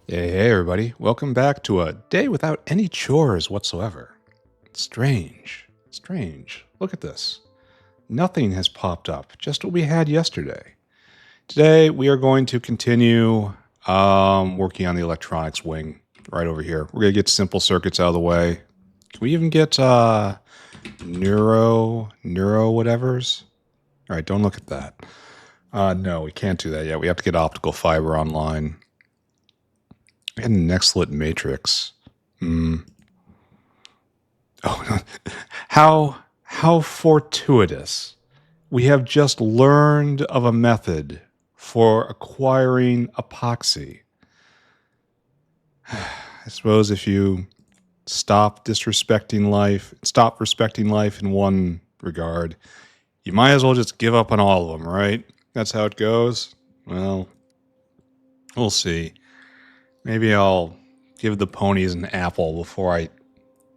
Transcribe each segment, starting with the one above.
Hey, everybody. Welcome back to a day without any chores whatsoever. Strange. Strange. Look at this. Nothing has popped up, just what we had yesterday. Today, we are going to continue working on the electronics wing right over here. We're going to get simple circuits out of the way. Can we even get neuro whatevers? All right, don't look at that. No, we can't do that yet. We have to get optical fiber online. And an X-lit matrix. Oh, how fortuitous. We have just learned of a method for acquiring epoxy. I suppose if you stop respecting life in one regard, you might as well just give up on all of them, right? That's how it goes. Well, we'll see. Maybe I'll give the ponies an apple before I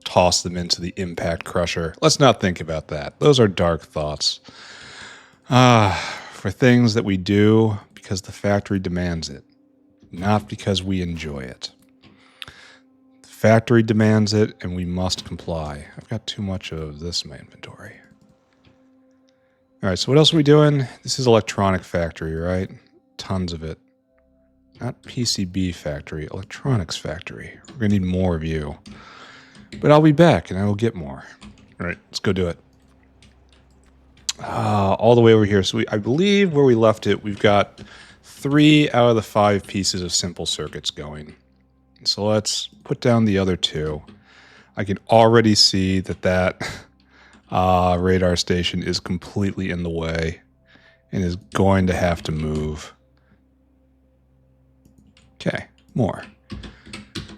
toss them into the impact crusher. Let's not think about that. Those are dark thoughts. For things that we do because the factory demands it, not because we enjoy it. The factory demands it, and we must comply. I've got too much of this in my inventory. All right, so what else are we doing? This is electronic factory, right? Tons of it. Not PCB factory, electronics factory. We're going to need more of you. But I'll be back and I will get more. All right, let's go do it. All the way over here. So I believe where we left it, we've got 3 out of the 5 pieces of simple circuits going. So let's put down the other 2. I can already see that radar station is completely in the way and is going to have to move. Okay, more.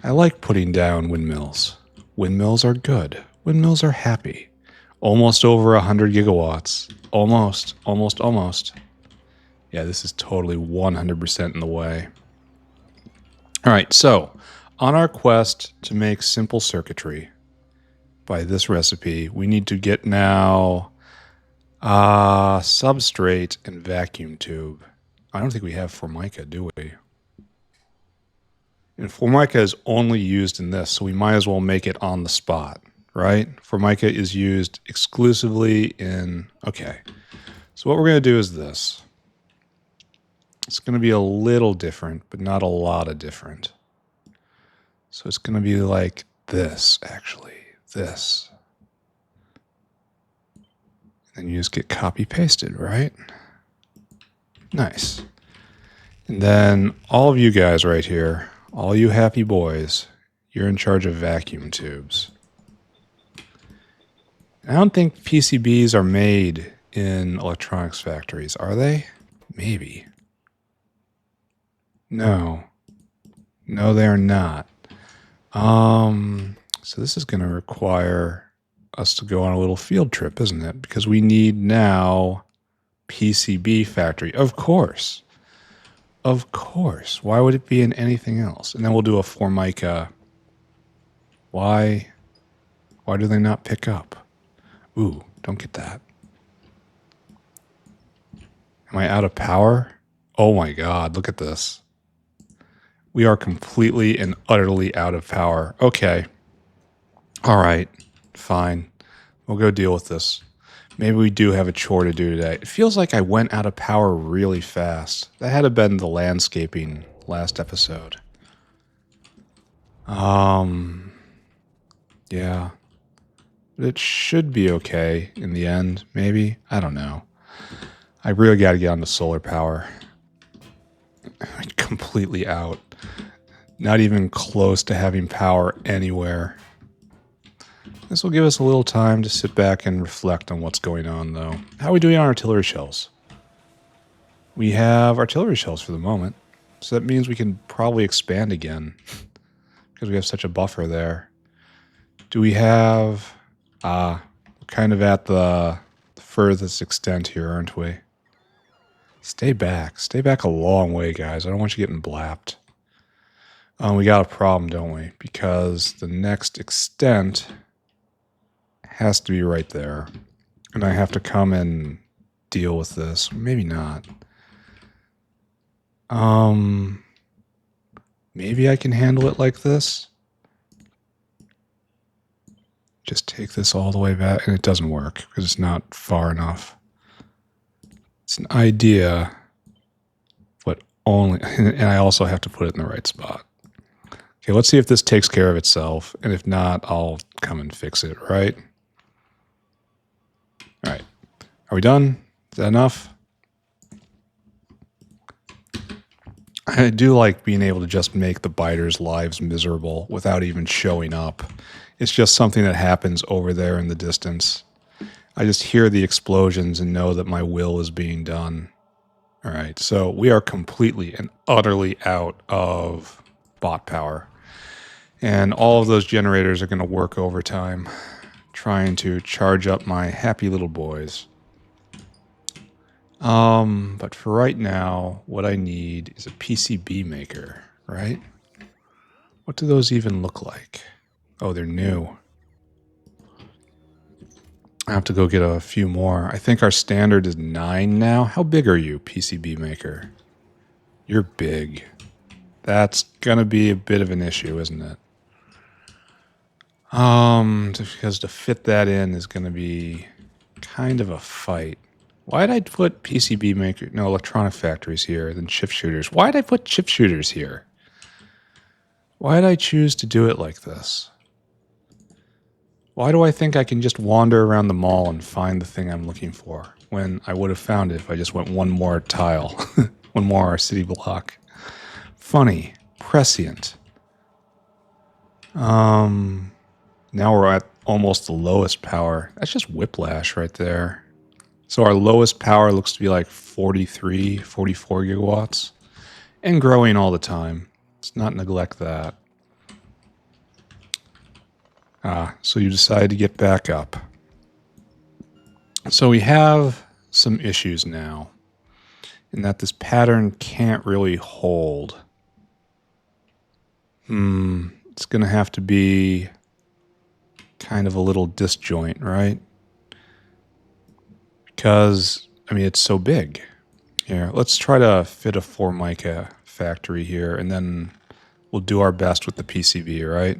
I like putting down windmills. Windmills are good. Windmills are happy. Almost over 100 gigawatts. Almost. Yeah, this is totally 100% in the way. All right, so on our quest to make simple circuitry by this recipe, we need to get now substrate and vacuum tube. I don't think we have Formica, do we? And Formica is only used in this, so we might as well make it on the spot, right? Formica is used exclusively in... Okay, so what we're going to do is this. It's going to be a little different, but not a lot of different. So it's going to be like this, actually. This. And you just get copy-pasted, right? Nice. And then all of you guys right here... All you happy boys, you're in charge of vacuum tubes. I don't think PCBs are made in electronics factories, are they? Maybe. No. No, they're not. So this is going to require us to go on a little field trip, isn't it? Because we need now PCB factory. Of course. Of course. Why would it be in anything else? And then we'll do a Formica. Why do they not pick up? Ooh, don't get that. Am I out of power? Oh my God, look at this. We are completely and utterly out of power. Okay. All right, fine. We'll go deal with this. Maybe we do have a chore to do today. It feels like I went out of power really fast. That had to have been the landscaping last episode. Yeah. But it should be okay in the end, maybe. I don't know. I really got to get onto solar power. I'm completely out. Not even close to having power anywhere. This will give us a little time to sit back and reflect on what's going on, though. How are we doing on artillery shells? We have artillery shells for the moment, so that means we can probably expand again because we have such a buffer there. Do we have... we're kind of at the furthest extent here, aren't we? Stay back. Stay back a long way, guys. I don't want you getting blapped. We got a problem, don't we? Because the next extent... has to be right there. And I have to come and deal with this. Maybe not. Maybe I can handle it like this. Just take this all the way back, and it doesn't work because it's not far enough. It's an idea, but only, and I also have to put it in the right spot. Okay, let's see if this takes care of itself, and if not, I'll come and fix it, right? All right. Are we done? Is that enough? I do like being able to just make the biters' lives miserable without even showing up. It's just something that happens over there in the distance. I just hear the explosions and know that my will is being done. All right, so we are completely and utterly out of bot power. And all of those generators are going to work overtime, trying to charge up my happy little boys. But for right now, what I need is a PCB maker, right? What do those even look like? Oh, they're new. I have to go get a few more. I think our standard is 9 now. How big are you, PCB maker? You're big. That's gonna be a bit of an issue, isn't it? Because to fit that in is gonna be kind of a fight. Why did I put PCB maker? No, electronic factories here, then chip shooters. Why did I put chip shooters here? Why did I choose to do it like this? Why do I think I can just wander around the mall and find the thing I'm looking for when I would have found it if I just went one more tile, one more city block? Funny, prescient. Now we're at almost the lowest power. That's just whiplash right there. So our lowest power looks to be like 43, 44 gigawatts and growing all the time. Let's not neglect that. So you decide to get back up. So we have some issues now in that this pattern can't really hold. It's going to have to be kind of a little disjoint, right? Because, I mean, it's so big. Here, let's try to fit a Formica factory here, and then we'll do our best with the PCB, right?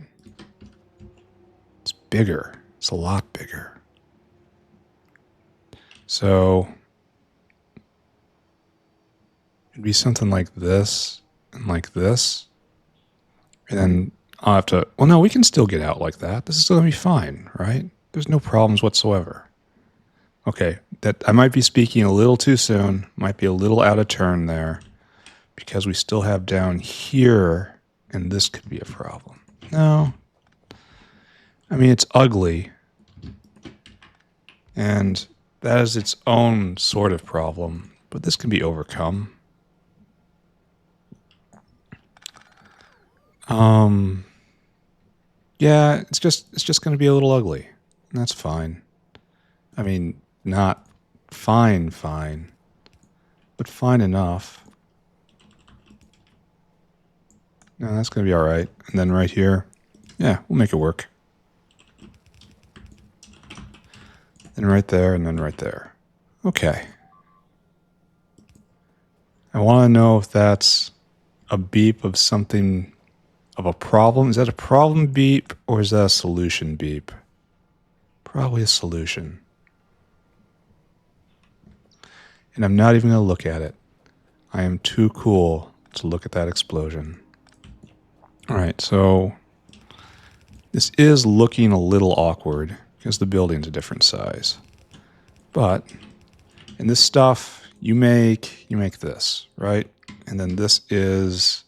It's bigger. It's a lot bigger. So it'd be something like this and like this. And then I'll have to, well, no, we can still get out like that. This is still going to be fine, right? There's no problems whatsoever. Okay, that I might be speaking a little too soon, might be a little out of turn there, because we still have down here, and this could be a problem. No. I mean, it's ugly, and that is its own sort of problem, but this can be overcome. Yeah, it's just going to be a little ugly, and that's fine. I mean, not fine, but fine enough. No, that's going to be all right. And then right here, yeah, we'll make it work. And right there, and then right there. Okay. I want to know if that's a beep of something, of a problem. Is that a problem beep, or is that a solution beep? Probably a solution. And I'm not even going to look at it. I am too cool to look at that explosion. All right, so this is looking a little awkward because the building's a different size. But in this stuff, you make this, right? And then this is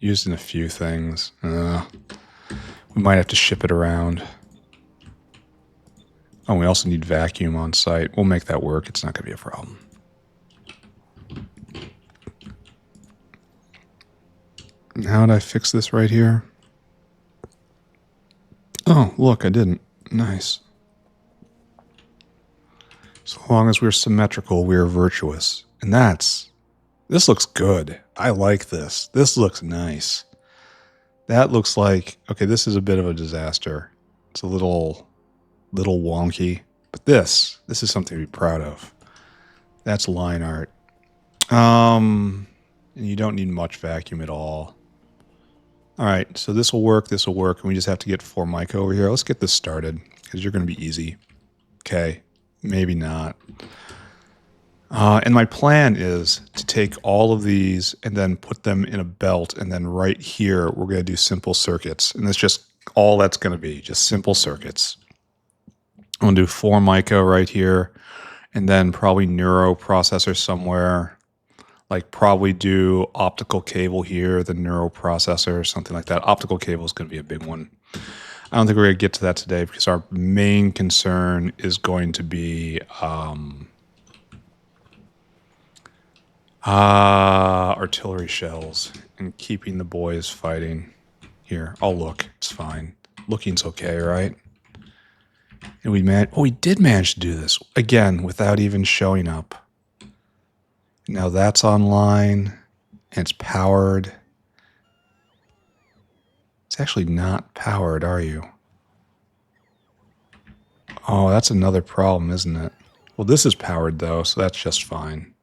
used in a few things. We might have to ship it around. Oh, we also need vacuum on site. We'll make that work. It's not going to be a problem. How did I fix this right here? Oh, look, I didn't. Nice. So long as we're symmetrical, we're virtuous. And this looks good. I like this. This looks nice. That looks like, okay, this is a bit of a disaster. It's a little wonky. But this is something to be proud of. That's line art. And you don't need much vacuum at all. All right, so this will work, and we just have to get 4 mica over here. Let's get this started, because you're going to be easy. Okay, maybe not. And my plan is to take all of these and then put them in a belt, and then right here we're going to do simple circuits. And that's just all that's going to be, just simple circuits. I'm going to do 4 mica right here, and then probably neuro processor somewhere. Like probably do optical cable here, the neural processor or something like that. Optical cable is going to be a big one. I don't think we're going to get to that today because our main concern is going to be artillery shells and keeping the boys fighting. Here, I'll look. It's fine. Looking's okay, right? And we did manage to do this again without even showing up. Now that's online, and it's powered. It's actually not powered, are you? Oh, that's another problem, isn't it? Well, this is powered, though, so that's just fine.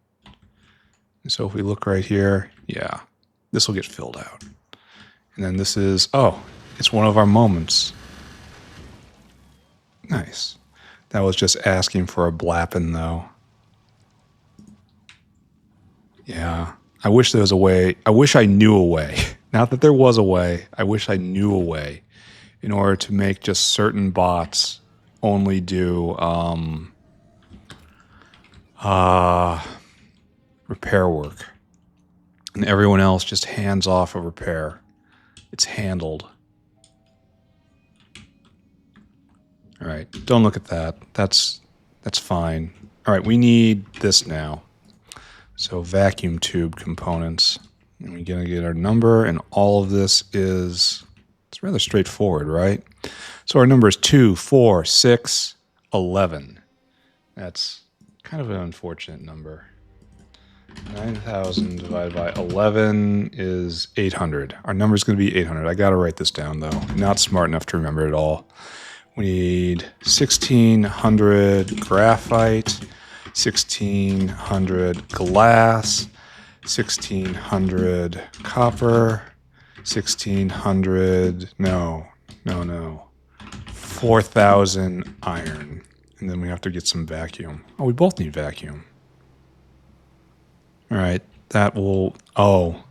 And so if we look right here, yeah, this will get filled out. And then this is, oh, it's one of our moments. Nice. That was just asking for a blapping, though. Yeah. I wish there was a way. I wish I knew a way. Not that there was a way. I wish I knew a way in order to make just certain bots only do repair work. And everyone else just hands off a repair. It's handled. All right. Don't look at that. That's fine. All right. We need this now. So vacuum tube components. And we're going to get our number, and all of this is, it's rather straightforward, right? So our number is 2, 4, 6, 11. That's kind of an unfortunate number. 9,000 divided by 11 is 800. Our number is going to be 800. I got to write this down, though. Not smart enough to remember it all. We need 1,600 graphite, 1,600 glass, 1,600 copper, 1,600, no, 4,000 iron. And then we have to get some vacuum. Oh, we both need vacuum. All right, that will, oh,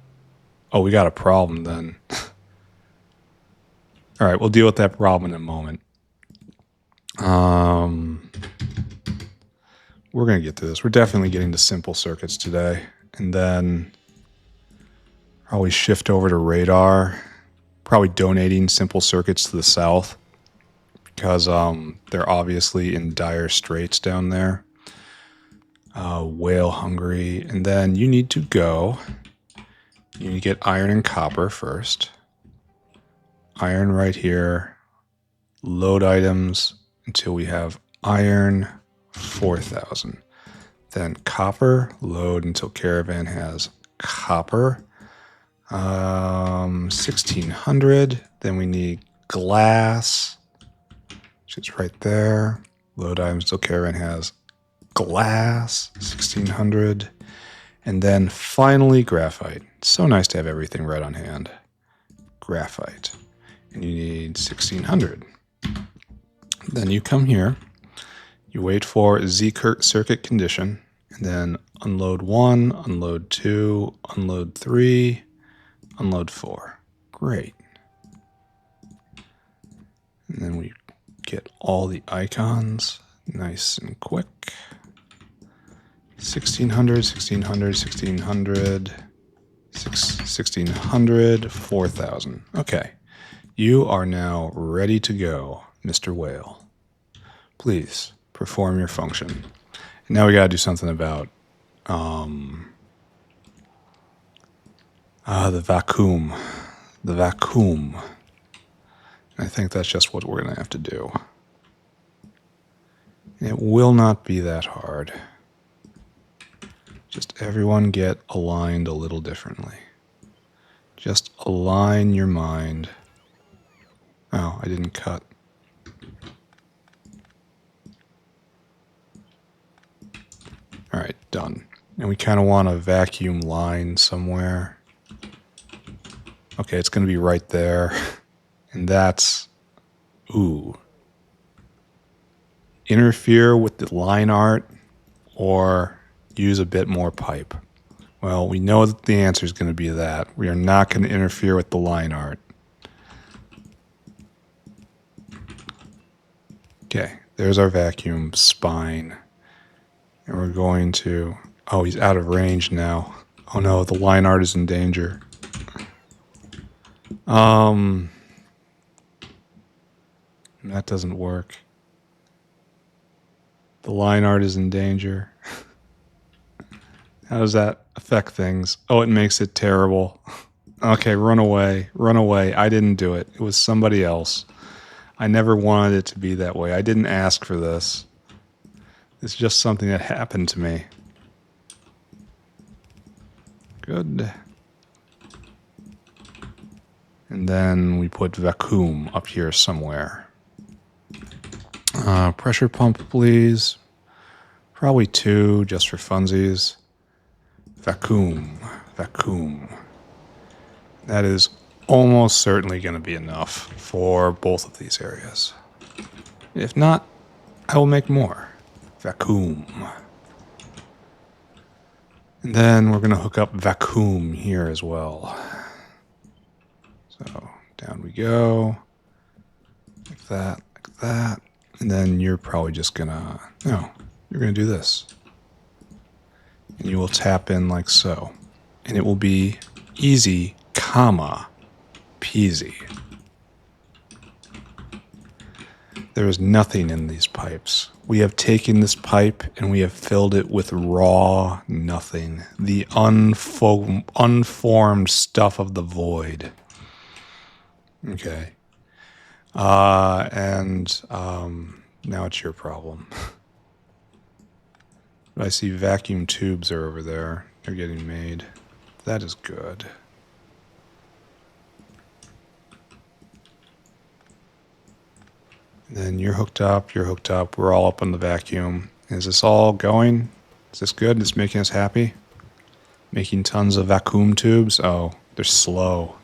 we got a problem then. All right, we'll deal with that problem in a moment. We're going to get to this. We're definitely getting to simple circuits today. And then probably shift over to radar. Probably donating simple circuits to the south. Because they're obviously in dire straits down there. Whale hungry. And then you need to go. You need to get iron and copper first. Iron right here. Load items until we have iron 4,000. Then copper, load until caravan has copper. 1,600. Then we need glass, which is right there. Load items until caravan has glass, 1,600. And then finally graphite. So nice to have everything right on hand. Graphite. And you need 1,600. Then you come here, you wait for Z circuit condition, and then unload 1, unload 2, unload 3, unload 4. Great. And then we get all the icons nice and quick. 1,600, 1,600, 1,600, 1,600, 4,000. Okay. You are now ready to go, Mr. Whale. Please perform your function. And now we got to do something about the vacuum. The vacuum. And I think that's just what we're going to have to do. It will not be that hard. Just everyone get aligned a little differently. Just align your mind. Oh, I didn't cut. All right, done. And we kind of want a vacuum line somewhere. Okay, it's going to be right there. And that's, ooh. Interfere with the line art or use a bit more pipe. Well, we know that the answer is going to be that. We are not going to interfere with the line art. Okay, there's our vacuum spine. And we're going to... Oh, he's out of range now. Oh no, the line art is in danger. That doesn't work. The line art is in danger. How does that affect things? Oh, it makes it terrible. Okay, run away. Run away. I didn't do it. It was somebody else. I never wanted it to be that way. I didn't ask for this. It's just something that happened to me. Good. And then we put vacuum up here somewhere. Pressure pump, please. Probably 2, just for funsies. Vacuum. Vacuum. That is almost certainly going to be enough for both of these areas. If not, I will make more. Vacuum. And then we're going to hook up vacuum here as well. So down we go. Like that, like that. And then you're probably just going to... No, you're going to do this. And you will tap in like so. And it will be easy, comma, peasy. There is nothing in these pipes. We have taken this pipe and we have filled it with raw nothing. The unformed stuff of the void. Okay. Now it's your problem. I see vacuum tubes are over there. They're getting made. That is good. And then you're hooked up, we're all up on the vacuum. Is this all going? Is this good? It's making us happy? Making tons of vacuum tubes? Oh, they're slow.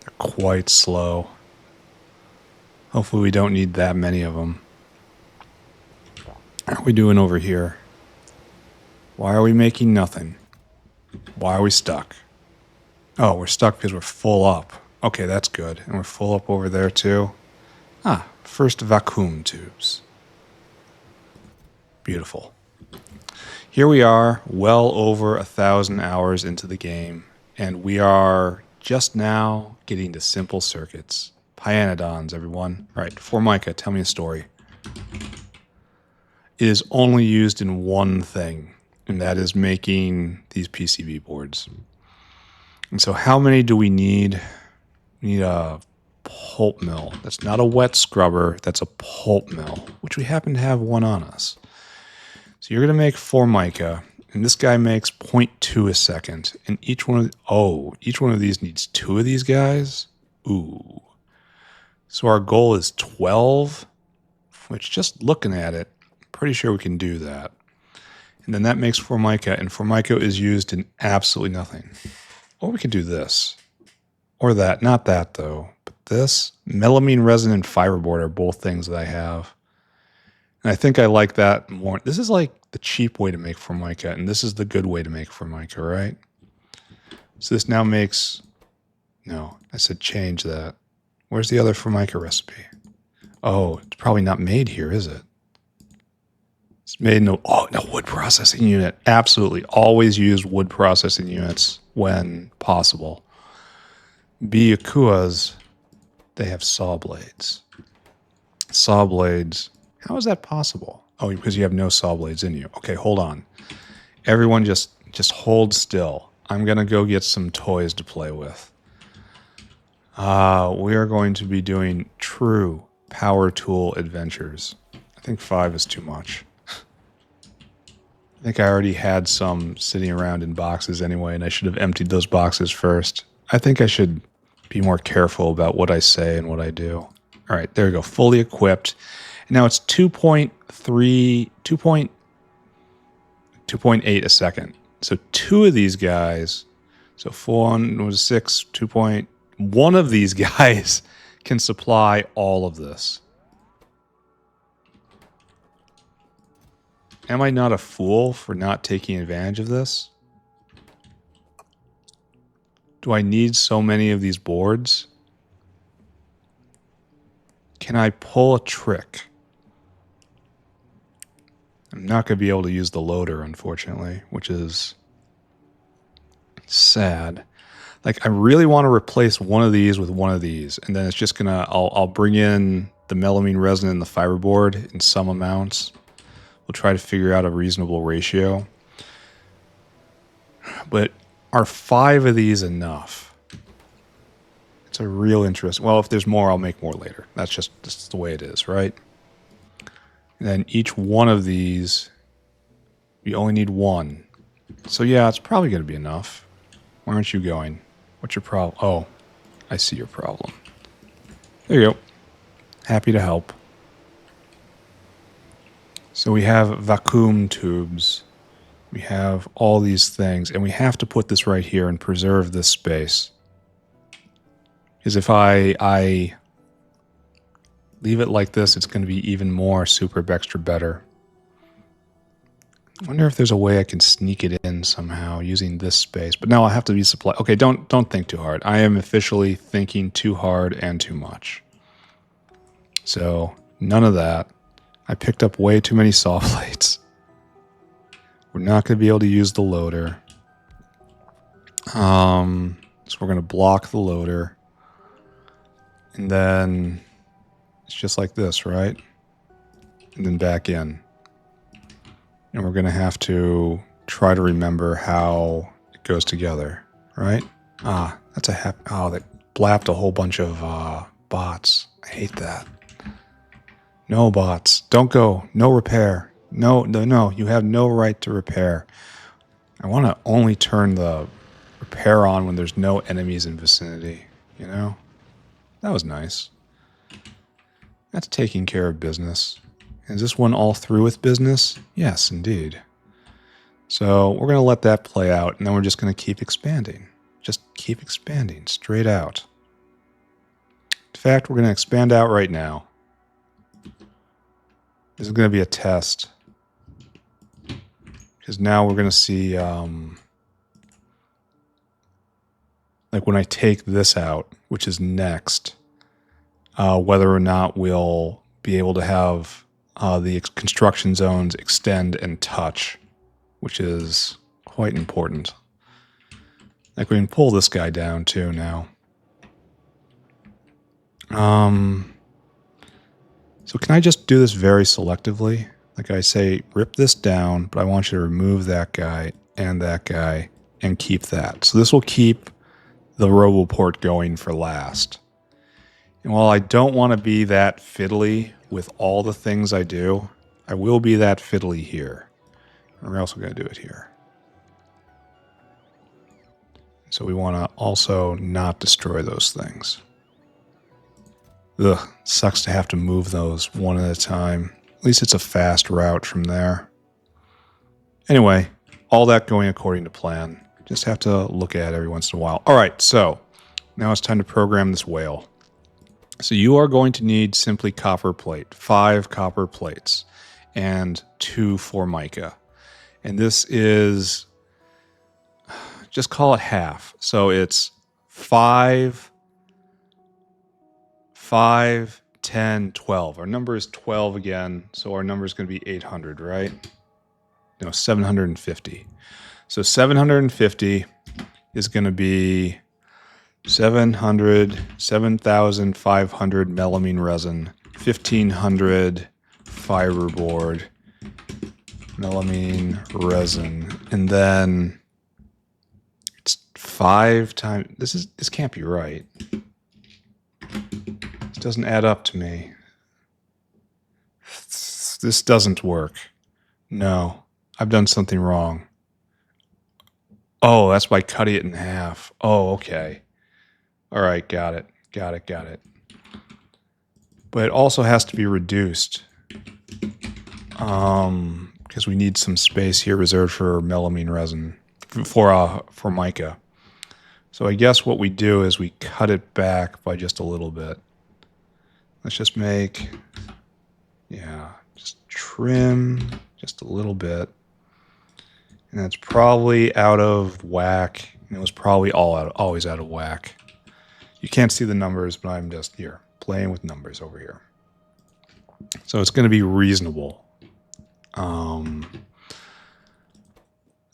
They're quite slow. Hopefully we don't need that many of them. How are we doing over here? Why are we making nothing? Why are we stuck? Oh, we're stuck because we're full up. Okay, that's good. And we're full up over there too. Ah, first vacuum tubes. Beautiful. Here we are, well over 1,000 hours into the game, and we are just now getting to simple circuits. Pyanodons, everyone. All right, Formica, tell me a story. It is only used in one thing, and that is making these PCB boards. And so how many do we need? We need a pulp mill. That's not a wet scrubber, that's a pulp mill, which we happen to have one on us. So you're going to make Formica, and this guy makes 0.2 a second, and each one of these needs 2 of these guys? Ooh. So our goal is 12, which just looking at it, pretty sure we can do that. And then that makes Formica, and Formica is used in absolutely nothing. Or we could do this. Or that. Not that, though. But this. Melamine resin and fiberboard are both things that I have. And I think I like that more. This is like the cheap way to make Formica, and this is the good way to make Formica, right? So this now makes... No, I said change that. Where's the other Formica recipe? Oh, it's probably not made here, is it? It's made no wood processing unit. Absolutely. Always use wood processing units when possible. Byakuas, they have saw blades. Saw blades. How is that possible? Oh, because you have no saw blades in you. Okay, hold on. Everyone just hold still. I'm going to go get some toys to play with. We are going to be doing true power tool adventures. I think 5 is too much. I think I already had some sitting around in boxes anyway, and I should have emptied those boxes first. I think I should be more careful about what I say and what I do. All right, there we go. Fully equipped. And now it's 2.8 a second. So 2 of these guys, so 4 was 6, 2 point, one of these guys can supply all of this. Am I not a fool for not taking advantage of this? Do I need so many of these boards? Can I pull a trick? I'm not going to be able to use the loader, unfortunately, which is sad. Like, I really want to replace one of these with one of these, and then it's just going to... I'll bring in the melamine resin and the fiberboard in some amounts. We'll try to figure out a reasonable ratio. But are 5 of these enough? It's a real interest. Well, if there's more, I'll make more later. That's the way it is, right? And then each one of these, you only need 1. So yeah, it's probably going to be enough. Where aren't you going? What's your problem? Oh, I see your problem. There you go. Happy to help. So we have vacuum tubes. We have all these things, and we have to put this right here and preserve this space. Because if I leave it like this, it's going to be even more super extra better. I wonder if there's a way I can sneak it in somehow using this space. But no, I have to be supplied. Okay, don't think too hard. I am officially thinking too hard and too much. So none of that. I picked up way too many saw plates. We're not going to be able to use the loader. So we're going to block the loader. And then it's just like this, right? And then back in. And we're going to have to try to remember how it goes together, right? Ah, that's a oh, that blapped a whole bunch of bots. I hate that. No bots. Don't go. No repair. No. You have no right to repair. I want to only turn the repair on when there's no enemies in vicinity, you know? That was nice. That's taking care of business. Is this one all through with business? Yes, indeed. So we're going to let that play out, and then we're just going to keep expanding. Just keep expanding, straight out. In fact, we're going to expand out right now. This is going to be a test. Because now we're going to see, like when I take this out, which is next, whether or not we'll be able to have the construction zones extend and touch, which is quite important. Like we can pull this guy down too now. So can I just do this very selectively? Like I say, rip this down, but I want you to remove that guy and keep that. So this will keep the RoboPort going for last. And while I don't want to be that fiddly with all the things I do, I will be that fiddly here. And we're also going to do it here. So we want to also not destroy those things. Ugh, sucks to have to move those one at a time. At least it's a fast route from there. Anyway, all that going according to plan. Just have to look at it every once in a while. All right, so now it's time to program this whale. So you are going to need simply copper plate, 5 copper plates, and 2 Formica. And this is, just call it half. So it's 5, 10, 12. Our number is 12 again, so our number is going to be 800, right? No, 750. So 750 is going to be 7,500 melamine resin, 1,500 fiberboard, melamine resin, and then it's 5 times. This can't be right. This doesn't add up to me. This doesn't work. No, I've done something wrong. Oh, that's by cutting it in half. Oh, okay. All right, got it. But it also has to be reduced. Because we need some space here reserved for melamine resin, for mica. So So I guess what we do is we cut it back by just a little bit. Let's just make, yeah, just trim just a little bit. And that's probably out of whack. And it was probably always out of whack. You can't see the numbers, but I'm just here playing with numbers over here. So it's going to be reasonable.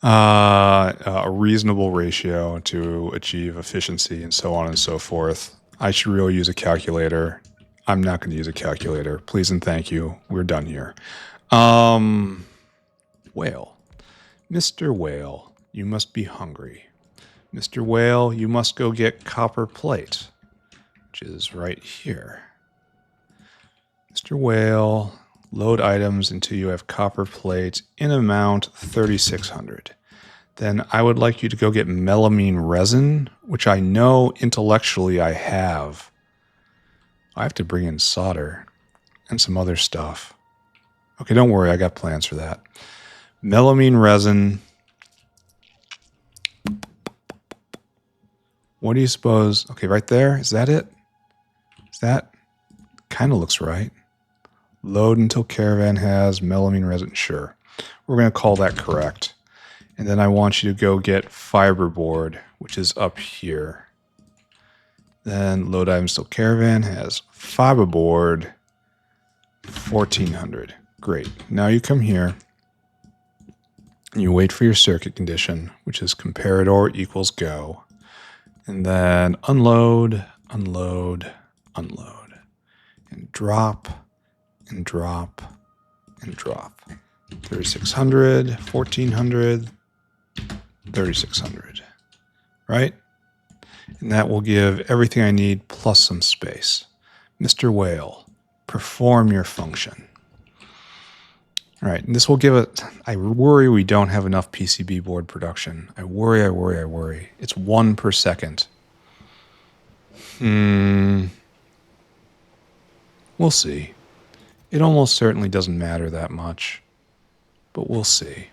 A reasonable ratio to achieve efficiency and so on and so forth. I should really use a calculator. I'm not going to use a calculator. Please and thank you. We're done here. Whale. Mr. Whale, you must be hungry. Mr. Whale, you must go get copper plate, which is right here. Mr. Whale, load items until you have copper plate in amount 3,600. Then I would like you to go get melamine resin, which I know intellectually I have. I have to bring in solder and some other stuff. Okay, don't worry, I got plans for that. Melamine resin. What do you suppose? Okay, right there. Is that it? Is that? Kind of looks right. Load until caravan has melamine resin. Sure. We're going to call that correct. And then I want you to go get fiberboard, which is up here. Then load items till caravan has fiberboard 1,400. Great. Now you come here. And you wait for your circuit condition, which is comparador equals go. And then unload, unload, unload. And drop, and drop, and drop. 3,600, 1,400, 3,600. Right? And that will give everything I need plus some space. Mr. Whale, perform your function. All right, and this will give it, I worry we don't have enough PCB board production. I worry, I worry, I worry. It's 1 per second. We'll see. It almost certainly doesn't matter that much, but we'll see.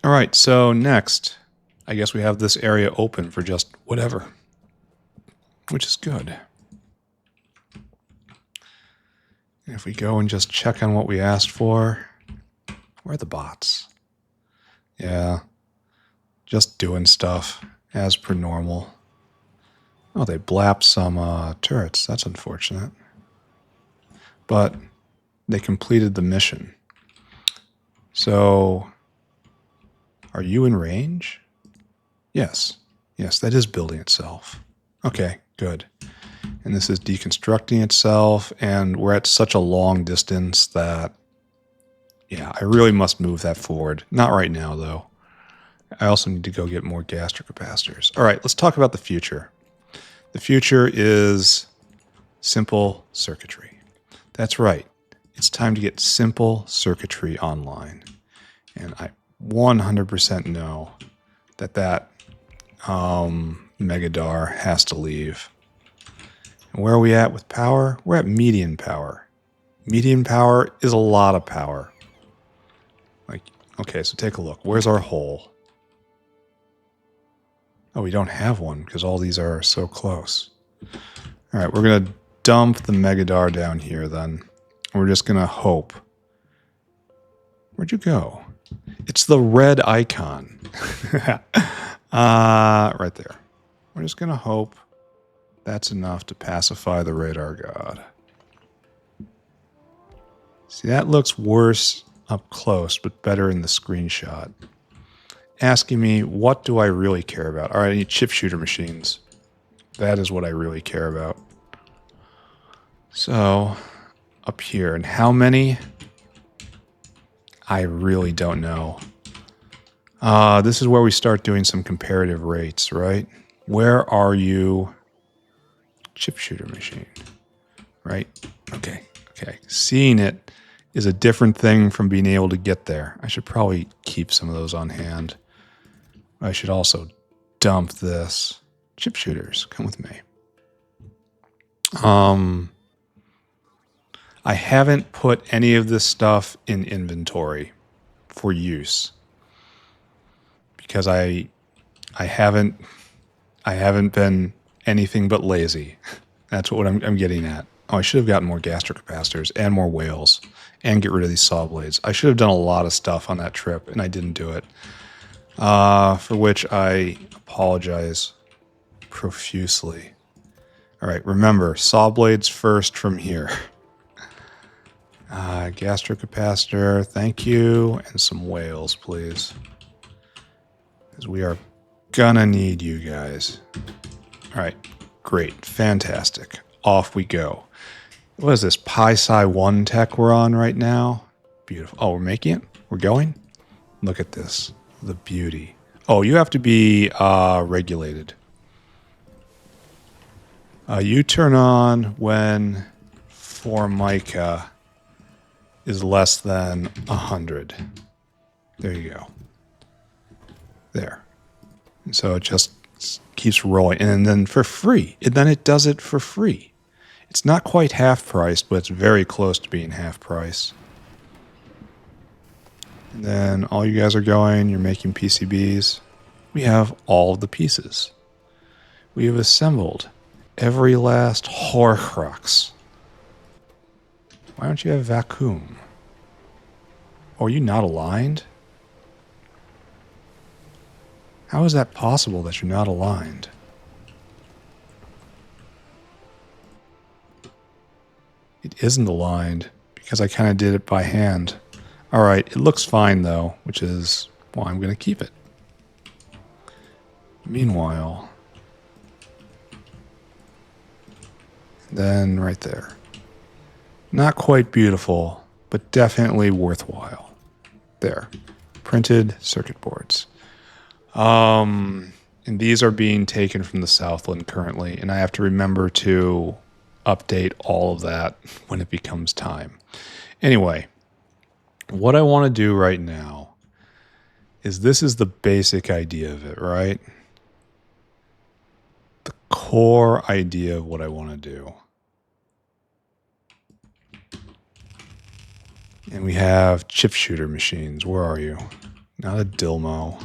All right, so next, I guess we have this area open for just whatever, which is good. And if we go and just check on what we asked for, where are the bots? Yeah, just doing stuff as per normal. Oh, they blapped some turrets. That's unfortunate. But they completed the mission. So, are you in range? Yes. Yes, that is building itself. Okay, good. And this is deconstructing itself, and we're at such a long distance that, yeah, I really must move that forward. Not right now, though. I also need to go get more gastric capacitors. All right, let's talk about the future. The future is simple circuitry. That's right. It's time to get simple circuitry online. And I 100% know that Megadar has to leave. And where are we at with power? We're at median power. Median power is a lot of power. Like, okay, so take a look. Where's our hole? Oh, we don't have one because all these are so close. All right, we're going to dump the Megadar down here then. We're just going to hope. Where'd you go? It's the red icon. Right there. We're just going to hope that's enough to pacify the radar god. See, that looks worse up close, but better in the screenshot. Asking me, what do I really care about? All right, I need chip shooter machines. That is what I really care about. So, up here. And how many? I really don't know. This is where we start doing some comparative rates, right? Where are you? Chip shooter machine. Right? Okay. Okay. Seeing it is a different thing from being able to get there. I should probably keep some of those on hand. I should also dump this. Chip shooters, come with me. I haven't put any of this stuff in inventory for use because I haven't I haven't been anything but lazy. That's what I'm getting at. Oh, I should have gotten more gastric capacitors and more whales and get rid of these saw blades. I should have done a lot of stuff on that trip, and I didn't do it. For which I apologize profusely. All right, remember, saw blades first from here. Gastric capacitor, thank you, and some whales, please. Because we are gonna need you guys. All right, great, fantastic. Off we go. What is this, Pi-Sci 1 tech we're on right now? Beautiful. Oh, we're making it? We're going? Look at this, the beauty. Oh, you have to be regulated. You turn on when Formica is less than 100. There you go. There. And so it just keeps rolling. And then for free. And then it does it for free. It's not quite half price, but it's very close to being half price. And then all you guys are going, you're making PCBs. We have all of the pieces. We have assembled every last Horcrux. Why don't you have vacuum? Oh, are you not aligned? How is that possible that you're not aligned? It isn't aligned because I kind of did it by hand. All right, it looks fine though, which is why I'm going to keep it. Meanwhile, then right there. Not quite beautiful, but definitely worthwhile. There. Printed circuit boards. And these are being taken from the Southland currently, and I have to remember to update all of that when it becomes time. Anyway, what I want to do right now is this is the basic idea of it, right? The core idea of what I want to do. And we have chip shooter machines. Where are you? Not a Dilmo.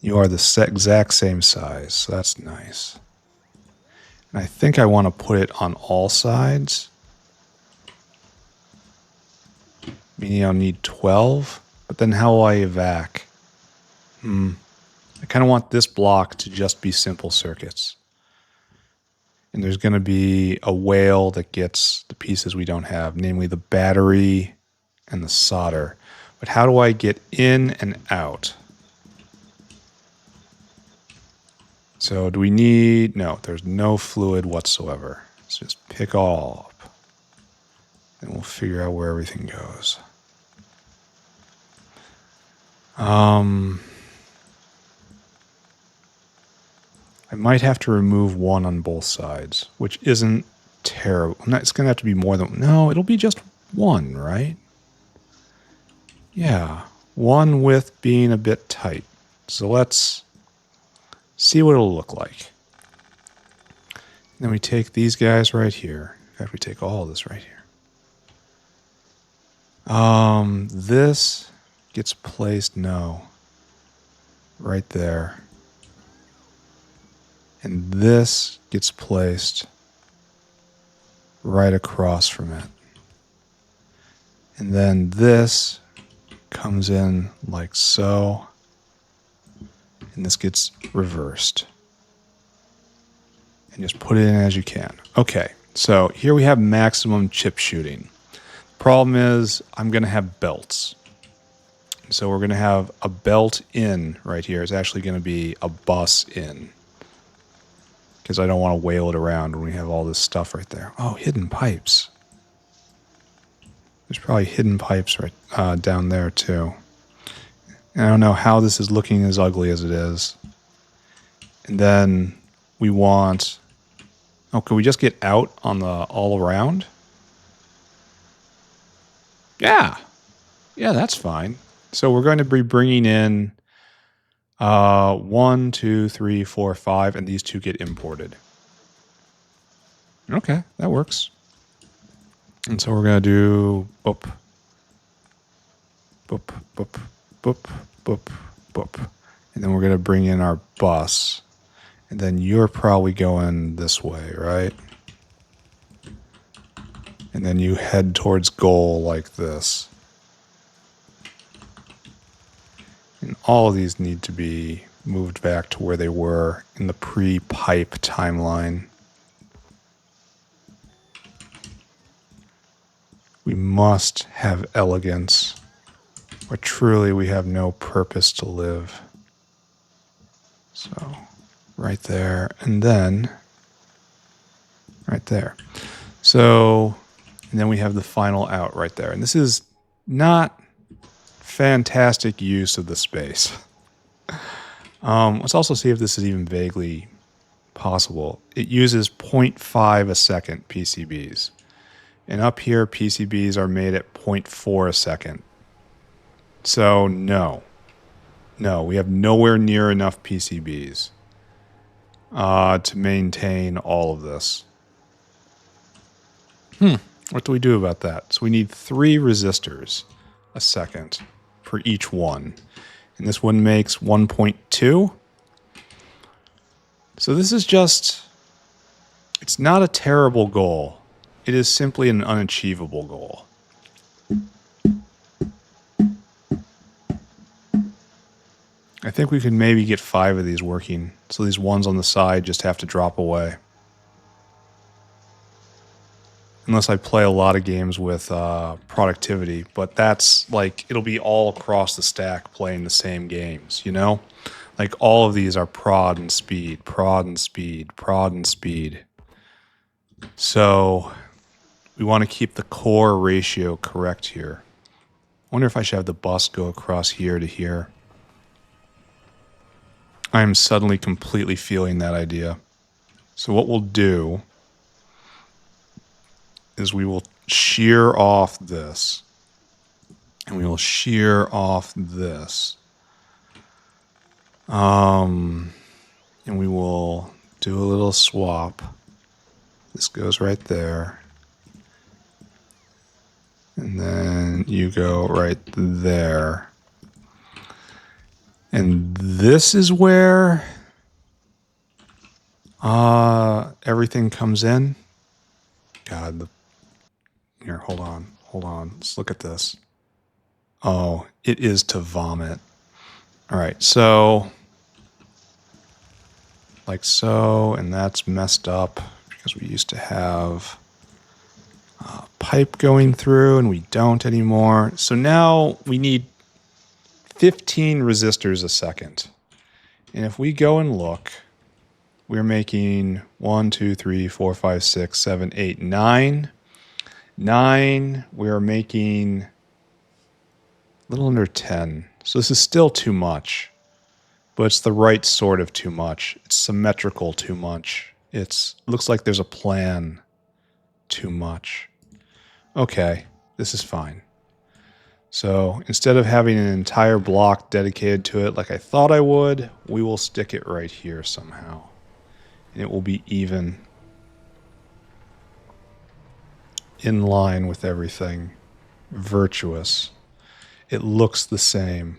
You are the exact same size, so that's nice. And I think I want to put it on all sides. Meaning I'll need 12. But then how will I evac? I kind of want this block to just be simple circuits. And there's going to be a whale that gets the pieces we don't have, namely the battery and the solder. But how do I get in and out? So do we need... No, there's no fluid whatsoever. Let's just pick all up. And we'll figure out where everything goes. I might have to remove one on both sides, which isn't terrible. It's going to have to be more than... No, it'll be just one, right? Yeah, one with being a bit tight. So let's see what it'll look like. Then we take these guys right here. In fact, we take all of this right here. This gets placed, right there. And this gets placed right across from it. And then this comes in like so. And this gets reversed. And just put it in as you can. Okay, so here we have maximum chip shooting. Problem is, I'm going to have belts. So we're going to have a belt in right here. It's actually going to be a bus in. Because I don't want to whale it around when we have all this stuff right there. Oh, hidden pipes. There's probably hidden pipes right down there too. And I don't know how this is looking as ugly as it is. And then we want... Oh, can we just get out on the all around? Yeah. Yeah, that's fine. So we're going to be bringing in 1, 2, 3, 4, 5, and these two get imported. Okay, that works. And so we're going to do boop, boop, boop, boop, boop, boop. And then we're going to bring in our bus. And then you're probably going this way, right? And then you head towards goal like this. And all of these need to be moved back to where they were in the pre-pipe timeline. We must have elegance, or truly we have no purpose to live. So, right there, and then right there. So, and then we have the final out right there. And this is not fantastic use of the space. Let's also see if this is even vaguely possible. It uses 0.5 a second PCBs. And up here, PCBs are made at 0.4 a second. So, no. No, we have nowhere near enough PCBs to maintain all of this. What do we do about that? So we need 3 resistors a second for each one. And this one makes 1.2. So this is just, it's not a terrible goal. It is simply an unachievable goal. I think we could maybe get 5 of these working. So these ones on the side just have to drop away. Unless I play a lot of games with productivity. But that's like, it'll be all across the stack playing the same games, you know? Like all of these are prod and speed, prod and speed, prod and speed. So we want to keep the core ratio correct here. I wonder if I should have the bus go across here to here. I am suddenly completely feeling that idea. So what we'll do is we will shear off this. And we will shear off this. And we will do a little swap. This goes right there. And then you go right there. And this is where everything comes in. God, here, hold on. Let's look at this. Oh, it is to vomit. All right, so like so, and that's messed up because we used to have a pipe going through and we don't anymore. So now we need 15 resistors a second. And if we go and look, we're making 1, 2, 3, 4, 5, 6, 7, 8, 9. 9, we're making a little under 10. So this is still too much. But it's the right sort of too much. It's symmetrical too much. It looks like there's a plan too much. Okay, this is fine. So instead of having an entire block dedicated to it like I thought I would, we will stick it right here somehow. And it will be even. In line with everything. Virtuous. It looks the same.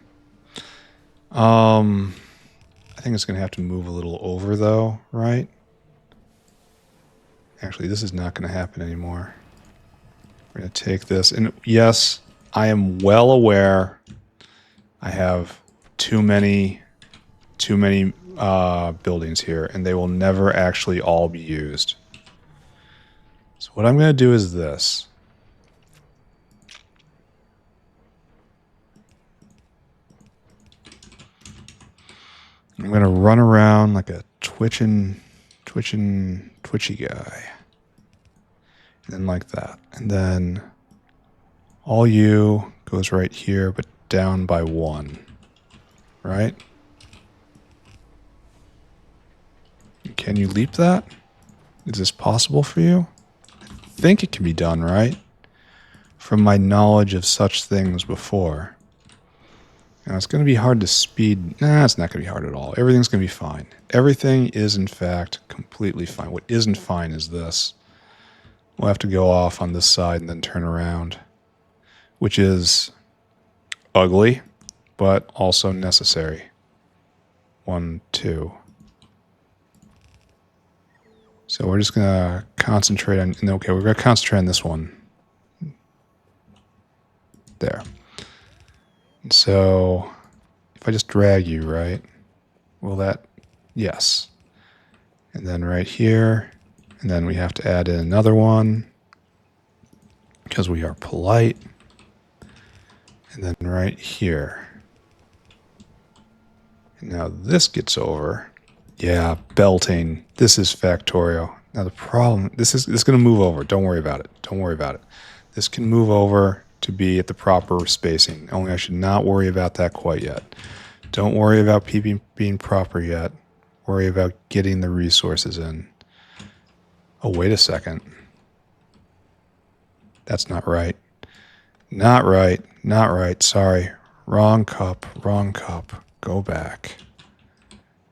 I think it's going to have to move a little over though, right? Actually, this is not going to happen anymore. We're going to take this, and yes, I am well aware I have too many buildings here, and they will never actually all be used. So what I'm going to do is this. I'm going to run around like a twitchy guy. And then like that. And then all you goes right here, but down by 1. Right? Can you leap that? Is this possible for you? I think it can be done, right? From my knowledge of such things before. Now, it's going to be hard to speed. Nah, it's not going to be hard at all. Everything's going to be fine. Everything is, in fact, completely fine. What isn't fine is this. We'll have to go off on this side and then turn around, which is ugly, but also necessary. 1, 2. So we're just going to concentrate on, okay, we're going to concentrate on this one. There. So if I just drag you, right, will that, yes. And then right here, and then we have to add in another one because we are polite. And then right here. And now this gets over. Yeah, belting. This is Factorio. Now the problem, this is going to move over. Don't worry about it. Don't worry about it. This can move over to be at the proper spacing. Only I should not worry about that quite yet. Don't worry about being proper yet. Worry about getting the resources in. Oh, wait a second. That's not right. Not right. Not right. Sorry. Wrong cup. Wrong cup. Go back.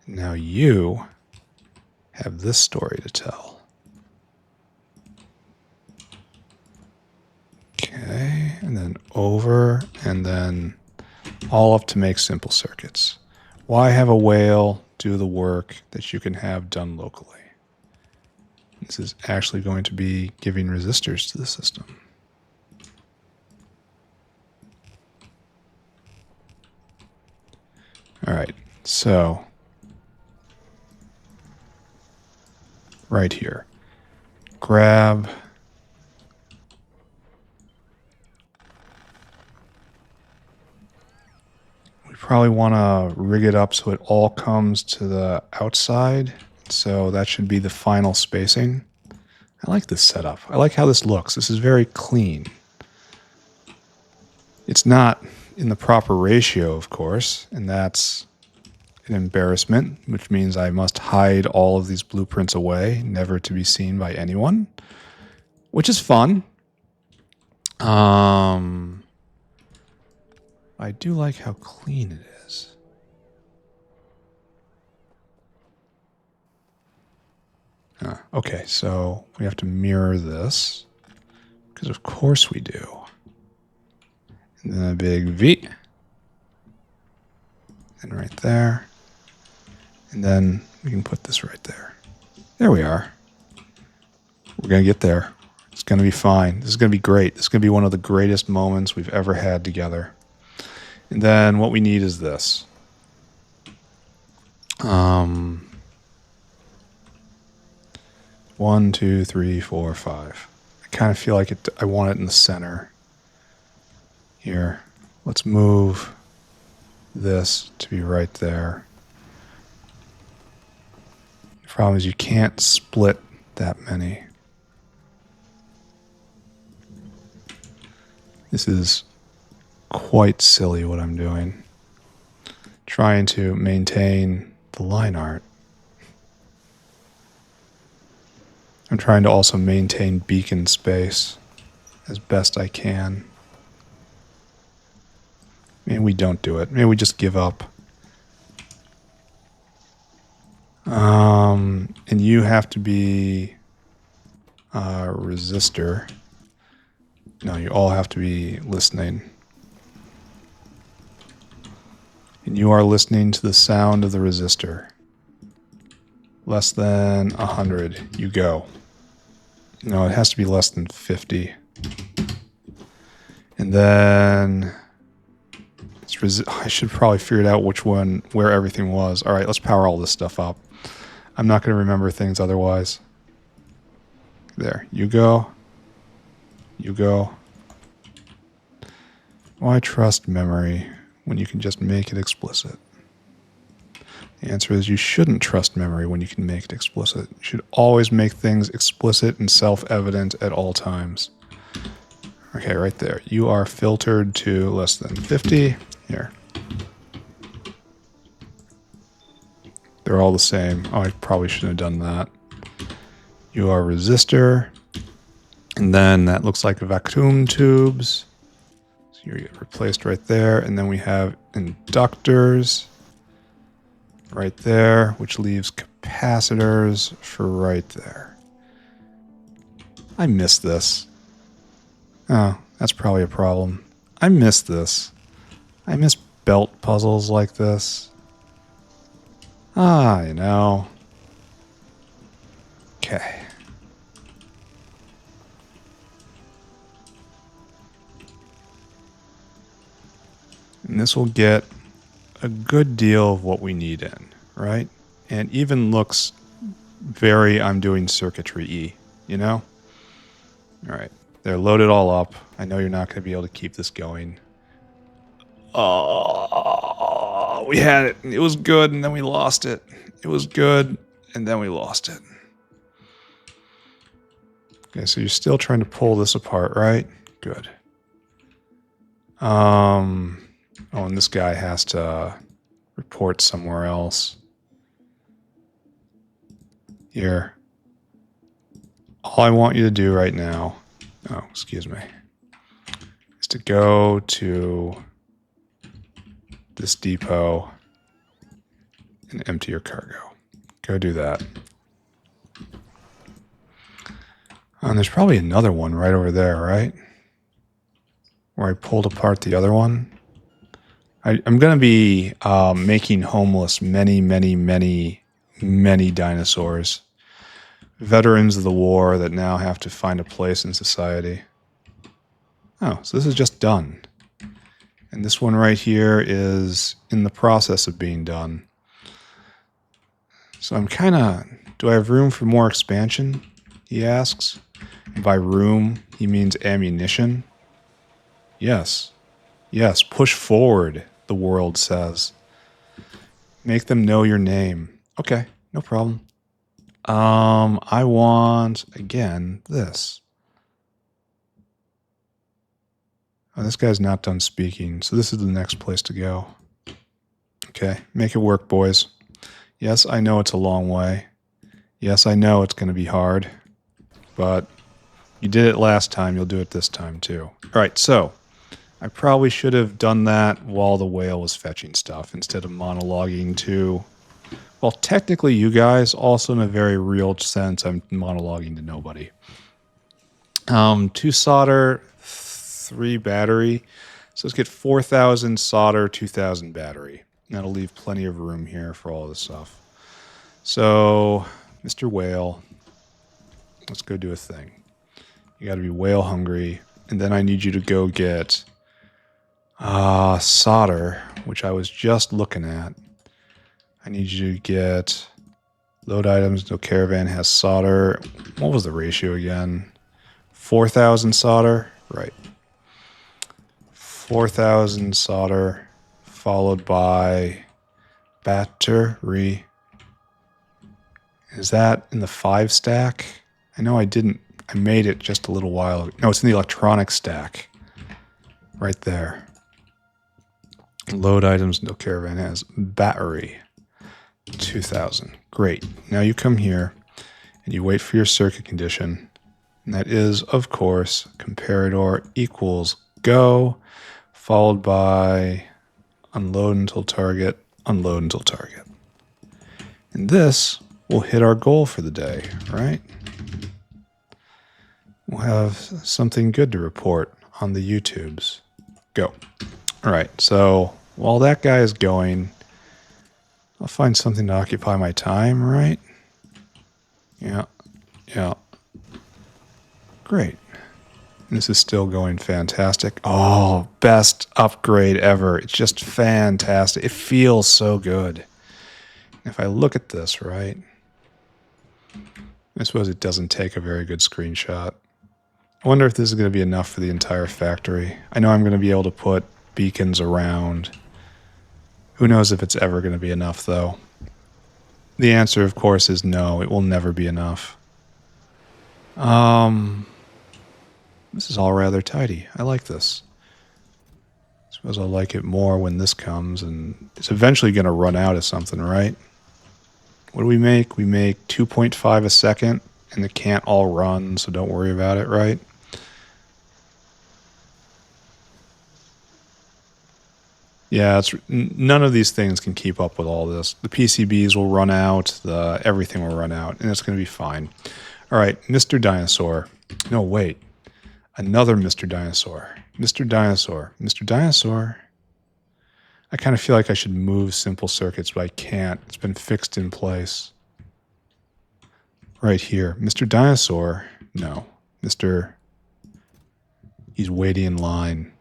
Now you have this story to tell. Okay, and then over, and then all up to make simple circuits. Why have a whale do the work that you can have done locally? This is actually going to be giving resistors to the system. All right, so right here, grab we probably want to rig it up so it all comes to the outside. So that should be the final spacing. I like this setup. I like how this looks. This is very clean. It's not in the proper ratio, of course, and that's an embarrassment, which means I must hide all of these blueprints away, never to be seen by anyone, which is fun. I do like how clean it is. Okay, so we have to mirror this, because of course we do. And then a big V. And right there. And then we can put this right there. There we are. We're going to get there. It's going to be fine. This is going to be great. This is going to be one of the greatest moments we've ever had together. And then what we need is this. 1, 2, 3, 4, 5. I kind of feel like I want it in the center. Here, let's move this to be right there. The problem is you can't split that many. This is quite silly what I'm doing. Trying to maintain the line art. I'm trying to also maintain beacon space as best I can. Maybe we don't do it. Maybe we just give up. And you have to be a resistor. No, you all have to be listening. And you are listening to the sound of the resistor. Less than 100. You go. No, it has to be less than 50. And then I should probably figure out where everything was. All right, let's power all this stuff up. I'm not going to remember things otherwise. There, you go. You go. Why trust memory when you can just make it explicit? The answer is you shouldn't trust memory when you can make it explicit. You should always make things explicit and self-evident at all times. Okay, right there. You are filtered to less than 50. Here. They're all the same. Oh, I probably shouldn't have done that. You are resistor. And then that looks like vacuum tubes. So you get replaced right there. And then we have inductors right there, which leaves capacitors for right there. I missed this. Oh, that's probably a problem. I missed this. I miss belt puzzles like this. You know. Okay. And this will get a good deal of what we need in, right? And even looks very I'm doing circuitry-y, you know? All right. They're loaded all up. I know you're not going to be able to keep this going. Oh, we had it. It was good, and then we lost it. It was good, and then we lost it. Okay, so you're still trying to pull this apart, right? Good. Oh, and this guy has to report somewhere else. Here. All I want you to do right now, oh, excuse me, is to go to this depot and empty your cargo. Go do that. And there's probably another one right over there, right? Where I pulled apart the other one. I'm going to be making homeless many, many, many, many dinosaurs. Veterans of the war that now have to find a place in society. Oh, so this is just done. And this one right here is in the process of being done. So I'm kind of... Do I have room for more expansion? He asks. And by room, he means ammunition. Yes. Yes, push forward, the world says. Make them know your name. Okay, no problem. I want, again, this. Oh, this guy's not done speaking, so this is the next place to go. Okay, make it work, boys. Yes, I know it's a long way. Yes, I know it's going to be hard. But you did it last time, you'll do it this time too. All right, so I probably should have done that while the whale was fetching stuff instead of monologuing to... Well, technically you guys, also in a very real sense, I'm monologuing to nobody. 2 solder, 3 battery. So let's get 4,000 solder, 2,000 battery. That'll leave plenty of room here for all this stuff. So, Mr. Whale, let's go do a thing. You gotta be whale hungry. And then I need you to go get solder, which I was just looking at. I need you to get load items. No caravan has solder. What was the ratio again? 4,000 solder? Right. 4,000 solder followed by battery. Is that in the 5 stack? I know I didn't. I made it just a little while ago. No, it's in the electronic stack. Right there. Load items. No caravan has battery. 2,000. Great. Now you come here and you wait for your circuit condition. And that is, of course, comparator equals go, followed by unload until target, unload until target. And this will hit our goal for the day, right? We'll have something good to report on the YouTubes. Go. All right, so while that guy is going, I'll find something to occupy my time, right? Yeah. Great. This is still going fantastic. Oh, best upgrade ever. It's just fantastic. It feels so good. If I look at this, right? I suppose it doesn't take a very good screenshot. I wonder if this is going to be enough for the entire factory. I know I'm going to be able to put beacons around. Who knows if it's ever going to be enough, though. The answer, of course, is no. It will never be enough. This is all rather tidy. I like this. I suppose I'll like it more when this comes, and it's eventually going to run out of something, right? What do we make? We make 2.5 a second, and it can't all run, so don't worry about it, right? Yeah, none of these things can keep up with all this. The PCBs will run out, everything will run out, and it's going to be fine. All right, Mr. Dinosaur. No, wait. Another Mr. Dinosaur. Mr. Dinosaur. Mr. Dinosaur. I kind of feel like I should move simple circuits, but I can't. It's been fixed in place. right here. Mr. Dinosaur, no. He's waiting in line.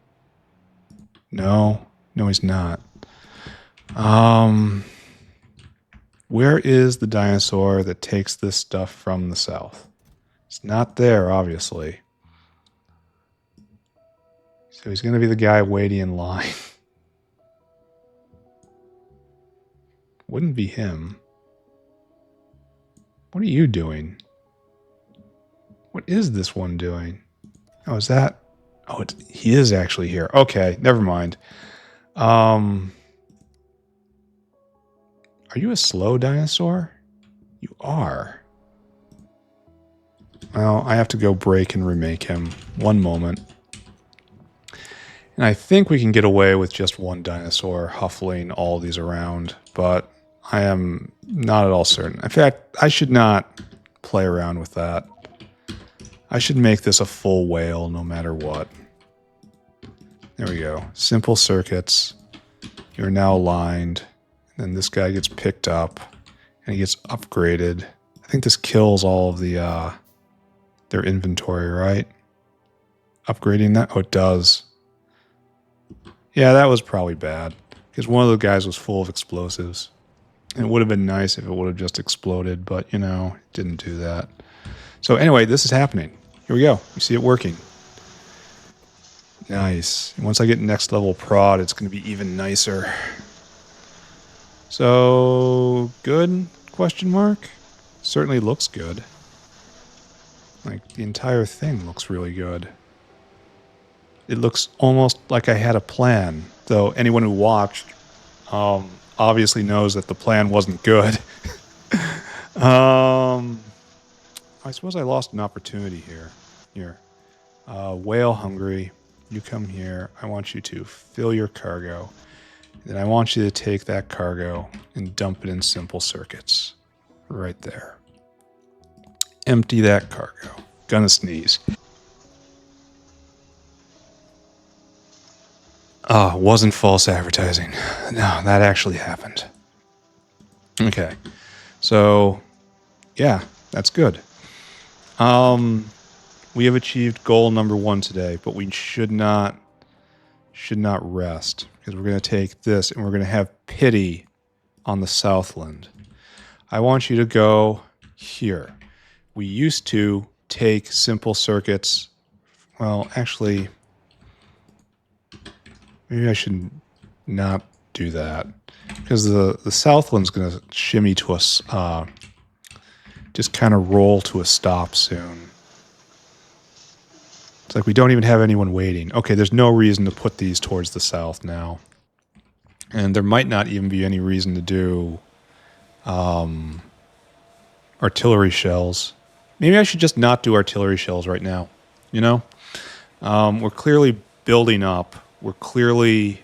No, he's not. Where is the dinosaur that takes this stuff from the south? It's not there, obviously. So he's going to be the guy waiting in line. Wouldn't be him. What are you doing? What is this one doing? Oh, is that... Oh, he is actually here. Okay, never mind. Are you a slow dinosaur? You are. Well, I have to go break and remake him. One moment. And I think we can get away with just one dinosaur huffling all these around, but I am not at all certain. In fact, I should not play around with that. I should make this a full whale no matter what. There we go. Simple circuits. You're now aligned. And then this guy gets picked up and he gets upgraded. I think this kills all of the their inventory, right? Upgrading that? Oh, it does. Yeah, that was probably bad. Because one of the guys was full of explosives. And it would have been nice if it would have just exploded, but, you know, it didn't do that. So anyway, this is happening. Here we go. You see it working. Nice. And once I get next level prod, it's going to be even nicer. So, good? Question mark? Certainly looks good. Like, the entire thing looks really good. It looks almost like I had a plan, though anyone who watched obviously knows that the plan wasn't good. I suppose I lost an opportunity here. Whale hungry. You come here. I want you to fill your cargo. Then I want you to take that cargo and dump it in simple circuits. Right there. Empty that cargo. Gonna sneeze. Oh, wasn't false advertising. No, that actually happened. Okay. So, yeah, that's good. We have achieved goal number 1 today, but we should not rest, because we're going to take this and we're going to have pity on the Southland. I want you to go here. We used to take simple circuits. Well, actually, maybe I should not do that, because the Southland's going to shimmy to us, just kind of roll to a stop soon. It's like we don't even have anyone waiting. Okay, there's no reason to put these towards the south now. And there might not even be any reason to do artillery shells. Maybe I should just not do artillery shells right now. You know? We're clearly building up. We're clearly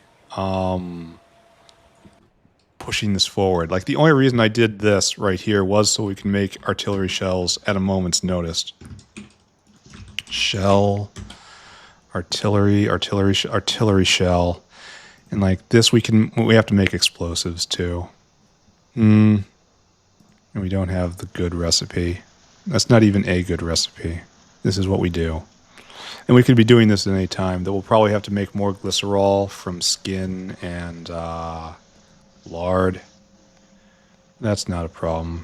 pushing this forward. Like, the only reason I did this right here was so we can make artillery shells at a moment's notice. Shell, artillery shell, and like this we have to make explosives too. And we don't have the good recipe. That's not even a good recipe. This is what we do. And we could be doing this at any time. That we'll probably have to make more glycerol from skin and lard. That's not a problem.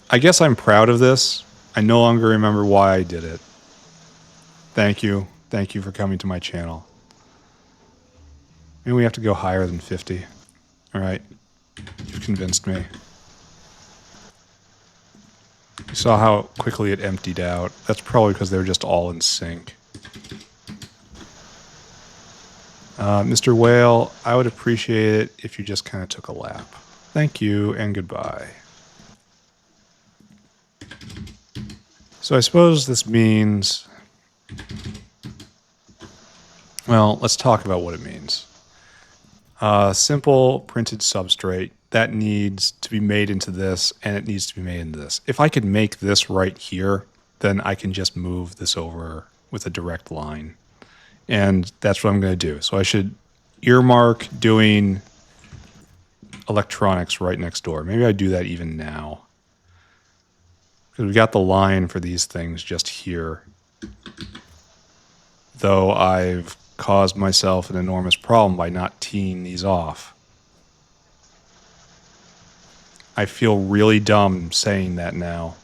I guess I'm proud of this. I no longer remember why I did it. Thank you. Thank you for coming to my channel. Maybe we have to go higher than 50. All right. You've convinced me. You saw how quickly it emptied out. That's probably because they were just all in sync. Mr. Whale, I would appreciate it if you just kind of took a lap. Thank you and goodbye. So I suppose this means... Well, let's talk about what it means. Simple printed substrate, that needs to be made into this, and it needs to be made into this. If I could make this right here, then I can just move this over with a direct line. And that's what I'm going to do. So I should earmark doing electronics right next door. Maybe I do that even now. Because we got the line for these things just here. Though I've caused myself an enormous problem by not teeing these off. I feel really dumb saying that now.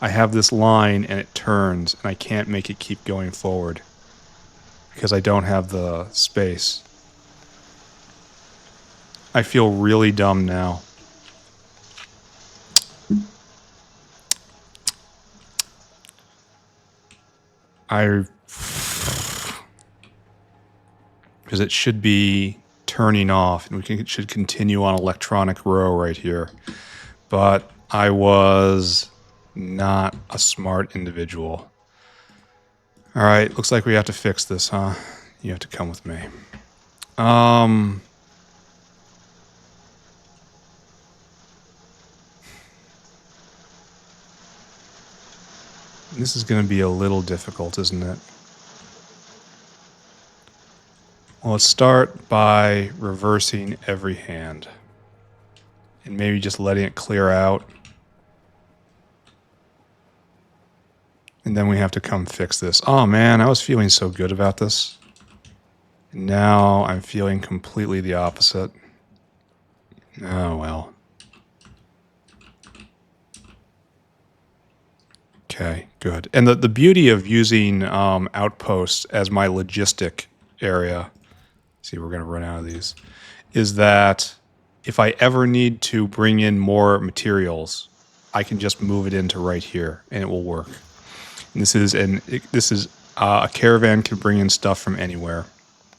I have this line and it turns and I can't make it keep going forward because I don't have the space. I feel really dumb now. Because it should be turning off and it should continue on electronic row right here. But I was not a smart individual. All right, looks like we have to fix this, huh? You have to come with me. This is going to be a little difficult, isn't it? Well, let's start by reversing every hand. And maybe just letting it clear out. And then we have to come fix this. Oh man, I was feeling so good about this. Now I'm feeling completely the opposite. Oh well. Okay, good. And the beauty of using outposts as my logistic area, see we're going to run out of these, is that if I ever need to bring in more materials, I can just move it into right here and it will work. And this is a caravan can bring in stuff from anywhere.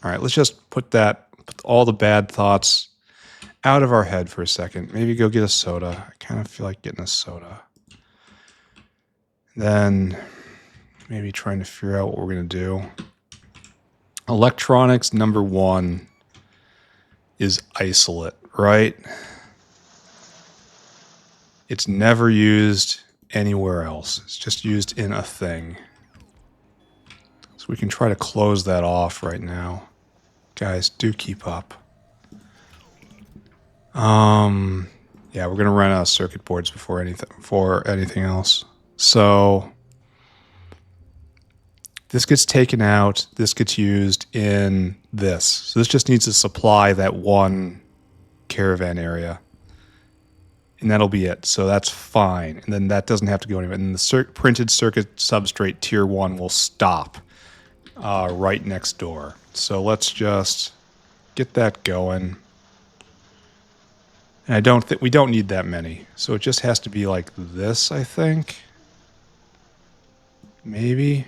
All right, let's just put all the bad thoughts out of our head for a second. Maybe go get a soda. I kind of feel like getting a soda. Then maybe trying to figure out what we're going to do. Electronics number 1 is isolate, right? It's never used anywhere else. It's just used in a thing. So we can try to close that off right now. Guys, do keep up. Yeah, we're gonna run out of circuit boards before anything else. So this gets taken out. This gets used in this. So this just needs to supply that one caravan area. And that'll be it. So that's fine. And then that doesn't have to go anywhere. And the printed circuit substrate tier 1 will stop right next door. So let's just get that going. And we don't need that many. So it just has to be like this, I think. Maybe.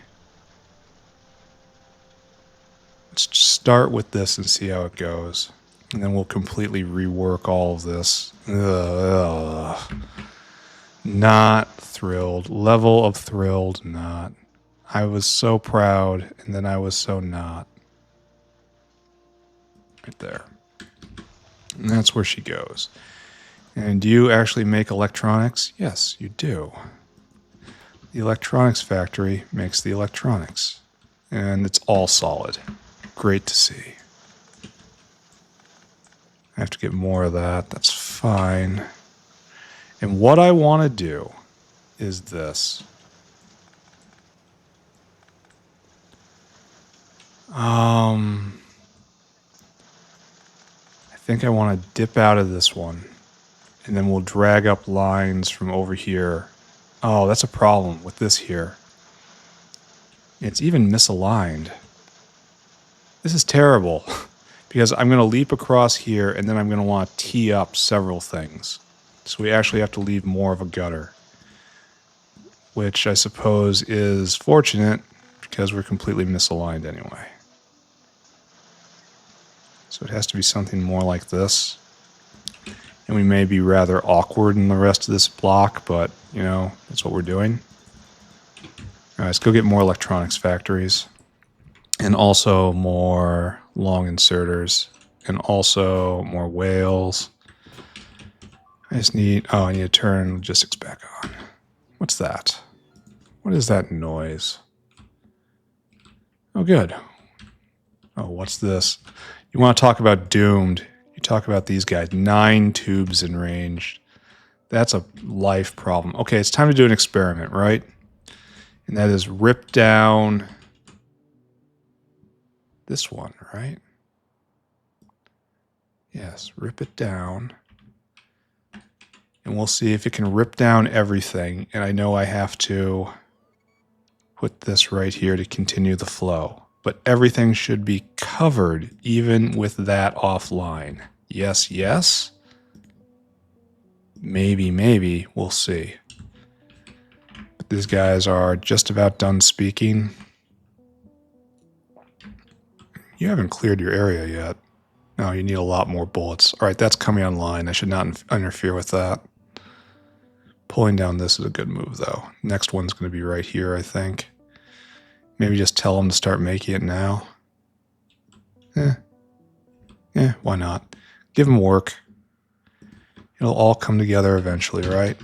Let's start with this and see how it goes. And then we'll completely rework all of this. Ugh. Not thrilled. Level of thrilled, not. I was so proud, and then I was so not. Right there. And that's where she goes. And do you actually make electronics? Yes, you do. The electronics factory makes the electronics. And it's all solid. Great to see. I have to get more of that. That's fine. And what I want to do is this. I think I want to dip out of this one. And then we'll drag up lines from over here. Oh, that's a problem with this here. It's even misaligned. This is terrible. Because I'm going to leap across here, and then I'm going to want to tee up several things. So we actually have to leave more of a gutter. Which I suppose is fortunate, because we're completely misaligned anyway. So it has to be something more like this. And we may be rather awkward in the rest of this block, but, you know, that's what we're doing. All right, let's go get more electronics factories. And also more long inserters. And also more whales. I need to turn logistics back on. What's that? What is that noise? Oh, good. Oh, what's this? You want to talk about doomed. You talk about these guys. 9 tubes in range. That's a life problem. Okay, it's time to do an experiment, right? And that is rip down this one, right? Yes, rip it down. And we'll see if it can rip down everything. And I know I have to put this right here to continue the flow. But everything should be covered even with that offline. Yes, yes. Maybe, maybe. We'll see. But these guys are just about done speaking. You haven't cleared your area yet. No, you need a lot more bullets. All right, that's coming online. I should not interfere with that. Pulling down this is a good move, though. Next one's going to be right here, I think. Maybe just tell them to start making it now. Why not? Give them work. It'll all come together eventually, right?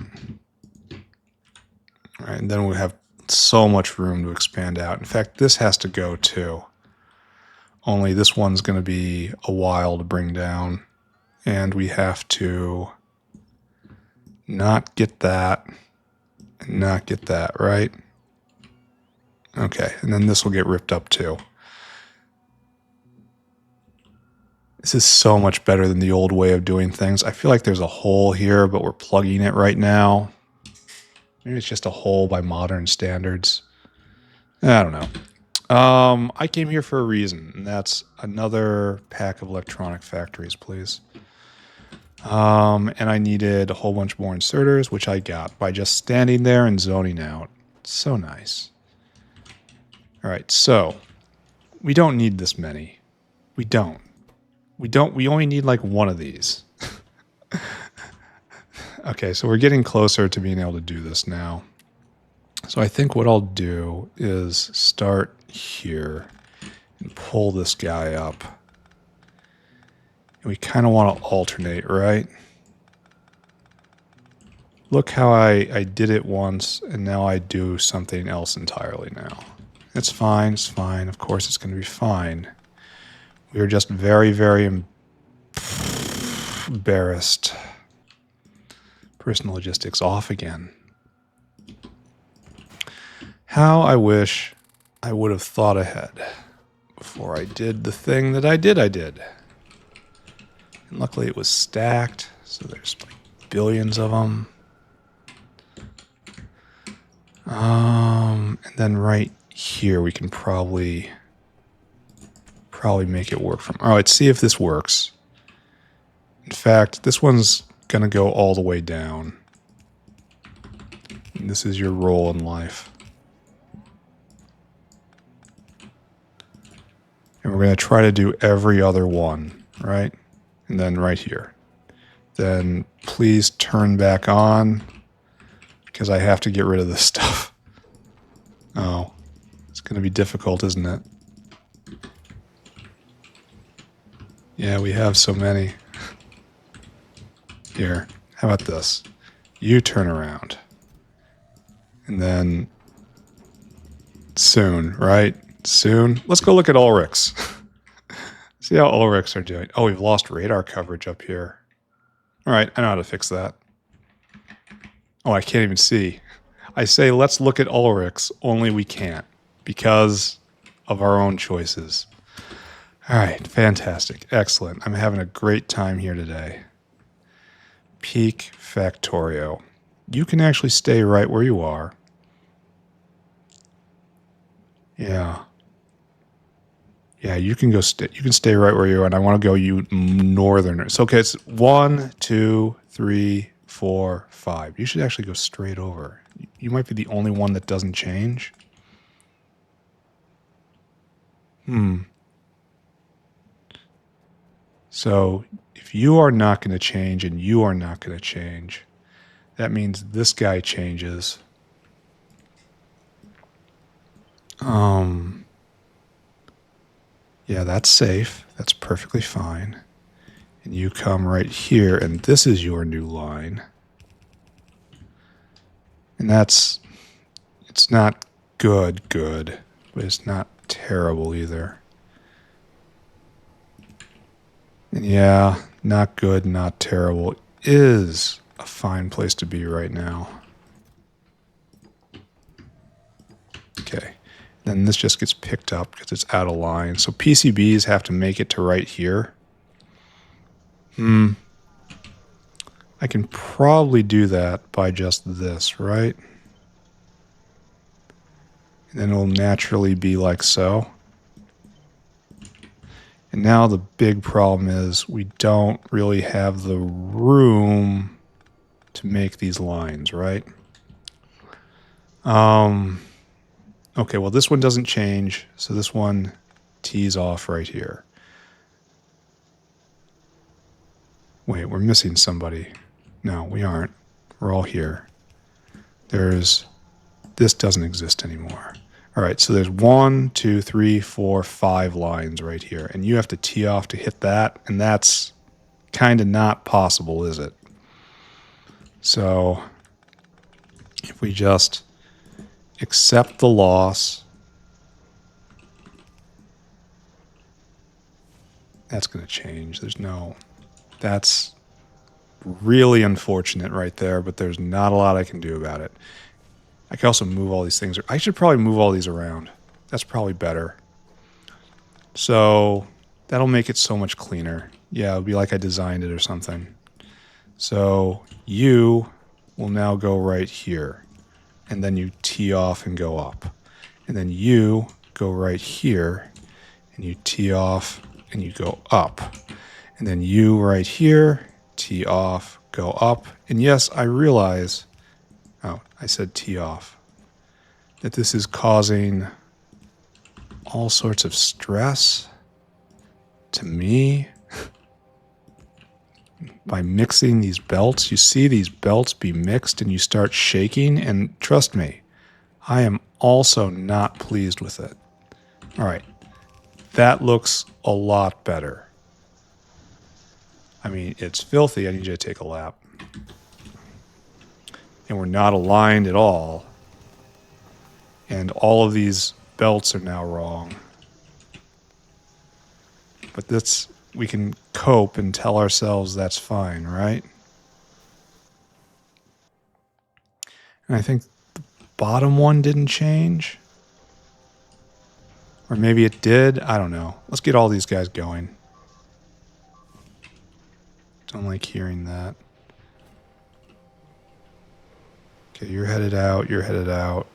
All right, and then we have so much room to expand out. In fact, this has to go too. Only this one's going to be a while to bring down. And we have to not get that and not get that, right? Okay, and then this will get ripped up too. This is so much better than the old way of doing things. I feel like there's a hole here, but we're plugging it right now. Maybe it's just a hole by modern standards. I don't know. I came here for a reason, and that's another pack of electronic factories, please. And I needed a whole bunch more inserters, which I got by just standing there and zoning out. So nice. All right, so we don't need this many. We don't. We only need like one of these. Okay, so we're getting closer to being able to do this now. So I think what I'll do is start here and pull this guy up. And we kind of want to alternate, right? Look how I did it once, and now I do something else entirely now. It's fine, it's fine. Of course it's going to be fine. We are just very, very embarrassed. Personal logistics off again. How I wish I would have thought ahead before I did the thing that I did. And luckily it was stacked, so there's like billions of them. And then right here we can probably make it work from. All right, let's see if this works. In fact, this one's going to go all the way down. And this is your role in life. And we're going to try to do every other one, right? And then right here. Then please turn back on, because I have to get rid of this stuff. Oh, it's going to be difficult, isn't it? Yeah, we have so many. Here, how about this? You turn around. And then soon, right? Soon. Let's go look at Ulric's. See how Ulric's are doing. Oh, we've lost radar coverage up here. All right, I know how to fix that. Oh, I can't even see. I say let's look at Ulric's, only we can't because of our own choices. All right, fantastic. Excellent. I'm having a great time here today. Peak Factorio. You can actually stay right where you are. Yeah. Yeah, you can go. You can stay right where you are, and I want to go you northern. So okay, it's 1, 2, 3, 4, 5. You should actually go straight over. You might be the only one that doesn't change. So if you are not going to change and you are not going to change, that means this guy changes. Yeah, that's safe. That's perfectly fine. And you come right here, and this is your new line. And it's not good, but it's not terrible either. And yeah, not good, not terrible is a fine place to be right now. Okay. Then this just gets picked up because it's out of line. So PCBs have to make it to right here. I can probably do that by just this, right? And then it'll naturally be like so. And now the big problem is we don't really have the room to make these lines, right? Okay, well this one doesn't change, so this one tees off right here. Wait, we're missing somebody. No, we aren't. We're all here. This doesn't exist anymore. All right, so there's 1, 2, 3, 4, 5 lines right here, and you have to tee off to hit that, and that's kind of not possible, is it? So if we just accept the loss, that's going to change. That's really unfortunate right there, but there's not a lot I can do about it. I can also move all these things. I should probably move all these around. That's probably better. So that'll make it so much cleaner. Yeah, it'll be like I designed it or something. So you will now go right here. And then you tee off and go up. And then you go right here. And you tee off and you go up. And then you right here, tee off, go up. And yes, I realize... Oh, I said tee off. That this is causing all sorts of stress to me by mixing these belts. You see these belts be mixed and you start shaking, and trust me, I am also not pleased with it. All right, that looks a lot better. I mean, it's filthy. I need you to take a lap. And we're not aligned at all. And all of these belts are now wrong. But we can cope and tell ourselves that's fine, right? And I think the bottom one didn't change. Or maybe it did. I don't know. Let's get all these guys going. Don't like hearing that. Okay, you're headed out. You're headed out.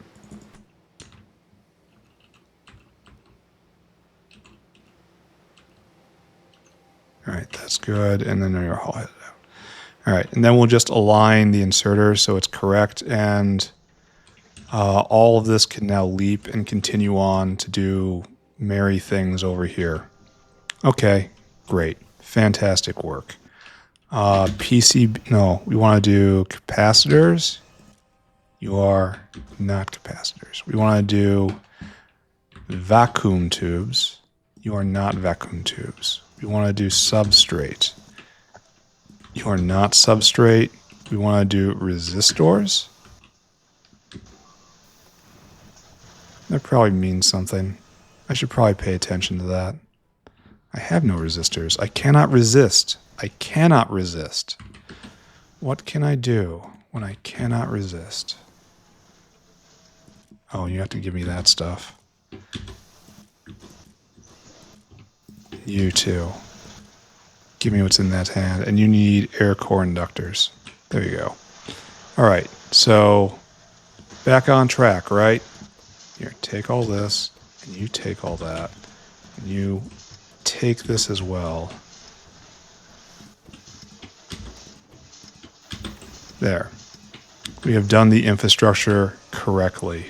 All right, that's good. And then you're all headed out. All right, and then we'll just align the inserter so it's correct. And all of this can now leap and continue on to do merry things over here. Okay, great. Fantastic work. No, we want to do capacitors. You are not capacitors. We want to do vacuum tubes. You are not vacuum tubes. We want to do substrate. You are not substrate. We want to do resistors. That probably means something. I should probably pay attention to that. I have no resistors. I cannot resist. I cannot resist. What can I do when I cannot resist? Oh, you have to give me that stuff. You too. Give me what's in that hand. And you need air core inductors. There you go. All right. So back on track, right? Here, take all this. And you take all that. And you take this as well. There. We have done the infrastructure correctly.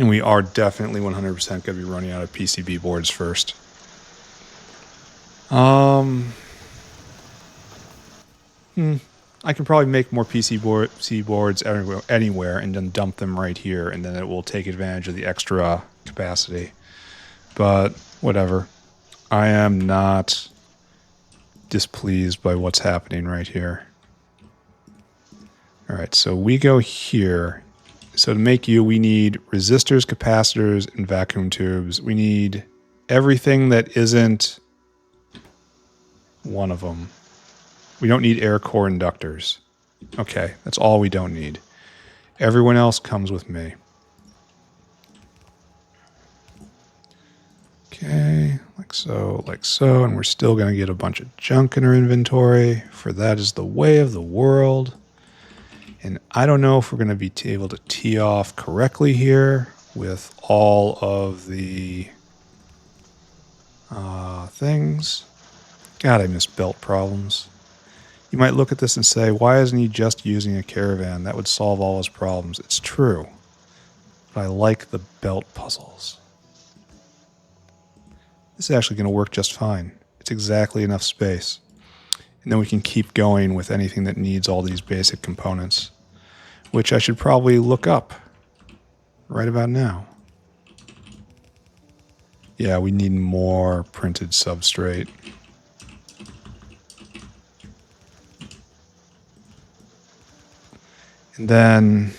And we are definitely 100% going to be running out of PCB boards first. I can probably make more PCB boards anywhere and then dump them right here, and then it will take advantage of the extra capacity. But whatever. I am not displeased by what's happening right here. All right, so we go here. So to make we need resistors, capacitors, and vacuum tubes. We need everything that isn't one of them. We don't need air core inductors. Okay, that's all we don't need. Everyone else comes with me. Okay, like so, and we're still going to get a bunch of junk in our inventory, for that is the way of the world. And I don't know if we're going to be able to tee off correctly here with all of the things. God, I miss belt problems. You might look at this and say, why isn't he just using a caravan? That would solve all his problems. It's true. But I like the belt puzzles. This is actually going to work just fine. It's exactly enough space. And then we can keep going with anything that needs all these basic components, which I should probably look up right about now. Yeah, we need more printed substrate. And then,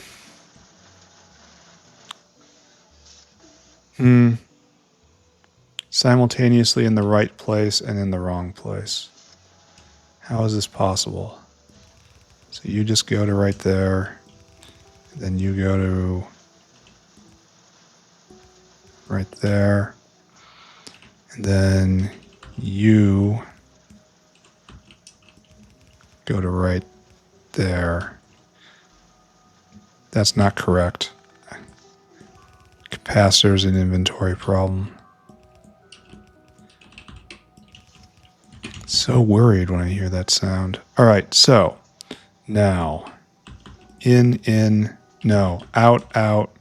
simultaneously in the right place and in the wrong place. How is this possible? So you just go to right there, then you go to right there, and then you go to right there. That's not correct. Capacitor's an inventory problem. So worried when I hear that sound. All right, so now no, out, out,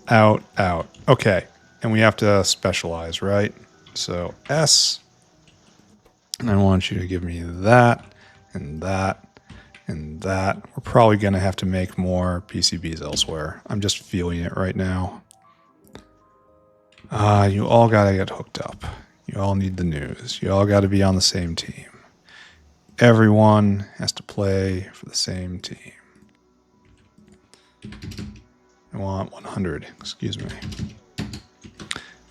out. Okay, and we have to specialize, right? So S, and I want you to give me that and that and that. We're probably going to have to make more PCBs elsewhere. I'm just feeling it right now. You all got to get hooked up. You all need the news. You all got to be on the same team. Everyone has to play for the same team. I want 100, excuse me.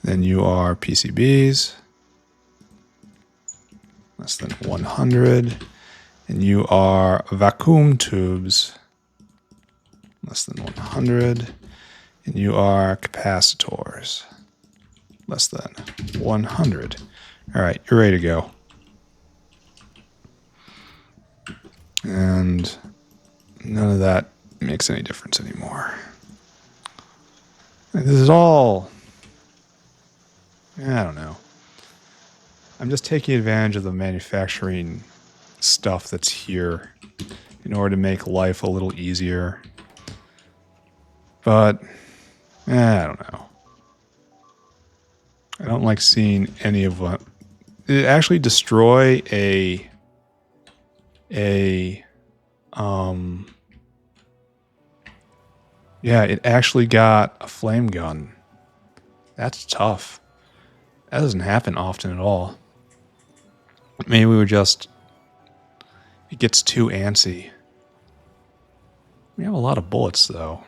Then you are PCBs. Less than 100. And you are vacuum tubes. Less than 100. And you are capacitors. Less than 100. All right, you're ready to go. And none of that makes any difference anymore. This is all, I don't know. I'm just taking advantage of the manufacturing stuff that's here in order to make life a little easier. But, I don't know. I don't like seeing any of what... Did it actually destroy yeah, it actually got a flame gun. That's tough. That doesn't happen often at all. Maybe we were just... It gets too antsy. We have a lot of bullets, though.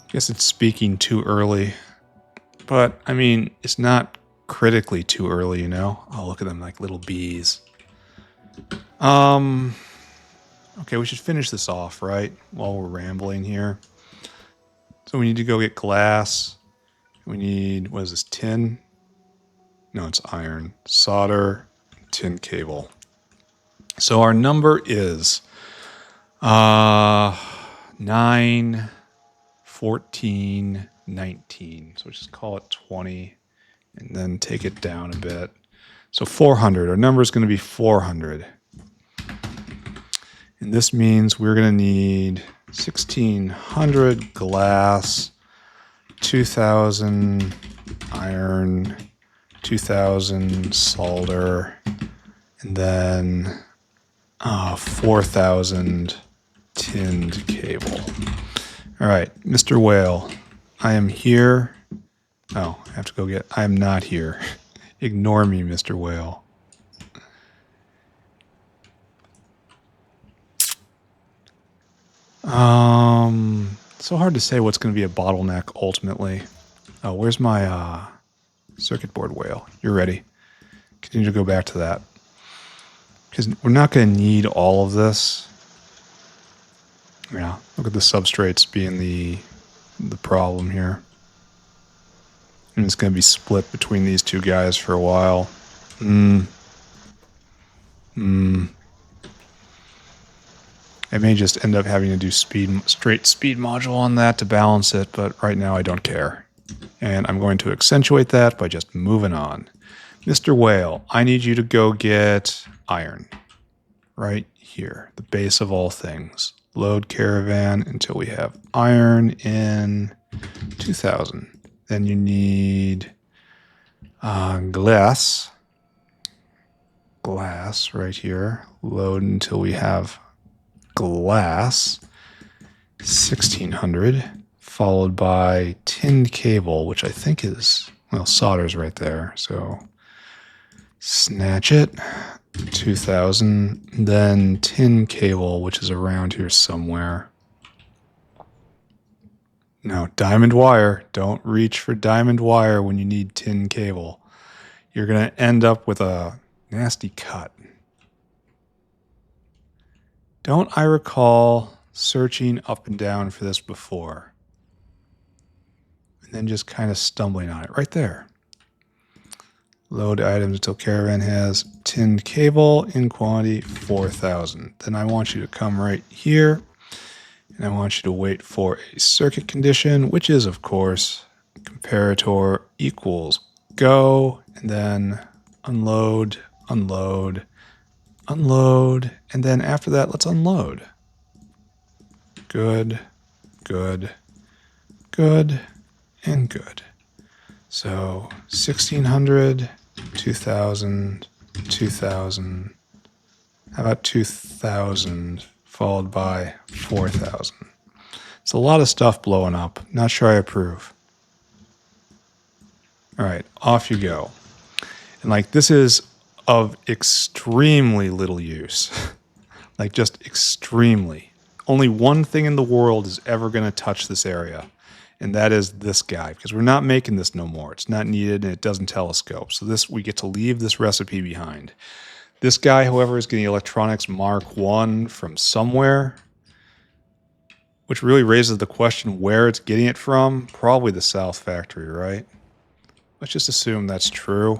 Guess it's speaking too early. But, I mean, it's not critically too early, you know? Oh, look at them like little bees. Okay, we should finish this off, right? While we're rambling here. So we need to go get glass. We need, what is this, tin? No, it's iron. Solder, tin cable. So our number is 9, 14, 19. So just call it 20 and then take it down a bit. So 400. Our number is going to be 400. And this means we're going to need 1,600 glass, 2,000 iron, 2,000 solder, and then 4,000 tinned cable. All right, Mr. Whale, I am here. Oh, I have to go get... I am not here. Ignore me, Mr. Whale. So hard to say what's going to be a bottleneck ultimately. Oh, where's my circuit board whale? You're ready. continue to go back to that. Because we're not going to need all of this. Yeah, look at the substrates being the problem here. And it's going to be split between these two guys for a while. I may just end up having to do straight speed module on that to balance it, but right now I don't care. And I'm going to accentuate that by just moving on. Mr. Whale, I need you to go get iron. Right here, the base of all things. Load caravan until we have iron in 2000. Then you need glass. Glass right here. Load until we have glass. 1600. Followed by tin cable, which I think is, well, solder's right there. So snatch it. 2000. Then tin cable, which is around here somewhere. No, diamond wire. Don't reach for diamond wire when you need tin cable. You're going to end up with a nasty cut. Don't I recall searching up and down for this before? And then just kind of stumbling on it right there. Load items until caravan has tin cable in quantity 4,000. Then I want you to come right here. And I want you to wait for a circuit condition, which is, of course, comparator equals go, and then unload, unload, unload, and then after that, let's unload. Good, good, good, and good. So 1600, 2000, 2000, how about 2000? Followed by 4,000. It's a lot of stuff blowing up. Not sure I approve. All right, off you go. And like this is of extremely little use. Like just extremely. Only one thing in the world is ever going to touch this area. And that is this guy. Because we're not making this no more. It's not needed and it doesn't telescope. So this we get to leave this recipe behind. This guy, however, is getting electronics Mark 1 from somewhere, which really raises the question where it's getting it from. Probably the South Factory, right? Let's just assume that's true.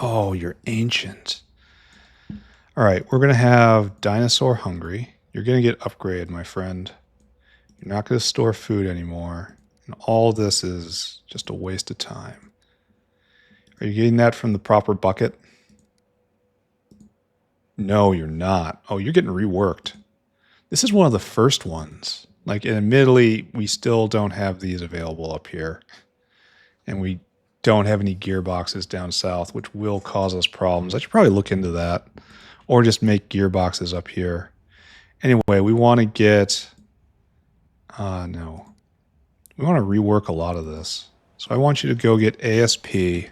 Oh, you're ancient. All right, we're going to have Dinosaur Hungry. You're going to get upgraded, my friend. You're not going to store food anymore. And all this is just a waste of time. Are you getting that from the proper bucket? No, you're not. Oh, you're getting reworked. This is one of the first ones. Like, and admittedly, we still don't have these available up here. And we don't have any gearboxes down south, which will cause us problems. I should probably look into that. Or just make gearboxes up here. Anyway, we want to get... no. We want to rework a lot of this. So I want you to go get ASP...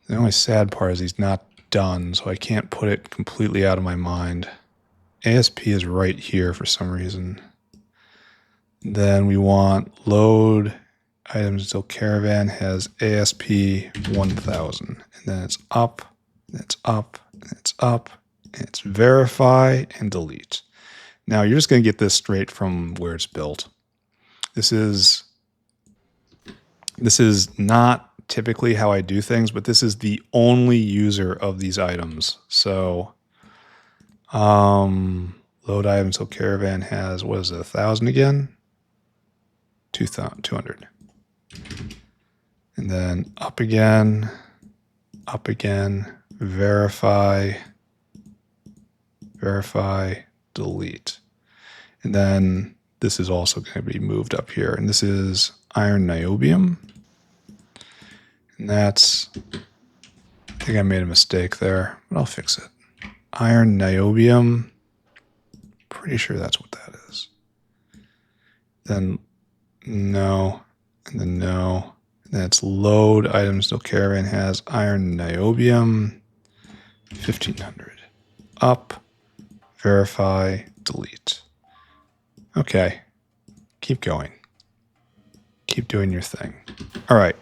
The only sad part is he's not done, so I can't put it completely out of my mind. ASP is right here for some reason. Then we want load items until caravan has ASP 1000. And then it's up, and it's up, and it's up, and it's verify and delete. Now you're just going to get this straight from where it's built. This is not typically how I do things, but this is the only user of these items. So load item until caravan has, what is it, 1,000 again? 200. And then up again, verify, delete. And then this is also going to be moved up here. And this is iron niobium. And that's, I think I made a mistake there, but I'll fix it. Iron niobium. Pretty sure that's what that is. Then no, and then no. And then it's load items till caravan has iron niobium 1500. Up, verify, delete. Okay, keep going. Keep doing your thing. All right.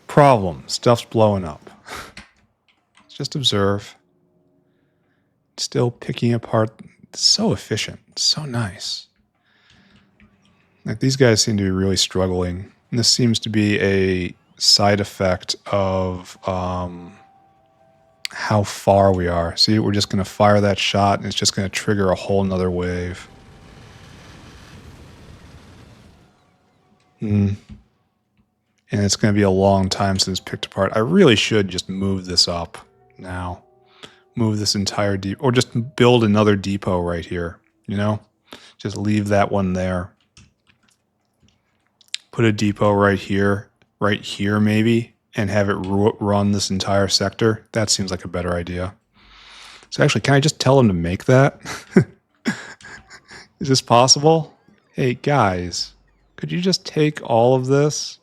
Problem. Stuff's blowing up. Just observe. Still picking apart. It's so efficient. It's so nice. Like, these guys seem to be really struggling. And this seems to be a side effect of how far we are. See, we're just going to fire that shot, and it's just going to trigger a whole nother wave. And it's going to be a long time since it's picked apart. I really should just move this up now. Move this entire depot, or just build another depot right here, you know? Just leave that one there. Put a depot right here maybe, and have it run this entire sector. That seems like a better idea. So actually, can I just tell them to make that? Is this possible? Hey, guys, could you just take all of this?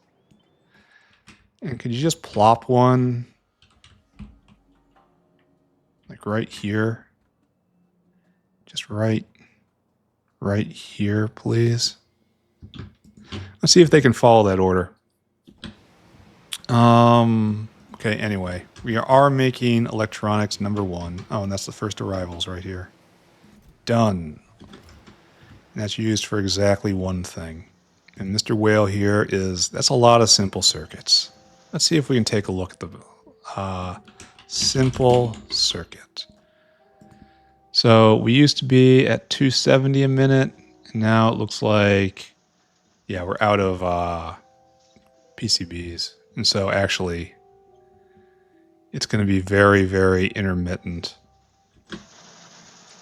And could you just plop one like right here? Just right here, please. Let's see if they can follow that order. Okay, anyway, we are making electronics number 1. Oh, and that's the first arrivals right here. Done. And that's used for exactly one thing. And Mr. Whale here that's a lot of simple circuits. Let's see if we can take a look at the simple circuit. So we used to be at 270 a minute, and now it looks like, yeah, we're out of PCBs. And so actually, it's going to be very, very intermittent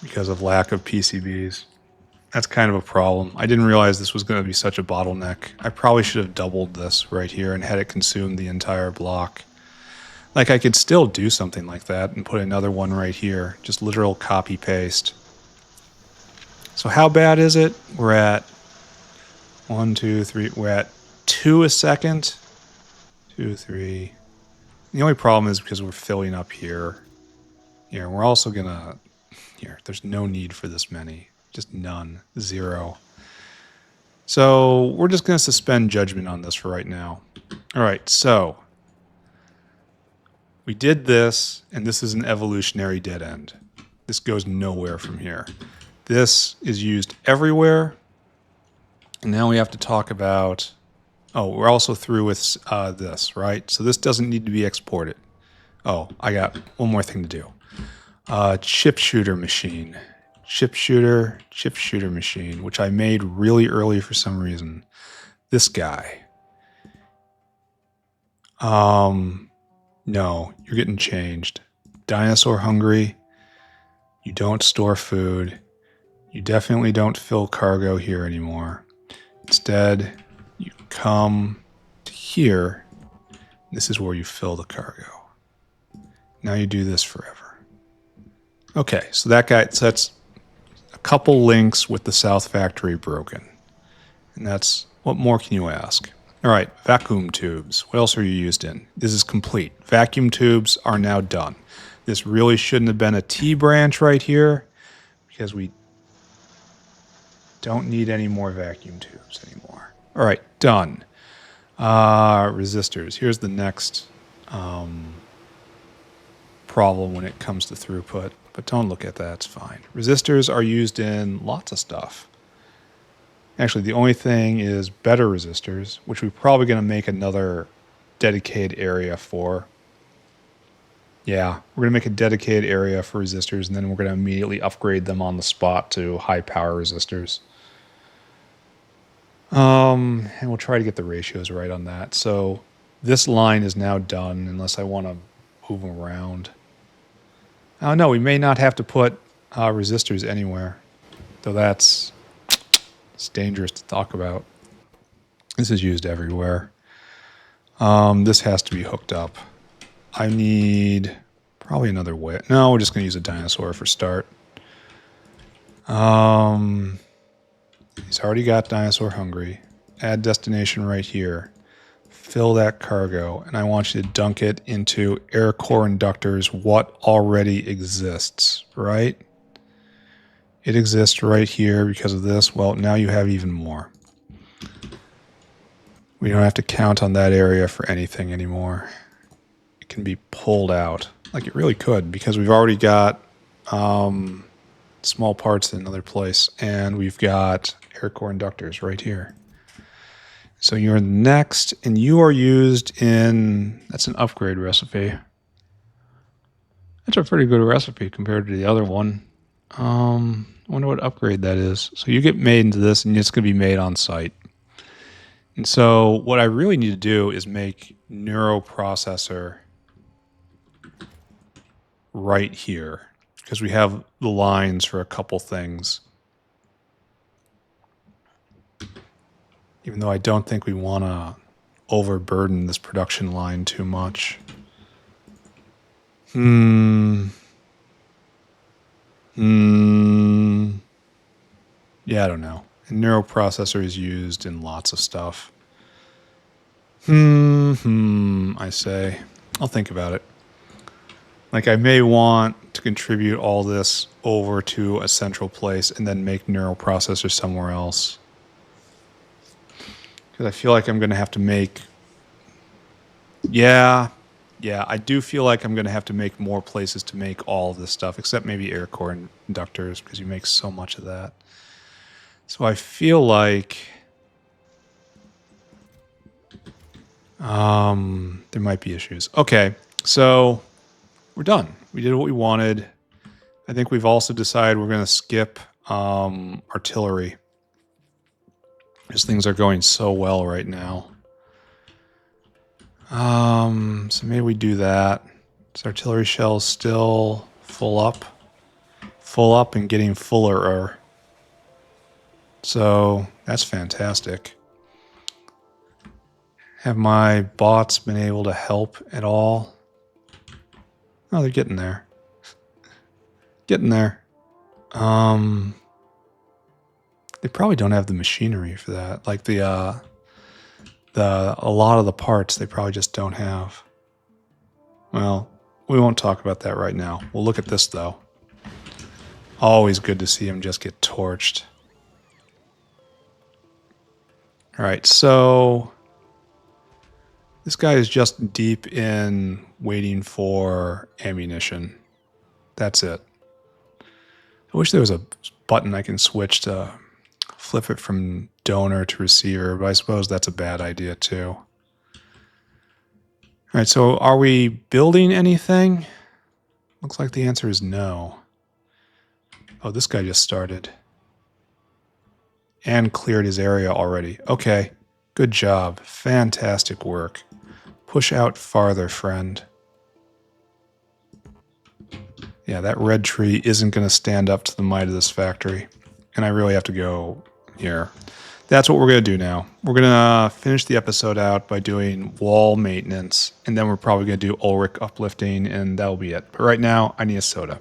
because of lack of PCBs. That's kind of a problem. I didn't realize this was going to be such a bottleneck. I probably should have doubled this right here and had it consume the entire block. Like, I could still do something like that and put another one right here. Just literal copy paste. So how bad is it? We're at 1, 2, 3. We're at 2 a second. 2, 3. The only problem is because we're filling up here. Here, we're also gonna... Here, there's no need for this many. Just none. 0. So we're just going to suspend judgment on this for right now. All right, so we did this, and this is an evolutionary dead end. This goes nowhere from here. This is used everywhere. And now we have to talk about... Oh, we're also through with this, right? So this doesn't need to be exported. Oh, I got one more thing to do. Chip shooter machine. Chip shooter machine, which I made really early for some reason. This guy. No, you're getting changed. Dinosaur hungry. You don't store food. You definitely don't fill cargo here anymore. Instead, you come to here. This is where you fill the cargo. Now you do this forever. Okay, so that guy, so that's a couple links with the South Factory broken. And that's, what more can you ask? All right, vacuum tubes. What else are you used in? This is complete. Vacuum tubes are now done. This really shouldn't have been a T branch right here because we don't need any more vacuum tubes anymore. All right, done. Resistors. Here's the next problem when it comes to throughput. But don't look at that, it's fine. Resistors are used in lots of stuff. Actually, the only thing is better resistors, which we're probably going to make another dedicated area for. Yeah, we're going to make a dedicated area for resistors, and then we're going to immediately upgrade them on the spot to high power resistors. And we'll try to get the ratios right on that. So this line is now done, unless I want to move them around. Oh no, we may not have to put resistors anywhere, though it's dangerous to talk about. This is used everywhere. This has to be hooked up. I need probably another way. No, we're just going to use a dinosaur for start. He's already got dinosaur hungry. Add destination right here. Fill that cargo, and I want you to dunk it into air core inductors, what already exists, right? It exists right here because of this. Well, now you have even more. We don't have to count on that area for anything anymore. It can be pulled out, like it really could, because we've already got small parts in another place, and we've got air core inductors right here. So you're next, and you are used in, that's an upgrade recipe. That's a pretty good recipe compared to the other one. I wonder what upgrade that is. So you get made into this, and it's going to be made on site. And so what I really need to do is make neuroprocessor right here, because we have the lines for a couple things. Even though I don't think we want to overburden this production line too much. Yeah, I don't know. A neuroprocessor is used in lots of stuff. I say. I'll think about it. Like, I may want to contribute all this over to a central place and then make neuroprocessors somewhere else. Because I feel like I'm going to have to make... Yeah, I do feel like I'm going to have to make more places to make all of this stuff, except maybe air core inductors, because you make so much of that. So I feel like there might be issues. Okay, so we're done. We did what we wanted. I think we've also decided we're going to skip artillery, because things are going so well right now. So maybe we do that. Is artillery shells still full up? Full up and getting fuller. So that's fantastic. Have my bots been able to help at all? Oh, they're getting there. Getting there. They probably don't have the machinery for that. Like a lot of the parts they probably just don't have. Well, we won't talk about that right now. We'll look at this though. Always good to see him just get torched. All right, so this guy is just deep in waiting for ammunition. That's it. I wish there was a button I can switch to flip it from donor to receiver, but I suppose that's a bad idea too. All right, so are we building anything? Looks like the answer is no. Oh, this guy just started. And cleared his area already. Okay, good job. Fantastic work. Push out farther, friend. Yeah, that red tree isn't going to stand up to the might of this factory. And I really have to go here. That's what we're going to do now. We're going to finish the episode out by doing wall maintenance. And then we're probably going to do Ulric uplifting, and that'll be it. But right now, I need a soda.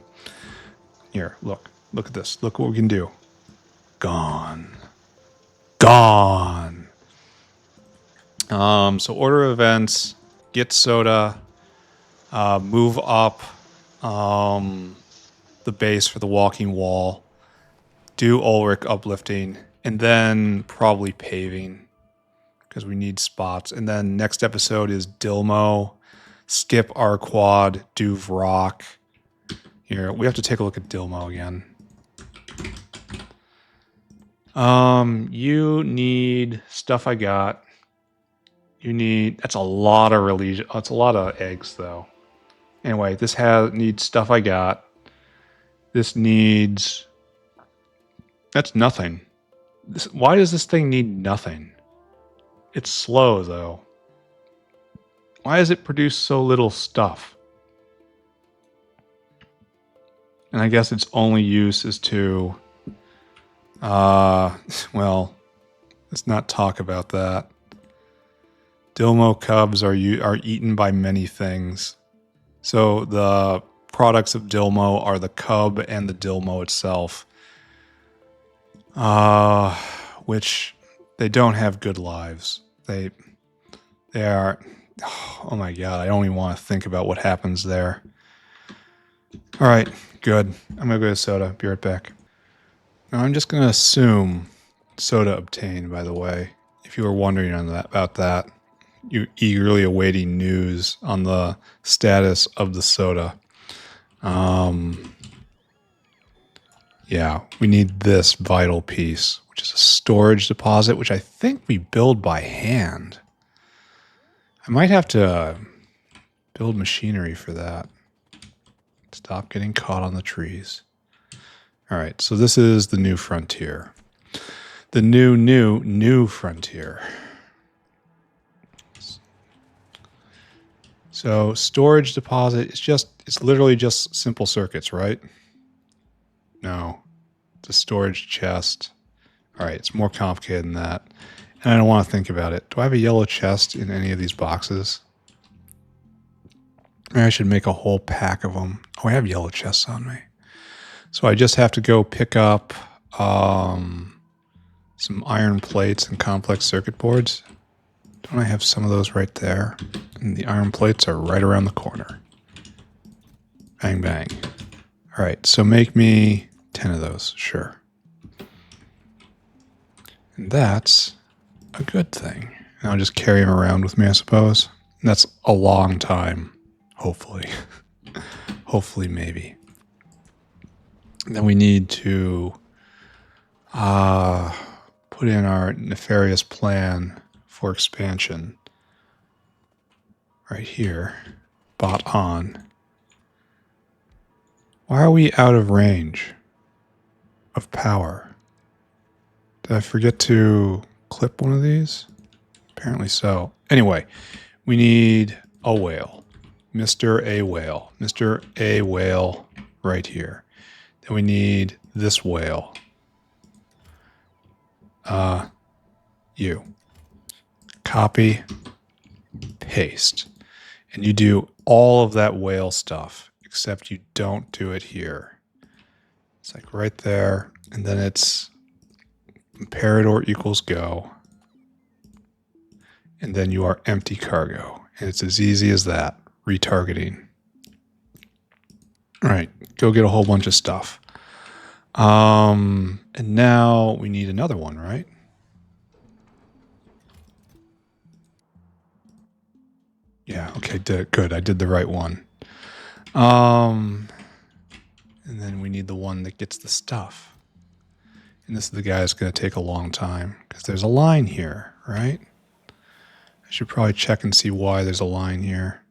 Here, look. Look at this. Look what we can do. Gone. Gone. So order events, get soda, move up the base for the walking wall, do Ulric uplifting, and then probably paving, because we need spots. And then next episode is Dilmo, skip our quad, do Vrock. Here, we have to take a look at Dilmo again. You need stuff I got. You need, that's a lot of religion. That's a lot of eggs though. Anyway, this needs stuff I got. This needs, that's nothing. Why does this thing need nothing? It's slow though. Why does it produce so little stuff? And I guess its only use is to, well, let's not talk about that. Dilmo cubs are eaten by many things. So the products of Dilmo are the cub and the Dilmo itself. Which they don't have good lives. They are, oh my god, I don't even want to think about what happens there. All right, good. I'm gonna go to soda. Be right back. Now I'm just gonna assume soda obtained, by the way. if you were wondering about that, you eagerly awaiting news on the status of the soda. Yeah, we need this vital piece, which is a storage deposit, which I think we build by hand. I might have to build machinery for that. Stop getting caught on the trees. All right, so this is the new frontier. The new frontier. So storage deposit, it's literally just simple circuits, right? No, it's a storage chest. All right, it's more complicated than that. And I don't want to think about it. Do I have a yellow chest in any of these boxes? Maybe I should make a whole pack of them. Oh, I have yellow chests on me. So I just have to go pick up some iron plates and complex circuit boards. Don't I have some of those right there? And the iron plates are right around the corner. Bang, bang. All right, so make me 10 of those, sure. And that's a good thing. And I'll just carry them around with me, I suppose. And that's a long time, hopefully. Hopefully, maybe. And then we need to put in our nefarious plan for expansion right here. Bot on. Why are we out of range of power? Did I forget to clip one of these? Apparently so. Anyway, we need a whale. Mr. A Whale. Mr. A Whale right here. Then we need this whale. You. Copy. Paste. And you do all of that whale stuff, except you don't do it here. It's like right there. And then it's Comparador equals go. And then you are empty cargo. And it's as easy as that. Retargeting. All right, go get a whole bunch of stuff. And now we need another one, right? Yeah, okay, good. I did the right one. And then we need the one that gets the stuff. And this is the guy that's going to take a long time because there's a line here, right? I should probably check and see why there's a line here.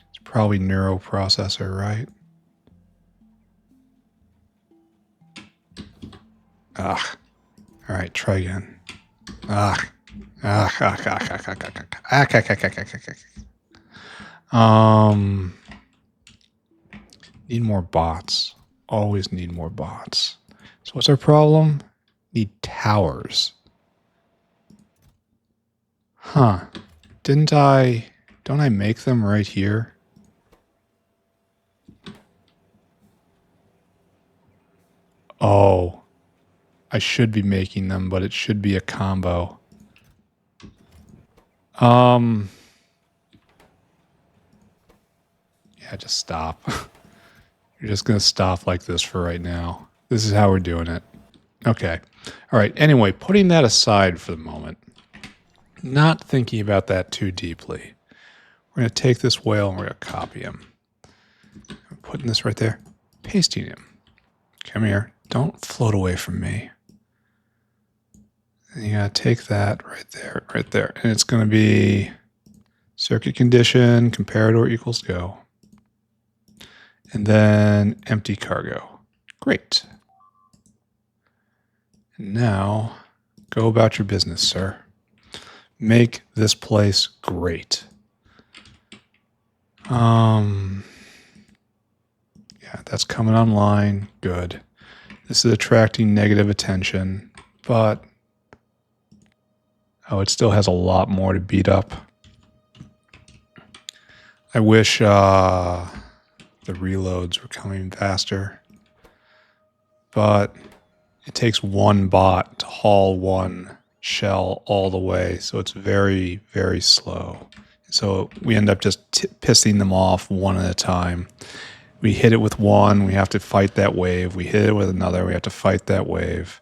It's probably neuroprocessor, right? All right, try again. Need more bots. Always need more bots. So what's our problem? Need towers. Huh. Don't I make them right here? Oh. I should be making them, but it should be a combo. Yeah, just stop. You're just going to stop like this for right now. This is how we're doing it. Okay. All right. Anyway, putting that aside for the moment, not thinking about that too deeply. We're going to take this whale and we're going to copy him. I'm putting this right there. Pasting him. Come here. Don't float away from me. And you got to take that right there. And it's going to be circuit condition, comparador equals go. And then empty cargo. Great. And now, go about your business, sir. Make this place great. Yeah, that's coming online. Good. This is attracting negative attention, but oh, it still has a lot more to beat up. I wish the reloads were coming faster, but it takes one bot to haul one shell all the way, so it's very, very slow. So we end up just pissing them off one at a time. We hit it with one, we have to fight that wave. We hit it with another, we have to fight that wave.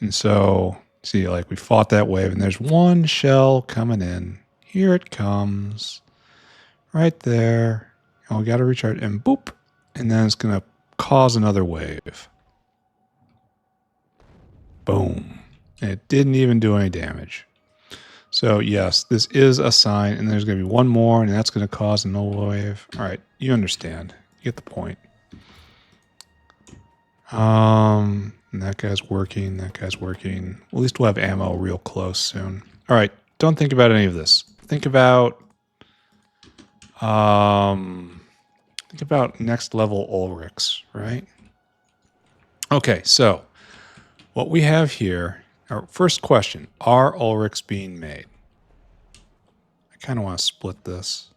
And so See, like we fought that wave, and there's one shell coming in. Here it comes. Right there. Oh, we got to recharge, and boop. And then it's going to cause another wave. Boom. And it didn't even do any damage. So, yes, this is a sign, and there's going to be one more, and that's going to cause another wave. All right, you understand. You get the point. And that guy's working. That guy's working. At least we'll have ammo real close soon. All right, don't think about any of this. Think about next level Ulrics, right? Okay, so what we have here, our first question, are Ulrics being made? I kind of want to split this.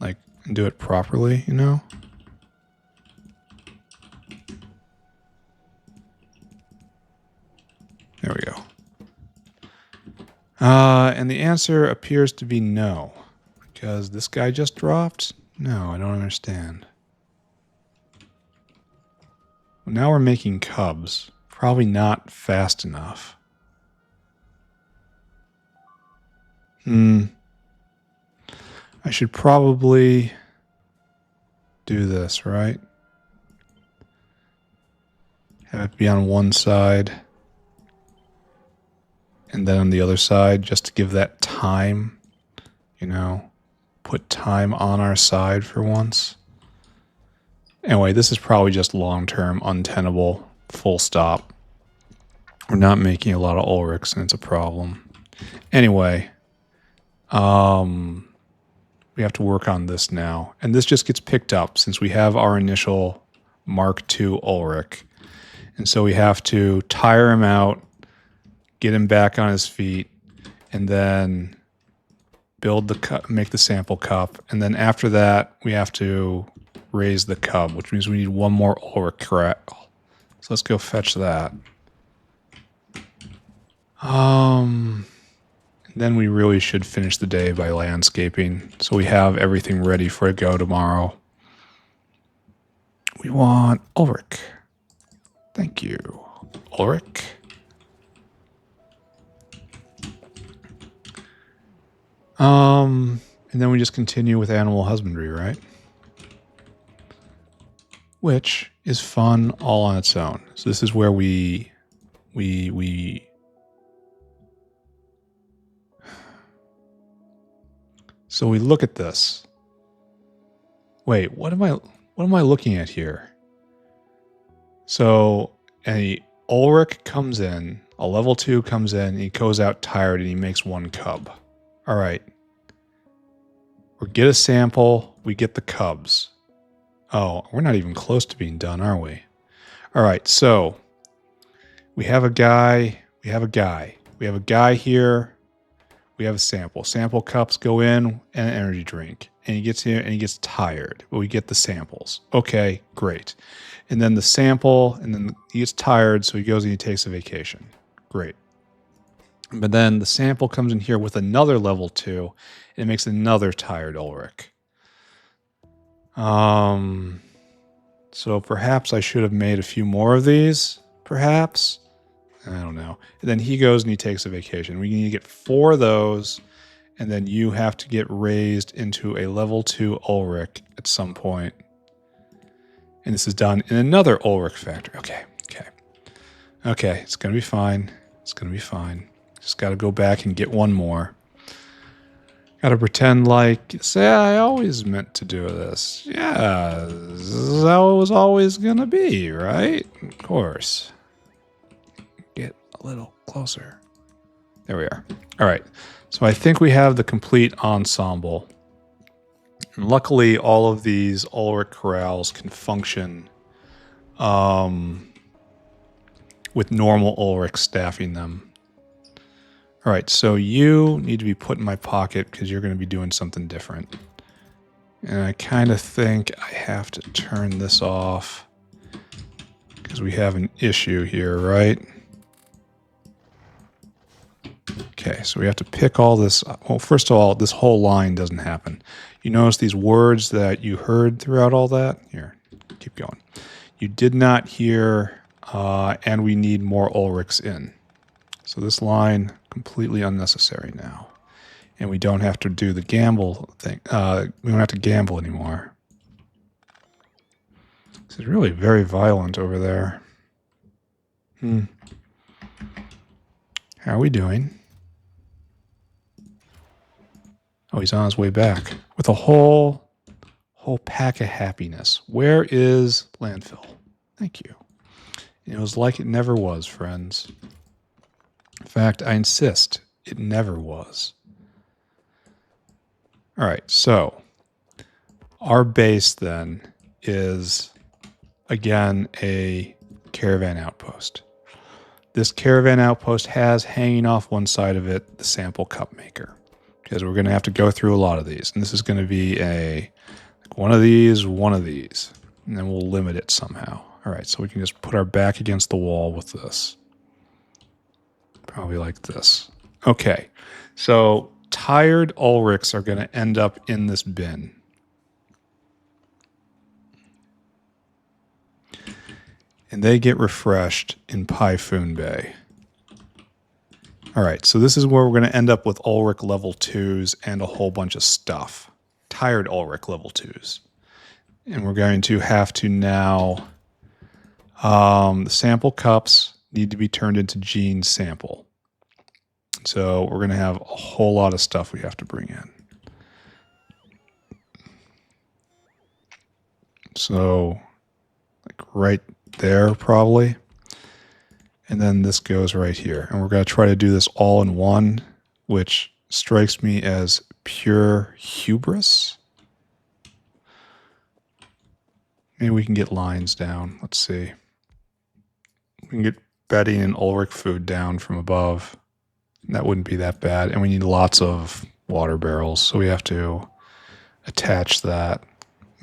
Like, and do it properly, you know? There we go. And the answer appears to be no. Because this guy just dropped? No, I don't understand. Well, now we're making cubs. Probably not fast enough. I should probably do this, right? Have it be on one side. And then on the other side, just to give that time, you know, put time on our side for once. Anyway, this is probably just long-term, untenable, full stop. We're not making a lot of Ulrics, and it's a problem. Anyway, we have to work on this now. And this just gets picked up since we have our initial Mark II Ulric. And so we have to tire him out, get him back on his feet, and then build the cup, make the sample cup, and then after that we have to raise the cub, which means we need one more Ulric corral. So let's go fetch that. Then we really should finish the day by landscaping, so we have everything ready for a go tomorrow. We want Ulric. Thank you, Ulric. And then we just continue with animal husbandry, right? Which is fun all on its own. So this is where we So we look at this. Wait, what am I looking at here? So a Ulric comes in, a level 2 comes in, and he goes out tired and he makes one cub. All right. We get a sample, we get the cubs. Oh, we're not even close to being done, are we? All right, so we have a guy, we have a guy here, we have a sample. Sample cups go in and an energy drink. And he gets here and he gets tired, but we get the samples. Okay, great. And then the sample, and then he gets tired, so he goes and he takes a vacation. Great. But then the sample comes in here with another level 2, and it makes another tired Ulric. So perhaps I should have made a few more of these, perhaps. I don't know. And then he goes and he takes a vacation. We need to get 4 of those, and then you have to get raised into a level 2 Ulric at some point. And this is done in another Ulric factory. Okay, it's going to be fine. It's going to be fine. Just got to go back and get one more. Got to pretend like, say, I always meant to do this. Yeah, this is how it was always going to be, right? Of course. Get a little closer. There we are. All right. So I think we have the complete ensemble. And luckily, all of these Ulric corrals can function with normal Ulric staffing them. All right, so you need to be put in my pocket because you're going to be doing something different. And I kind of think I have to turn this off because we have an issue here, right? Okay, so we have to pick all this up. Well, first of all, this whole line doesn't happen. You notice these words that you heard throughout all that? Here, keep going. You did not hear and we need more Ulrics in. So this line, completely unnecessary now. And we don't have to do the gamble thing. We don't have to gamble anymore. This is really very violent over there. How are we doing? Oh, he's on his way back with a whole pack of happiness. Where is landfill? Thank you. It was like it never was, friends. In fact, I insist, it never was. All right, so our base then is, again, a caravan outpost. This caravan outpost has hanging off one side of it the sample cup maker, because we're going to have to go through a lot of these. And this is going to be one of these, and then we'll limit it somehow. All right, so we can just put our back against the wall with this. Probably like this. Okay, so tired Ulrics are going to end up in this bin. And they get refreshed in Typhoon Bay. All right, so this is where we're going to end up with Ulric level 2s and a whole bunch of stuff. Tired Ulric level 2s. And we're going to have to now... the sample cups need to be turned into gene sample. So we're going to have a whole lot of stuff we have to bring in. So, like right there probably. And then this goes right here. And we're going to try to do this all in one, which strikes me as pure hubris. Maybe we can get lines down. Let's see. We can get bedding and Ulric food down from above. That wouldn't be that bad. And we need lots of water barrels, so we have to attach that.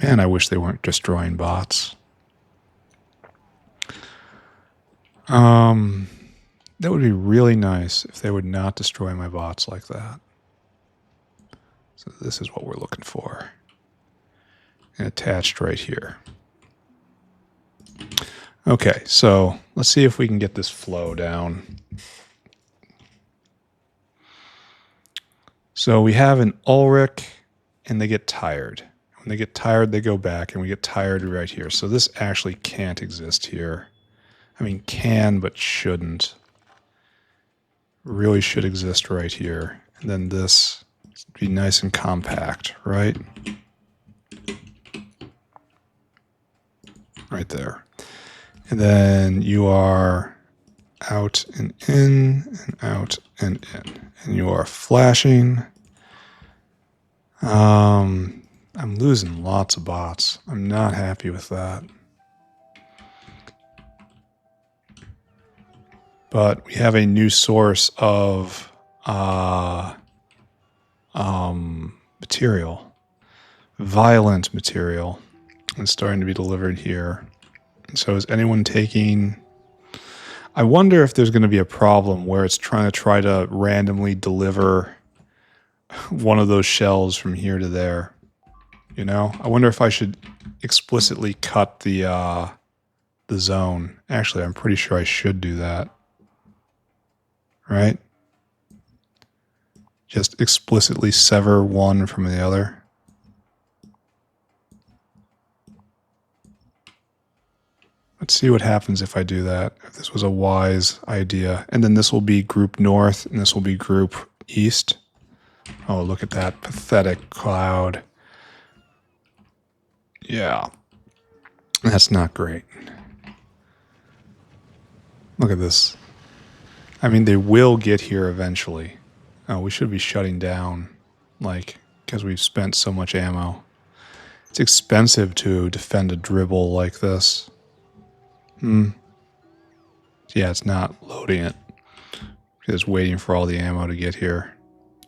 Man, I wish they weren't destroying bots. That would be really nice if they would not destroy my bots like that. So this is what we're looking for. And attached right here. Okay, so let's see if we can get this flow down. So we have an Ulric, and they get tired. When they get tired, they go back, and we get tired right here. So this actually can't exist here. I mean, can, but shouldn't. Really should exist right here. And then this would be nice and compact, right? Right there. And then you are out and in, and out and in. And you are flashing. I'm losing lots of bots. I'm not happy with that. But we have a new source of material. Violent material. It's starting to be delivered here. So is anyone taking... I wonder if there's going to be a problem where it's trying to randomly deliver one of those shells from here to there. You know? I wonder if I should explicitly cut the zone. Actually, I'm pretty sure I should do that. Right? Just explicitly sever one from the other. Let's see what happens if I do that, if this was a wise idea. And then this will be group north, and this will be group east. Oh, look at that pathetic cloud. Yeah. That's not great. Look at this. I mean, they will get here eventually. Oh, we should be shutting down, like, because we've spent so much ammo. It's expensive to defend a dribble like this. Yeah, it's not loading it. It's waiting for all the ammo to get here.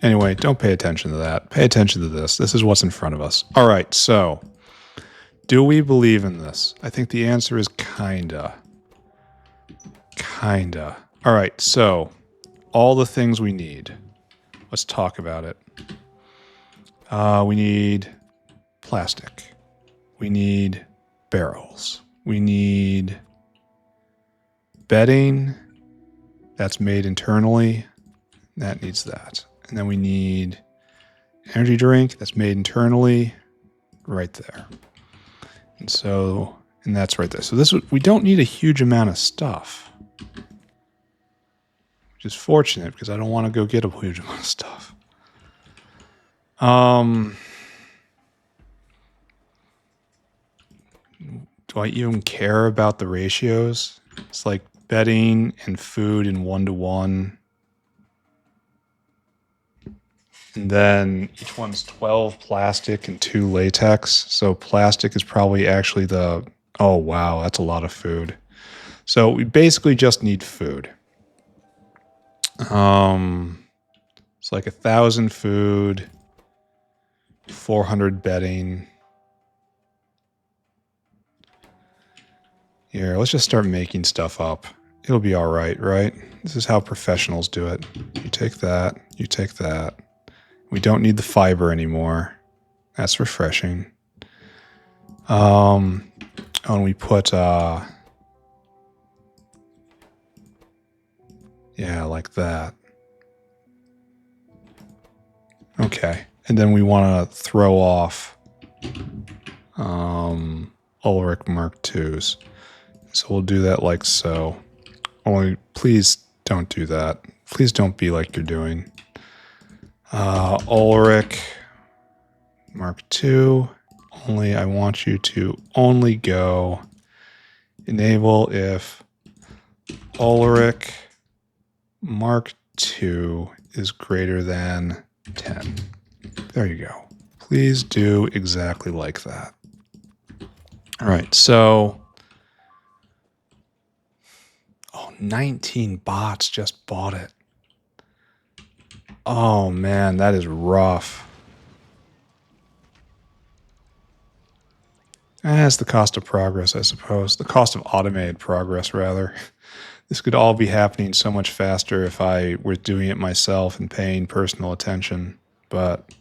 Anyway, don't pay attention to that. Pay attention to this. This is what's in front of us. All right, so do we believe in this? I think the answer is kinda. Kinda. All right, so all the things we need. Let's talk about it. We need plastic. We need barrels. We need bedding. That's made internally. That needs that. And then we need energy drink. That's made internally. Right there. And so, and that's right there. So this, we don't need a huge amount of stuff. Which is fortunate because I don't want to go get a huge amount of stuff. Do I even care about the ratios? It's like bedding and food in 1-to-1. And then each one's 12 plastic and 2 latex. So plastic is probably actually the... Oh, wow, that's a lot of food. So we basically just need food. It's like 1,000 food, 400 bedding. Here, let's just start making stuff up. It'll be all right, right? This is how professionals do it. You take that, you take that. We don't need the fiber anymore. That's refreshing. And we put, yeah, like that. Okay. And then we want to throw off Ulric Mk2s. So we'll do that like so. Only, please don't do that. Please don't be like you're doing. Ulric Mk2. Only, I want you to only go enable if Ulric Mk2 is greater than 10. There you go. Please do exactly like that. All right, so... Oh, 19 bots just bought it. Oh, man, that is rough. That's the cost of progress, I suppose. The cost of automated progress, rather. This could all be happening so much faster if I were doing it myself and paying personal attention. But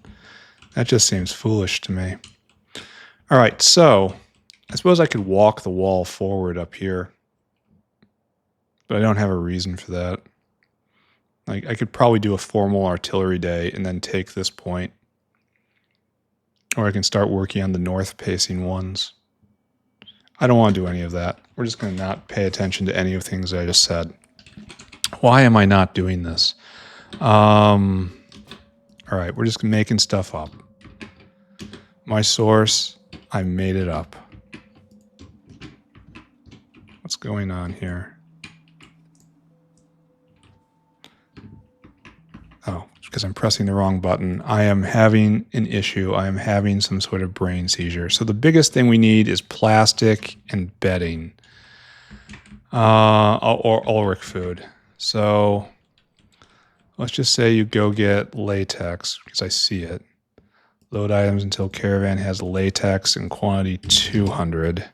that just seems foolish to me. All right, so I suppose I could walk the wall forward up here. But I don't have a reason for that. Like, I could probably do a formal artillery day and then take this point. Or I can start working on the north-facing ones. I don't want to do any of that. We're just going to not pay attention to any of the things I just said. Why am I not doing this? All right, we're just making stuff up. My source, I made it up. What's going on here? Oh, because I'm pressing the wrong button. I am having an issue. I am having some sort of brain seizure. So the biggest thing we need is plastic and bedding. Or Ulric food. So let's just say you go get latex, because I see it. Load items until caravan has latex in quantity 200.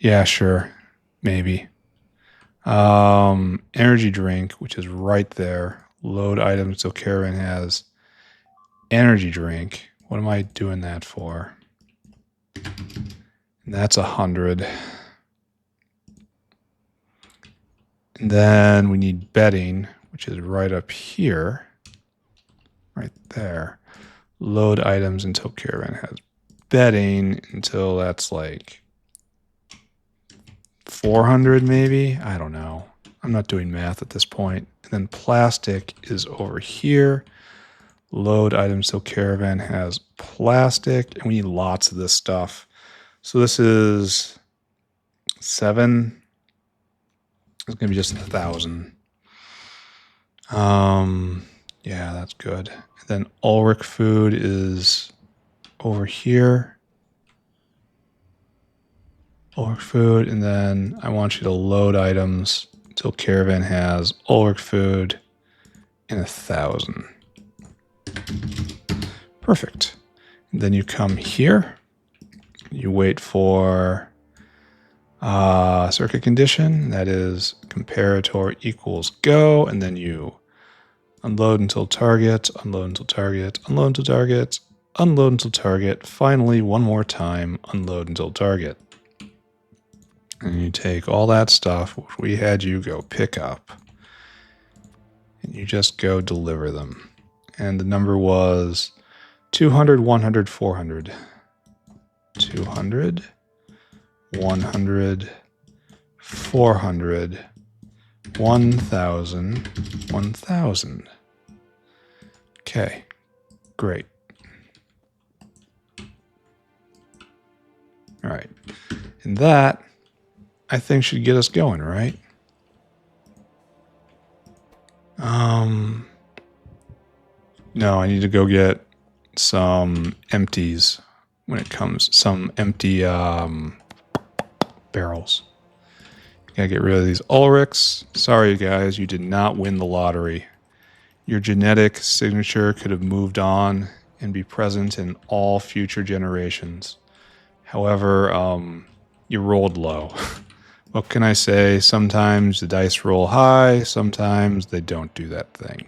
Yeah, sure. Maybe. Energy drink, which is right there. Load items until caravan has energy drink. What am I doing that for? And that's 100. And then we need bedding, which is right up here. Right there. Load items until caravan has bedding until that's like 400 maybe? I don't know. I'm not doing math at this point. And then plastic is over here. Load items till caravan has plastic. And we need lots of this stuff. So this is 7. It's going to be just 1,000. Yeah, that's good. And then Ulric food is over here. Ulric food, and then I want you to load items until caravan has Ulric food in 1,000. Perfect. And then you come here. You wait for circuit condition. That is comparator equals go, and then you unload until target, unload until target, unload until target, unload until target. Finally, one more time, unload until target. And you take all that stuff, which we had you go pick up, and you just go deliver them. And the number was 200, 100, 400. 200, 100, 400, 1,000, 1,000. Okay, great. All right, and that, I think, should get us going, right? No, I need to go get some empties when it comes, some empty barrels. Gotta get rid of these Ulrics. Sorry, guys, you did not win the lottery. Your genetic signature could have moved on and be present in all future generations. However, you rolled low. What can I say? Sometimes the dice roll high, sometimes they don't do that thing.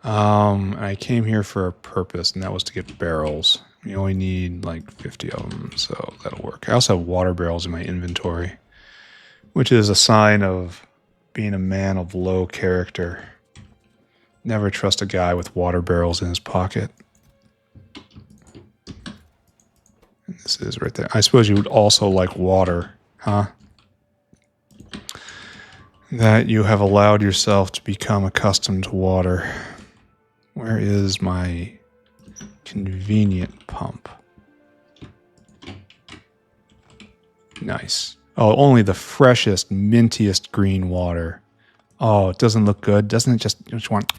I came here for a purpose, and that was to get barrels. You only need like 50 of them, so that'll work. I also have water barrels in my inventory, which is a sign of being a man of low character. Never trust a guy with water barrels in his pocket. And this is right there. I suppose you would also like water, huh? That you have allowed yourself to become accustomed to water. Where is my convenient pump? Nice. Oh, only the freshest, mintiest green water. Oh, it doesn't look good. Doesn't it just want...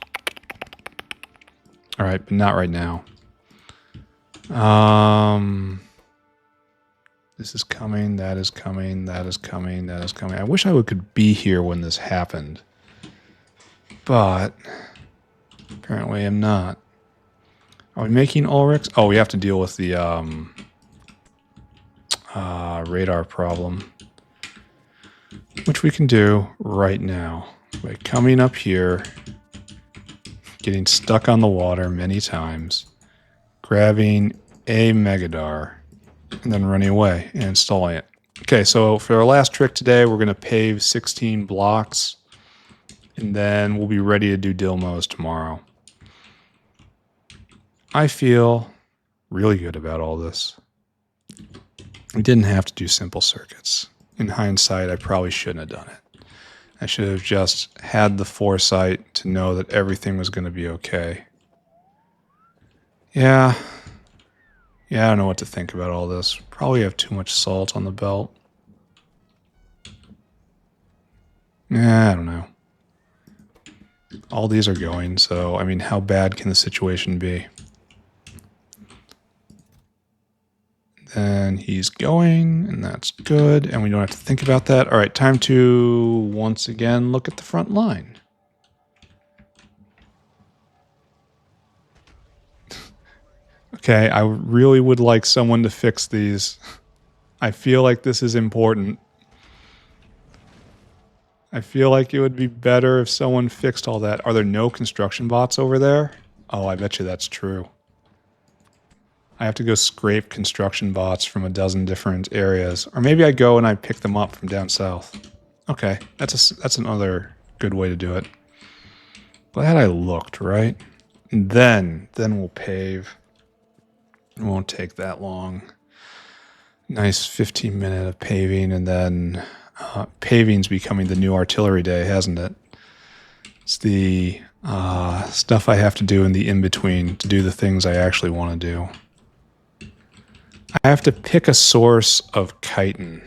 All right, but not right now. This is coming, that is coming, that is coming, that is coming. I wish I could be here when this happened. But apparently I'm not. Are we making Ulrics? Oh, we have to deal with the radar problem, which we can do right now by coming up here, getting stuck on the water many times, grabbing a Megadar, and then running away and installing it. Okay, so for our last trick today, we're going to pave 16 blocks, and then we'll be ready to do Dilmos tomorrow. I feel really good about all this. We didn't have to do simple circuits. In hindsight, I probably shouldn't have done it. I should have just had the foresight to know that everything was going to be okay. Yeah, I don't know what to think about all this. Probably have too much salt on the belt. Yeah, I don't know. All these are going, so, I mean, how bad can the situation be? Then he's going, and that's good, and we don't have to think about that. All right, time to, once again, look at the front line. Okay, I really would like someone to fix these. I feel like this is important. I feel like it would be better if someone fixed all that. Are there no construction bots over there? Oh, I bet you that's true. I have to go scrape construction bots from a dozen different areas. Or maybe I go and I pick them up from down south. Okay, that's another good way to do it. Glad I looked, right? And then we'll pave. It won't take that long. Nice 15-minute of paving, and then paving's becoming the new artillery day, hasn't it? It's the stuff I have to do in the in-between to do the things I actually want to do. I have to pick a source of chitin.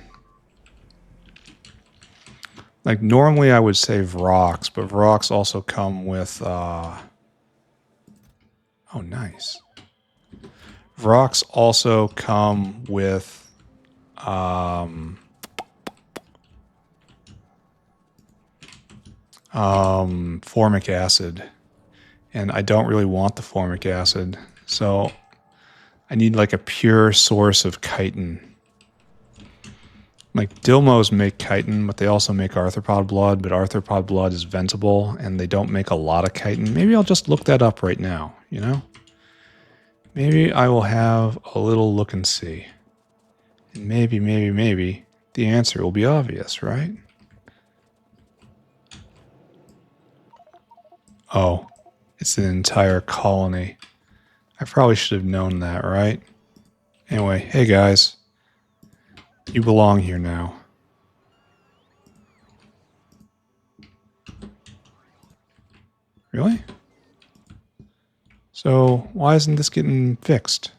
Like, normally I would say Vrox, but Vrox also come with... oh, nice. Vrox also come with... formic acid. And I don't really want the formic acid, so... I need like a pure source of chitin. Like Dilmos make chitin, but they also make arthropod blood, but arthropod blood is ventable and they don't make a lot of chitin. Maybe I'll just look that up right now, you know? Maybe I will have a little look and see. And maybe the answer will be obvious, right? Oh, it's an entire colony. I probably should have known that, right? Anyway, hey guys. You belong here now. Really? So, why isn't this getting fixed?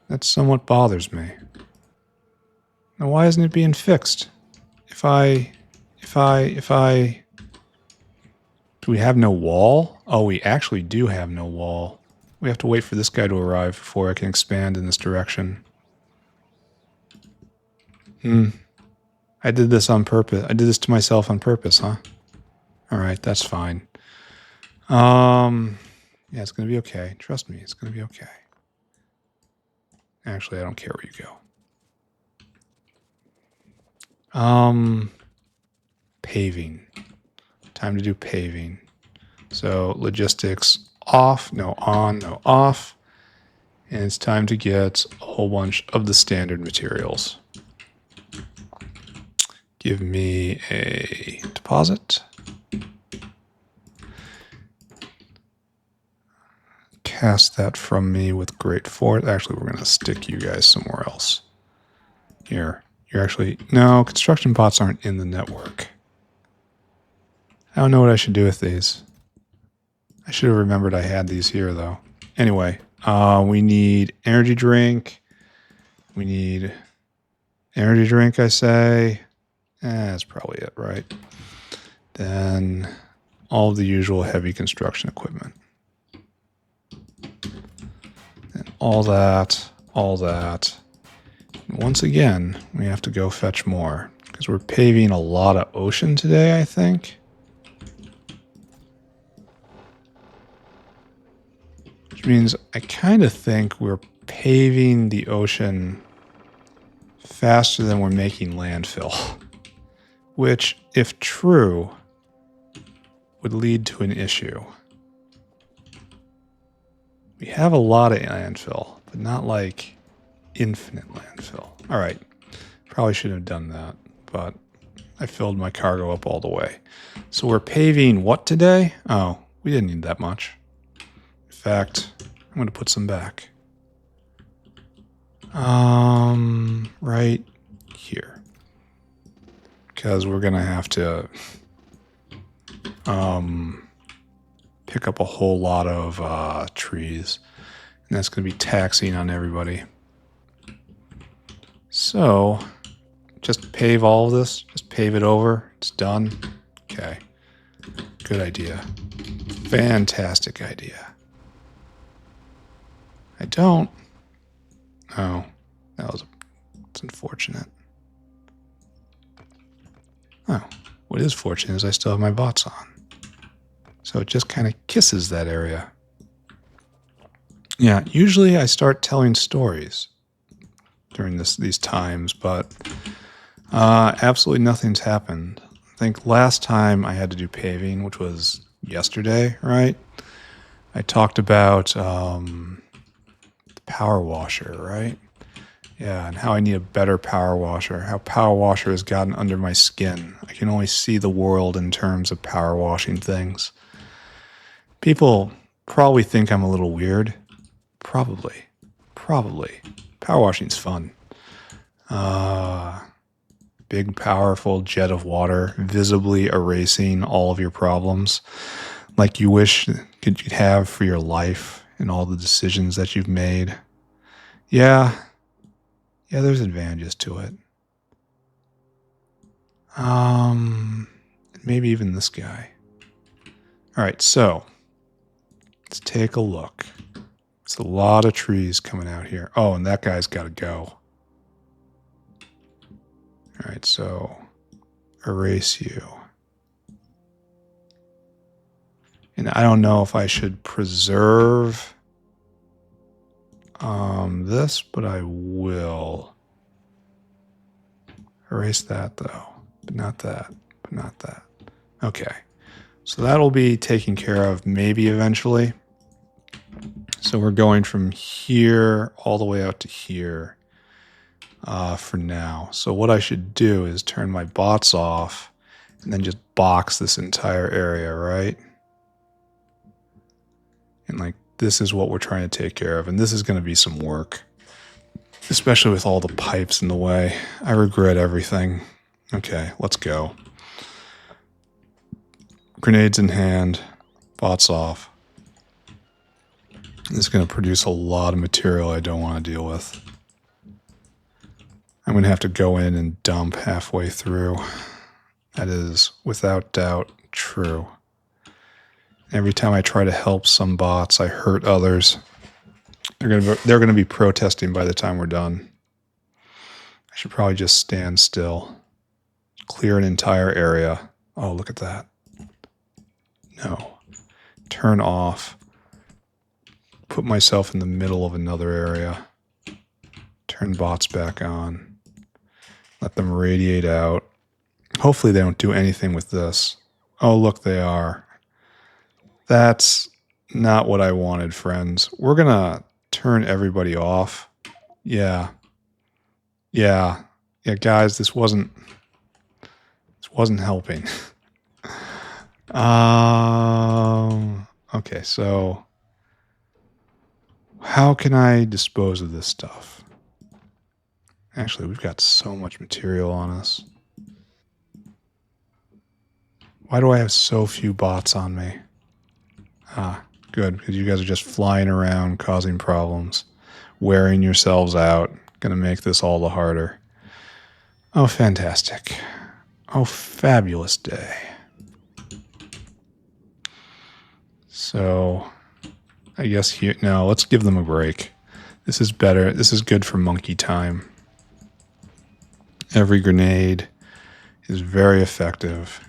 That somewhat bothers me. Now, why isn't it being fixed? If I... Do we have no wall? Oh, we actually do have no wall. We have to wait for this guy to arrive before I can expand in this direction. I did this on purpose. I did this to myself on purpose, huh? Alright, that's fine. Yeah, it's gonna be okay. Trust me, it's gonna be okay. Actually, I don't care where you go. Paving. Time to do paving. So, logistics off, no on, no off. And it's time to get a whole bunch of the standard materials. Give me a deposit. Cast that from me with great force. Actually, we're going to stick you guys somewhere else. Here. You're actually... No, construction bots aren't in the network. I don't know what I should do with these. I should have remembered I had these here, though. Anyway, we need energy drink. We need energy drink, I say. That's probably it, right? Then all of the usual heavy construction equipment. And all that, all that. And once again, we have to go fetch more because we're paving a lot of ocean today, I think. Which means I kind of think we're paving the ocean faster than we're making landfill. Which, if true, would lead to an issue. We have a lot of landfill, but not like infinite landfill. All right, probably shouldn't have done that, but I filled my cargo up all the way. So we're paving what today? Oh, we didn't need that much. In fact, I'm going to put some back. Right here. Because we're going to have to pick up a whole lot of trees. And that's going to be taxing on everybody. So, just pave all of this. Just pave it over. It's done. Okay. Good idea. Fantastic idea. I don't. Oh, that's unfortunate. Oh, what is fortunate is I still have my bots on. So it just kind of kisses that area. Yeah, usually I start telling stories during these times, but absolutely nothing's happened. I think last time I had to do paving, which was yesterday, right? I talked about the power washer, right? Yeah, and how I need a better power washer. How power washer has gotten under my skin. I can only see the world in terms of power washing things. People probably think I'm a little weird. Probably. Power washing's fun. Big, powerful jet of water, visibly erasing all of your problems, like you wish you'd have for your life and all the decisions that you've made. Yeah, there's advantages to it. Maybe even this guy. All right, so let's take a look. There's a lot of trees coming out here. Oh, and that guy's got to go. All right, so erase you. And I don't know if I should preserve this, but I will. Erase that, though. But not that. But not that. Okay. So that'll be taken care of maybe eventually. So we're going from here all the way out to here for now. So what I should do is turn my bots off and then just box this entire area, right? And like, this is what we're trying to take care of. And this is going to be some work, especially with all the pipes in the way. I regret everything. Okay, let's go. Grenades in hand, bots off. This is going to produce a lot of material I don't want to deal with. I'm going to have to go in and dump halfway through. That is, without doubt, true. Every time I try to help some bots, I hurt others. They're going to be protesting by the time we're done. I should probably just stand still. Clear an entire area. Oh, look at that. No. Turn off. Put myself in the middle of another area. Turn bots back on. Let them radiate out. Hopefully they don't do anything with this. Oh, look, they are. That's not what I wanted, friends. We're going to turn everybody off. Yeah, guys, this wasn't helping. Okay, so how can I dispose of this stuff? Actually, we've got so much material on us. Why do I have so few bots on me? Ah, good, because you guys are just flying around, causing problems, wearing yourselves out. Gonna make this all the harder. Oh, fantastic. Oh, fabulous day. So, I guess here, no, let's give them a break. This is better. This is good for monkey time. Every grenade is very effective.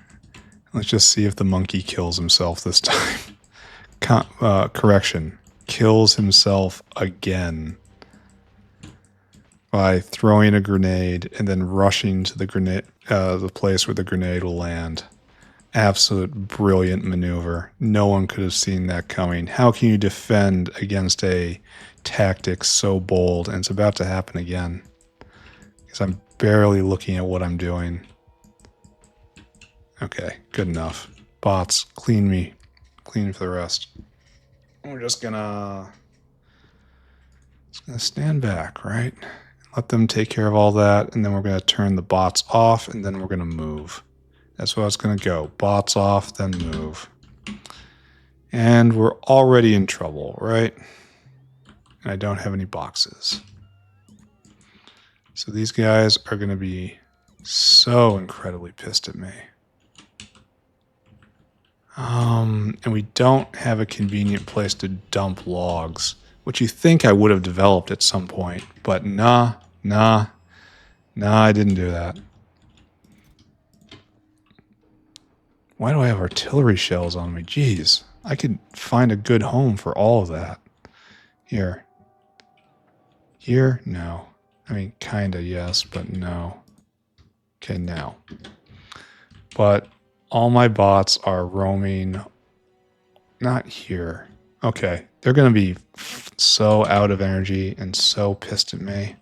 Let's just see if the monkey kills himself this time. Correction. Kills himself again by throwing a grenade and then rushing to the place where the grenade will land. Absolute brilliant maneuver. No one could have seen that coming. How can you defend against a tactic so bold? And it's about to happen again. Because I'm barely looking at what I'm doing. Okay, good enough. Bots, clean me. Clean for the rest. We're just gonna stand back, right? Let them take care of all that, and then we're gonna turn the bots off, and then we're gonna move. That's what it's gonna go. Bots off, then move. And we're already in trouble, right? And I don't have any boxes. So these guys are gonna be so incredibly pissed at me. And we don't have a convenient place to dump logs, which you think I would have developed at some point, but nah, I didn't do that. Why do I have artillery shells on me? Jeez, I could find a good home for all of that. Here, no. I mean, kinda, yes, but no. Okay, now. But all my bots are roaming. Not here. Okay, they're going to be so out of energy and so pissed at me.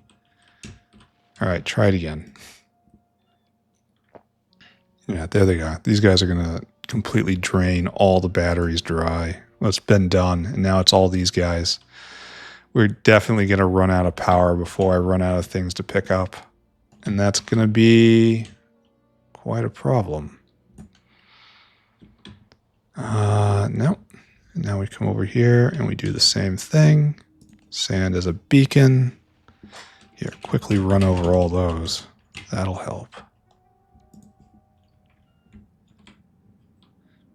All right, try it again. Yeah, there they go. These guys are going to completely drain all the batteries dry. Well, it's been done, and now it's all these guys. We're definitely going to run out of power before I run out of things to pick up. And that's going to be quite a problem. No. Now we come over here and we do the same thing. Sand as a beacon. Here, quickly run over all those. That'll help.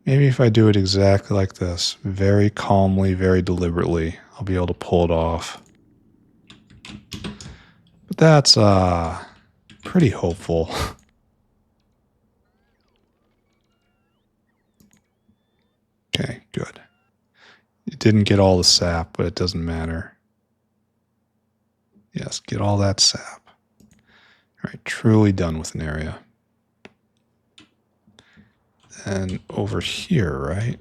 Maybe if I do it exactly like this, very calmly, very deliberately, I'll be able to pull it off. But that's pretty hopeful. Okay, good. It didn't get all the sap, but it doesn't matter. Yes, get all that sap. All right, truly done with an area. And over here, right?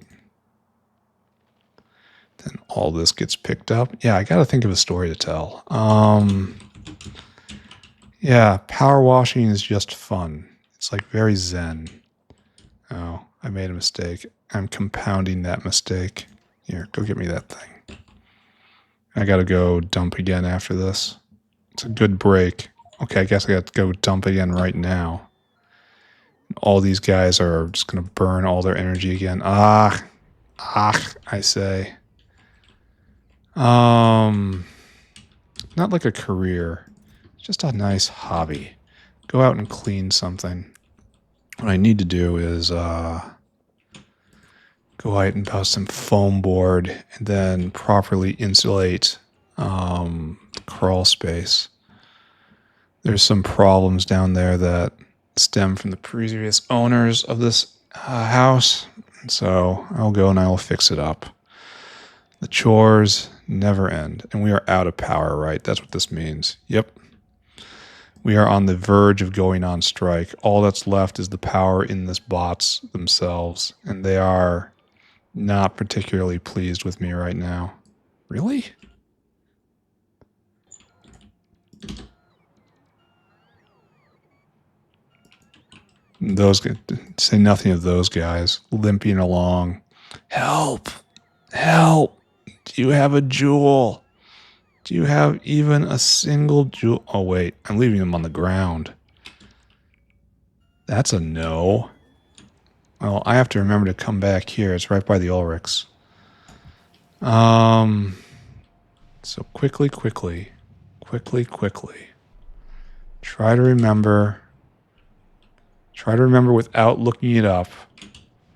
Then all this gets picked up. Yeah, I got to think of a story to tell. Yeah, power washing is just fun. It's like very zen. Oh, I made a mistake. I'm compounding that mistake. Here, go get me that thing. I got to go dump again after this. It's a good break. Okay, I guess I got to go dump again right now. All these guys are just going to burn all their energy again. I say. Not like a career. Just a nice hobby. Go out and clean something. What I need to do is go out and buy some foam board and then properly insulate the crawl space. There's some problems down there that stem from the previous owners of this house. So I'll go and I will fix it up. The chores never end. And we are out of power, right? That's what this means. Yep. We are on the verge of going on strike. All that's left is the power in this bots themselves. And they are not particularly pleased with me right now. Really? Those, say nothing of those guys limping along. Help! Help! Do you have a jewel? Do you have even a single jewel? Oh, wait. I'm leaving them on the ground. That's a no. Well, I have to remember to come back here. It's right by the Ulrics. So quickly. Try to remember without looking it up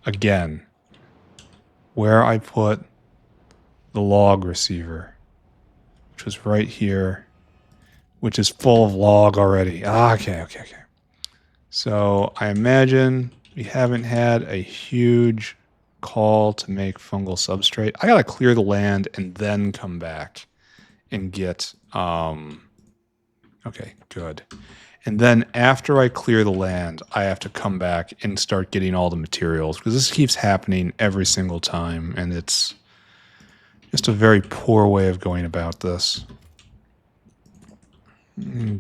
again where I put the log receiver, which was right here, which is full of log already. Okay. So I imagine we haven't had a huge call to make fungal substrate. I gotta clear the land and then come back and get, okay, good. And then after I clear the land, I have to come back and start getting all the materials because this keeps happening every single time. And it's just a very poor way of going about this.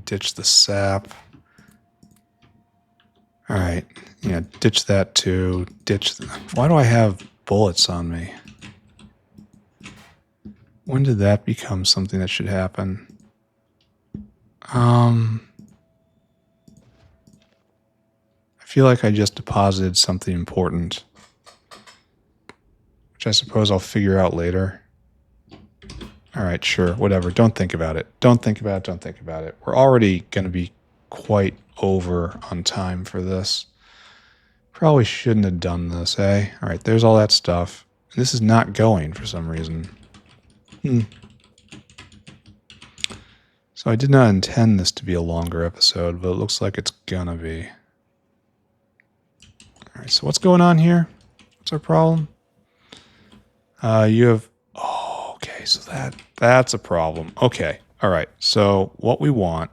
Ditch the sap. All right. Yeah, ditch that too. Why do I have bullets on me? When did that become something that should happen? I feel like I just deposited something important, which I suppose I'll figure out later. All right, sure, whatever. Don't think about it. Don't think about it. We're already going to be quite over on time for this. Probably shouldn't have done this, eh? All right, there's all that stuff. This is not going for some reason. So I did not intend this to be a longer episode, but it looks like it's gonna be. All right, so what's going on here? What's our problem? You have... Oh, okay, so that's a problem. Okay, all right. So what we want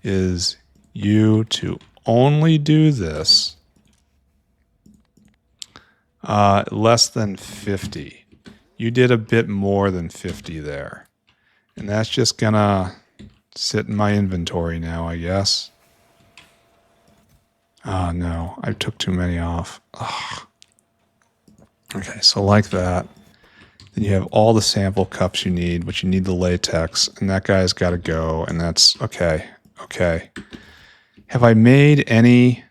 is you to only do this less than 50. You did a bit more than 50 there. And that's just gonna sit in my inventory now, I guess. Oh, no. I took too many off. Ugh. Okay, so like that. Then you have all the sample cups you need, but you need the latex, and that guy's got to go, and that's... Okay. Have I made any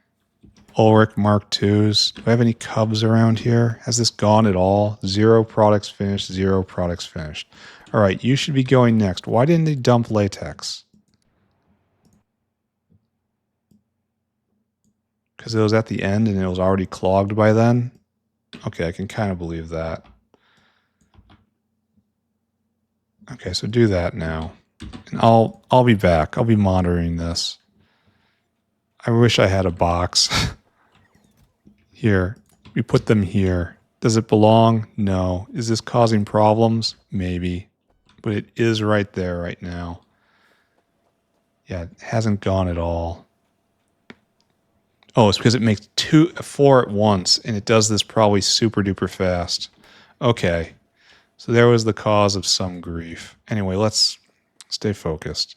Ulric Mk2s? Do I have any cubs around here? Has this gone at all? 0 products finished, 0 products finished. All right, you should be going next. Why didn't they dump latex? Because it was at the end and it was already clogged by then? Okay, I can kind of believe that. Okay, so do that now. And I'll be back. I'll be monitoring this. I wish I had a box. Here. We put them here. Does it belong? No. Is this causing problems? Maybe. But it is right there right now. Yeah, it hasn't gone at all. Oh, it's because it makes 4 at once, and it does this probably super duper fast. Okay. So there was the cause of some grief. Anyway, let's stay focused.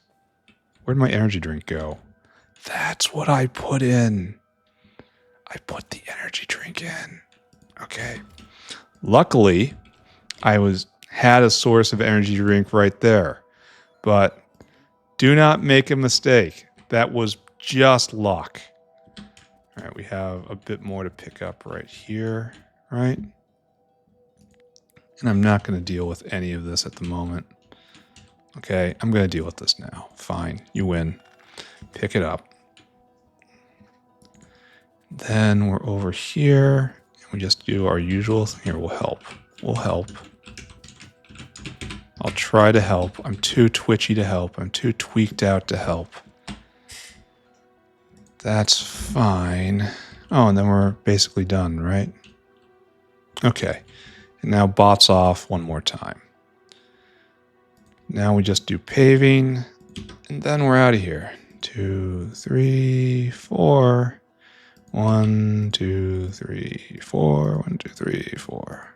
Where'd my energy drink go? That's what I put in. I put the energy drink in. Okay. Luckily, I had a source of energy drink right there. But do not make a mistake. That was just luck. All right, we have a bit more to pick up right here, right? And I'm not going to deal with any of this at the moment. Okay, I'm going to deal with this now. Fine, you win. Pick it up. Then we're over here. And we just do our usual thing. Here, we'll help. We'll help. I'll try to help. I'm too twitchy to help. I'm too tweaked out to help. That's fine. Oh, and then we're basically done, right? Okay. And now bots off one more time. Now we just do paving, and then we're out of here. 2, 3, 4. 1, 2, 3, 4. 1, 2, 3, 4.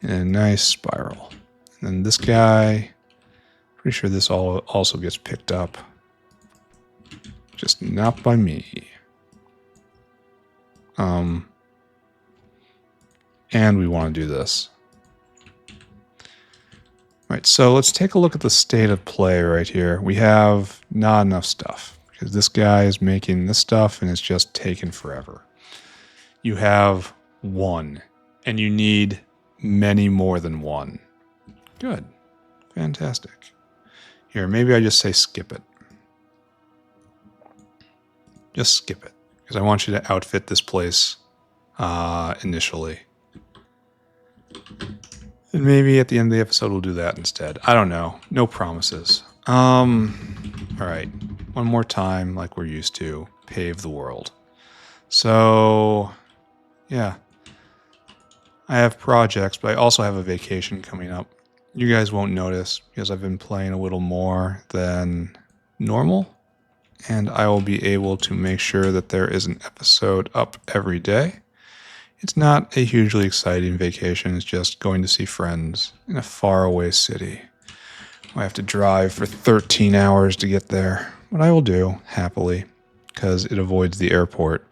And a nice spiral. And then this guy, pretty sure this also gets picked up. Just not by me. And we want to do this. Right, so let's take a look at the state of play right here. We have not enough stuff because this guy is making this stuff and it's just taking forever. You have 1 and you need many more than 1. Good. Fantastic. Here, maybe I just say skip it. Just skip it because I want you to outfit this place initially. And maybe at the end of the episode we'll do that instead. I don't know. No promises. All right. One more time, like we're used to. Pave the world. So, yeah. I have projects, but I also have a vacation coming up. You guys won't notice because I've been playing a little more than normal. And I will be able to make sure that there is an episode up every day. It's not a hugely exciting vacation. It's just going to see friends in a faraway city. I have to drive for 13 hours to get there, but I will do happily because it avoids the airport.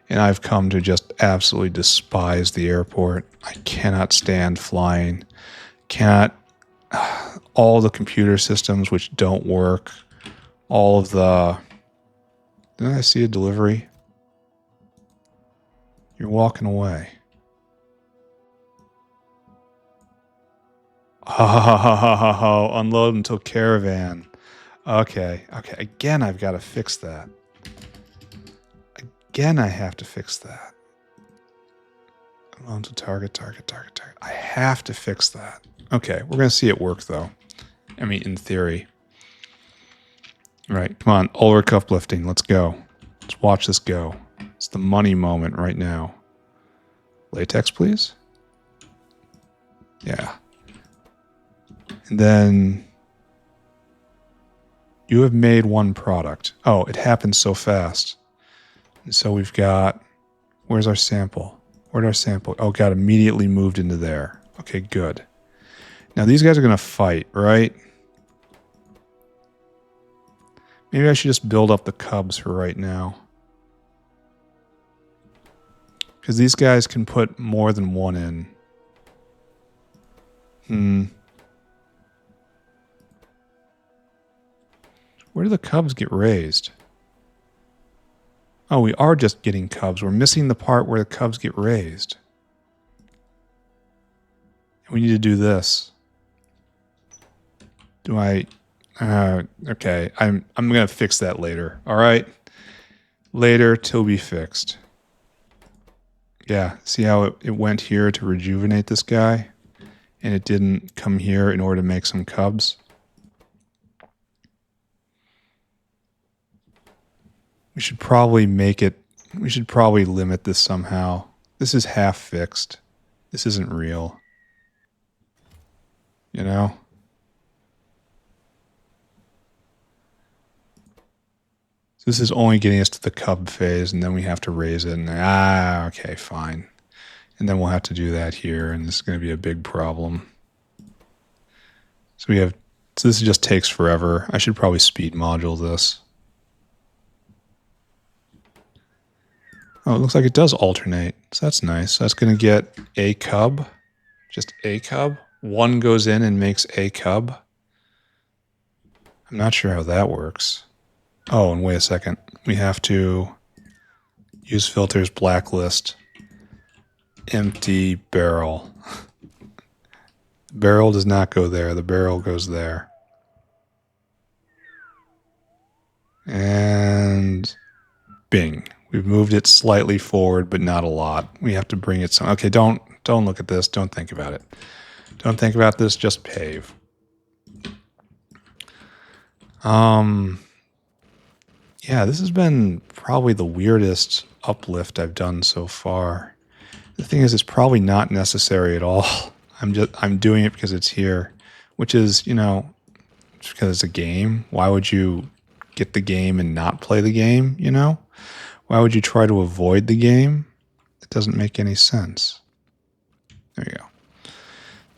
And I've come to just absolutely despise the airport. I cannot stand flying. All the computer systems which don't work. All of the... Didn't I see a delivery? You're walking away. Oh, unload until caravan. Okay. Again, I've got to fix that. Again, I have to fix that. Unload until target. I have to fix that. Okay, we're going to see it work, though. I mean, in theory. All right, come on. Ulric uplifting. Let's go. Let's watch this go. It's the money moment right now. Latex, please. Yeah. And then you have made 1 product. Oh, it happened so fast. And so we've got, where's our sample? Where'd our sample? Oh, got immediately moved into there. Okay, good. Now these guys are going to fight, right? Maybe I should just build up the cubs for right now. Because these guys can put more than 1 in. Where do the cubs get raised? Oh, we are just getting cubs. We're missing the part where the cubs get raised. We need to do this. Do I... okay, I'm going to fix that later. All right? Later till be fixed. Yeah, see how it went here to rejuvenate this guy? And it didn't come here in order to make some cubs? We should probably limit this somehow. This is half fixed. This isn't real. You know? So this is only getting us to the cub phase, and then we have to raise it. And okay, fine. And then we'll have to do that here, and this is going to be a big problem. So this just takes forever. I should probably speed module this. Oh, it looks like it does alternate. So that's nice. That's going to get a cub. Just a cub. One goes in and makes a cub. I'm not sure how that works. Oh, and wait a second. We have to use filters, blacklist, empty barrel. Barrel does not go there. The barrel goes there. And bing. We've moved it slightly forward, but not a lot. We have to bring it some. Okay, don't look at this. Don't think about it. Don't think about this. Just pave. Yeah, this has been probably the weirdest uplift I've done so far. The thing is, it's probably not necessary at all. I'm doing it because it's here, which is, you know, because it's a game. Why would you get the game and not play the game, you know? Why would you try to avoid the game? It doesn't make any sense. There you go.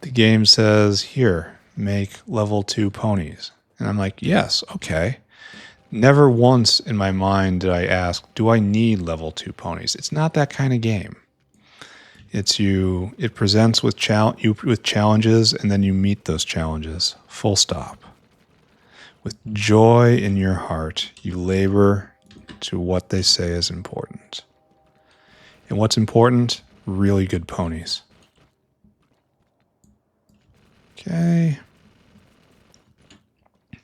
The game says, here, make level 2 ponies. And I'm like, yes, okay. Never once in my mind did I ask, do I need level 2 ponies? It's not that kind of game. It presents with challenges, and then you meet those challenges. Full stop. With joy in your heart, you labor to what they say is important. And what's important? Really good ponies. Okay.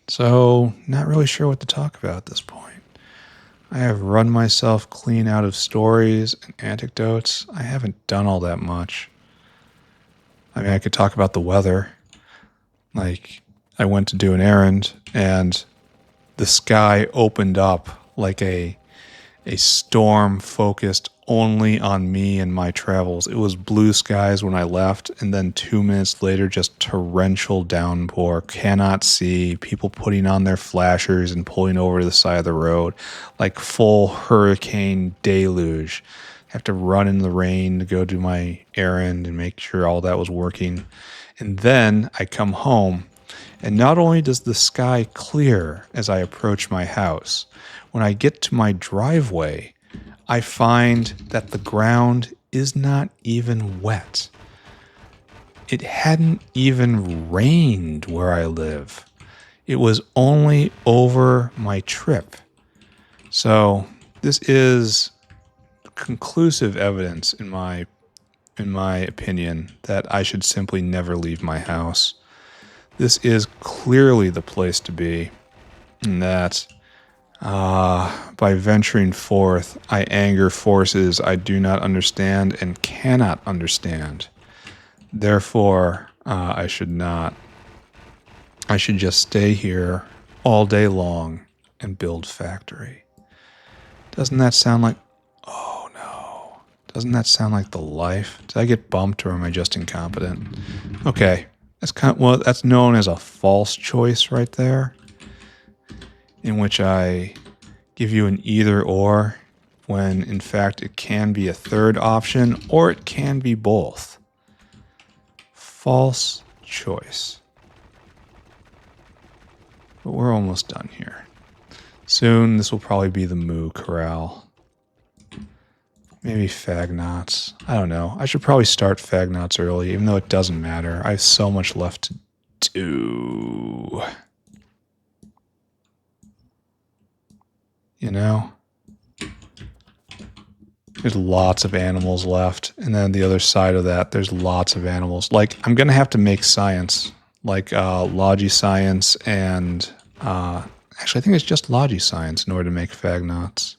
So, not really sure what to talk about at this point. I have run myself clean out of stories and anecdotes. I haven't done all that much. I mean, I could talk about the weather. Like, I went to do an errand, and the sky opened up like a storm focused only on me and my travels. It was blue skies when I left, and then 2 minutes later, just torrential downpour. Cannot see, people putting on their flashers and pulling over to the side of the road, like full hurricane deluge. I have to run in the rain to go do my errand and make sure all that was working. And then I come home, and not only does the sky clear as I approach my house, when I get to my driveway, I find that the ground is not even wet. It hadn't even rained where I live. It was only over my trip. So this is conclusive evidence, in my opinion, that I should simply never leave my house. This is clearly the place to be, and that by venturing forth, I anger forces I do not understand and cannot understand. Therefore, I should not. I should just stay here all day long and build factory. Doesn't that sound like... Oh, no. Doesn't that sound like the life? Did I get bumped, or am I just incompetent? Okay. That's known as a false choice right there, in which I give you an either or, when in fact it can be a third option, or it can be both. False choice. But we're almost done here. Soon this will probably be the moo corral. Maybe Fagnots. I don't know. I should probably start Fagnots early, even though it doesn't matter. I have so much left to do. You know? There's lots of animals left. And then the other side of that, there's lots of animals. Like, I'm going to have to make science. Like, Logi science and... actually, I think it's just Logi science in order to make Fagnots.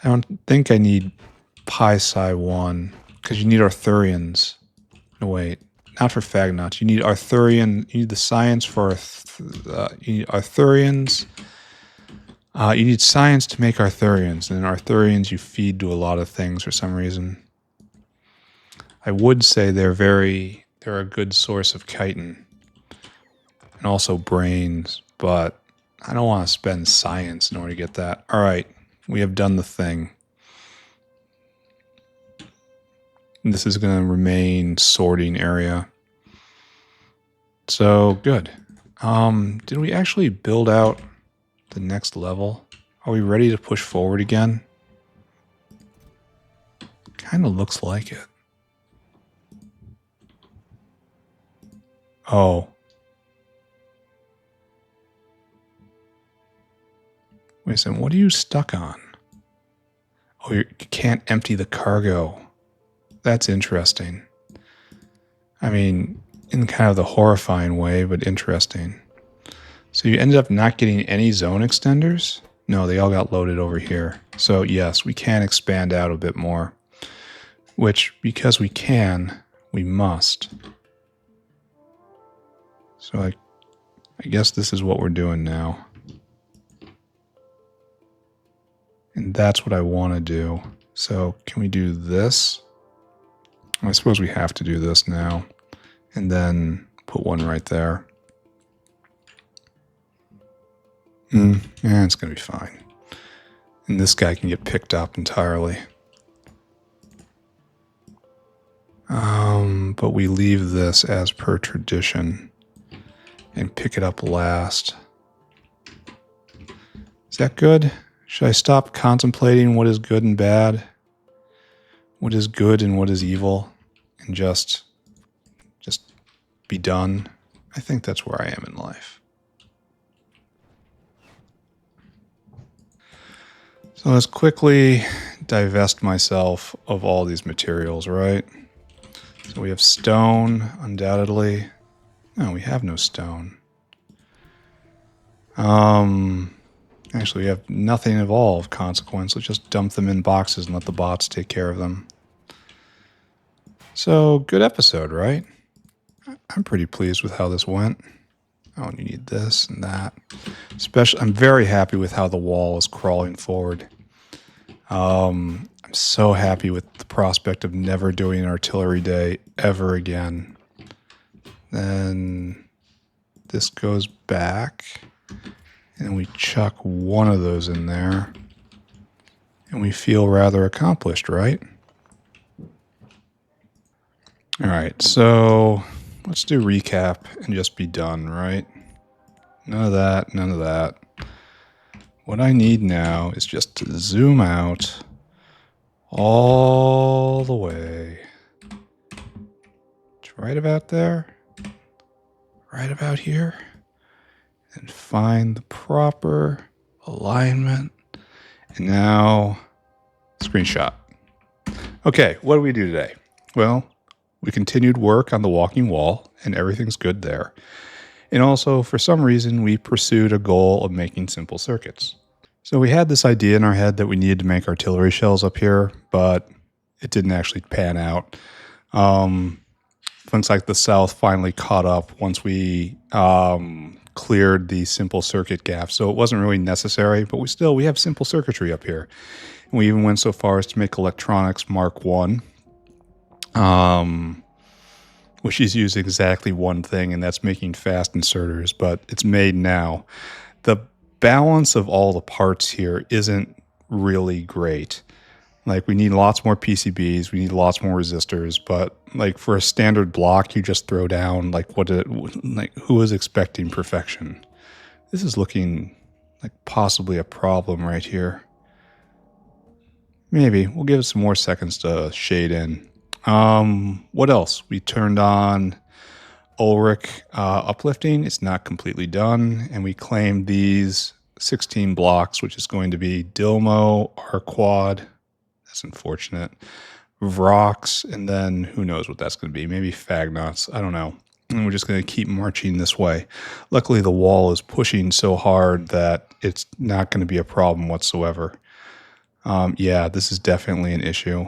I don't think I need Pi Psi 1, because you need Arthurians. No, wait. Not for Fagnots. You need Arthurian... You need the science for... you need Arthurians... you need science to make Arthurians, and then Arthurians you feed to a lot of things for some reason. I would say they're a good source of chitin, and also brains, but I don't want to spend science in order to get that. Alright, we have done the thing. This is going to remain sorting area. So good. Did we actually build out the next level? Are we ready to push forward again? Kind of looks like it. Oh. Wait a second, what are you stuck on? Oh, you can't empty the cargo. That's interesting. I mean, in kind of the horrifying way, but interesting. So you ended up not getting any zone extenders? No, they all got loaded over here. So yes, we can expand out a bit more. Which, because we can, we must. So I guess this is what we're doing now. And that's what I want to do. So can we do this? I suppose we have to do this now. And then put one right there. Yeah, it's going to be fine. And this guy can get picked up entirely. But we leave this as per tradition and pick it up last. Is that good? Should I stop contemplating what is good and bad? What is good and what is evil? And just be done? I think that's where I am in life. So let's quickly divest myself of all these materials, right? So we have stone, undoubtedly. No, we have no stone. Actually, we have nothing of all of consequence. Let's just dump them in boxes and let the bots take care of them. So, good episode, right? I'm pretty pleased with how this went. Oh, and you need this and that. Especially, I'm very happy with how the wall is crawling forward. I'm so happy with the prospect of never doing an artillery day ever again. Then this goes back, and we chuck one of those in there, and we feel rather accomplished, right? All right, so let's do recap and just be done, right? None of that, none of that. What I need now is just to zoom out all the way. It's right about there, right about here, and find the proper alignment. And now, screenshot. Okay, what do we do today? Well, we continued work on the walking wall, and everything's good there. And also, for some reason, we pursued a goal of making simple circuits. So we had this idea in our head that we needed to make artillery shells up here, but it didn't actually pan out. Looks like the South finally caught up once we cleared the simple circuit gap. So it wasn't really necessary, but we have simple circuitry up here. And we even went so far as to make electronics Mark 1. Which is using exactly one thing, and that's making fast inserters, but it's made now. The balance of all the parts here isn't really great. Like, we need lots more PCBs, we need lots more resistors, but like for a standard block, you just throw down who is expecting perfection? This is looking like possibly a problem right here. Maybe we'll give it some more seconds to shade in. What else? We turned on Ulric uplifting. It's not completely done. And we claimed these 16 blocks, which is going to be Dilmo, R-Quad. That's unfortunate. Vrox, and then who knows what that's going to be. Maybe Fagnots. I don't know. And we're just going to keep marching this way. Luckily, the wall is pushing so hard that it's not going to be a problem whatsoever. Yeah, this is definitely an issue.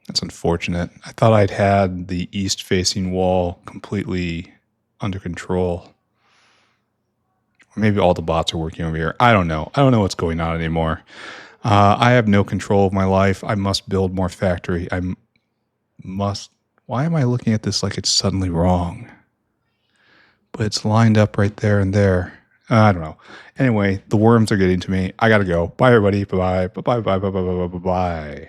That's unfortunate. I thought I'd had the east-facing wall completely under control. Or maybe all the bots are working over here. I don't know. I don't know what's going on anymore. I have no control of my life. I must build more factory. Why am I looking at this like it's suddenly wrong? But it's lined up right there and there. I don't know. Anyway, the worms are getting to me. I gotta go. Bye, everybody. Bye-bye. Bye-bye. Bye-bye. Bye-bye. Bye-bye.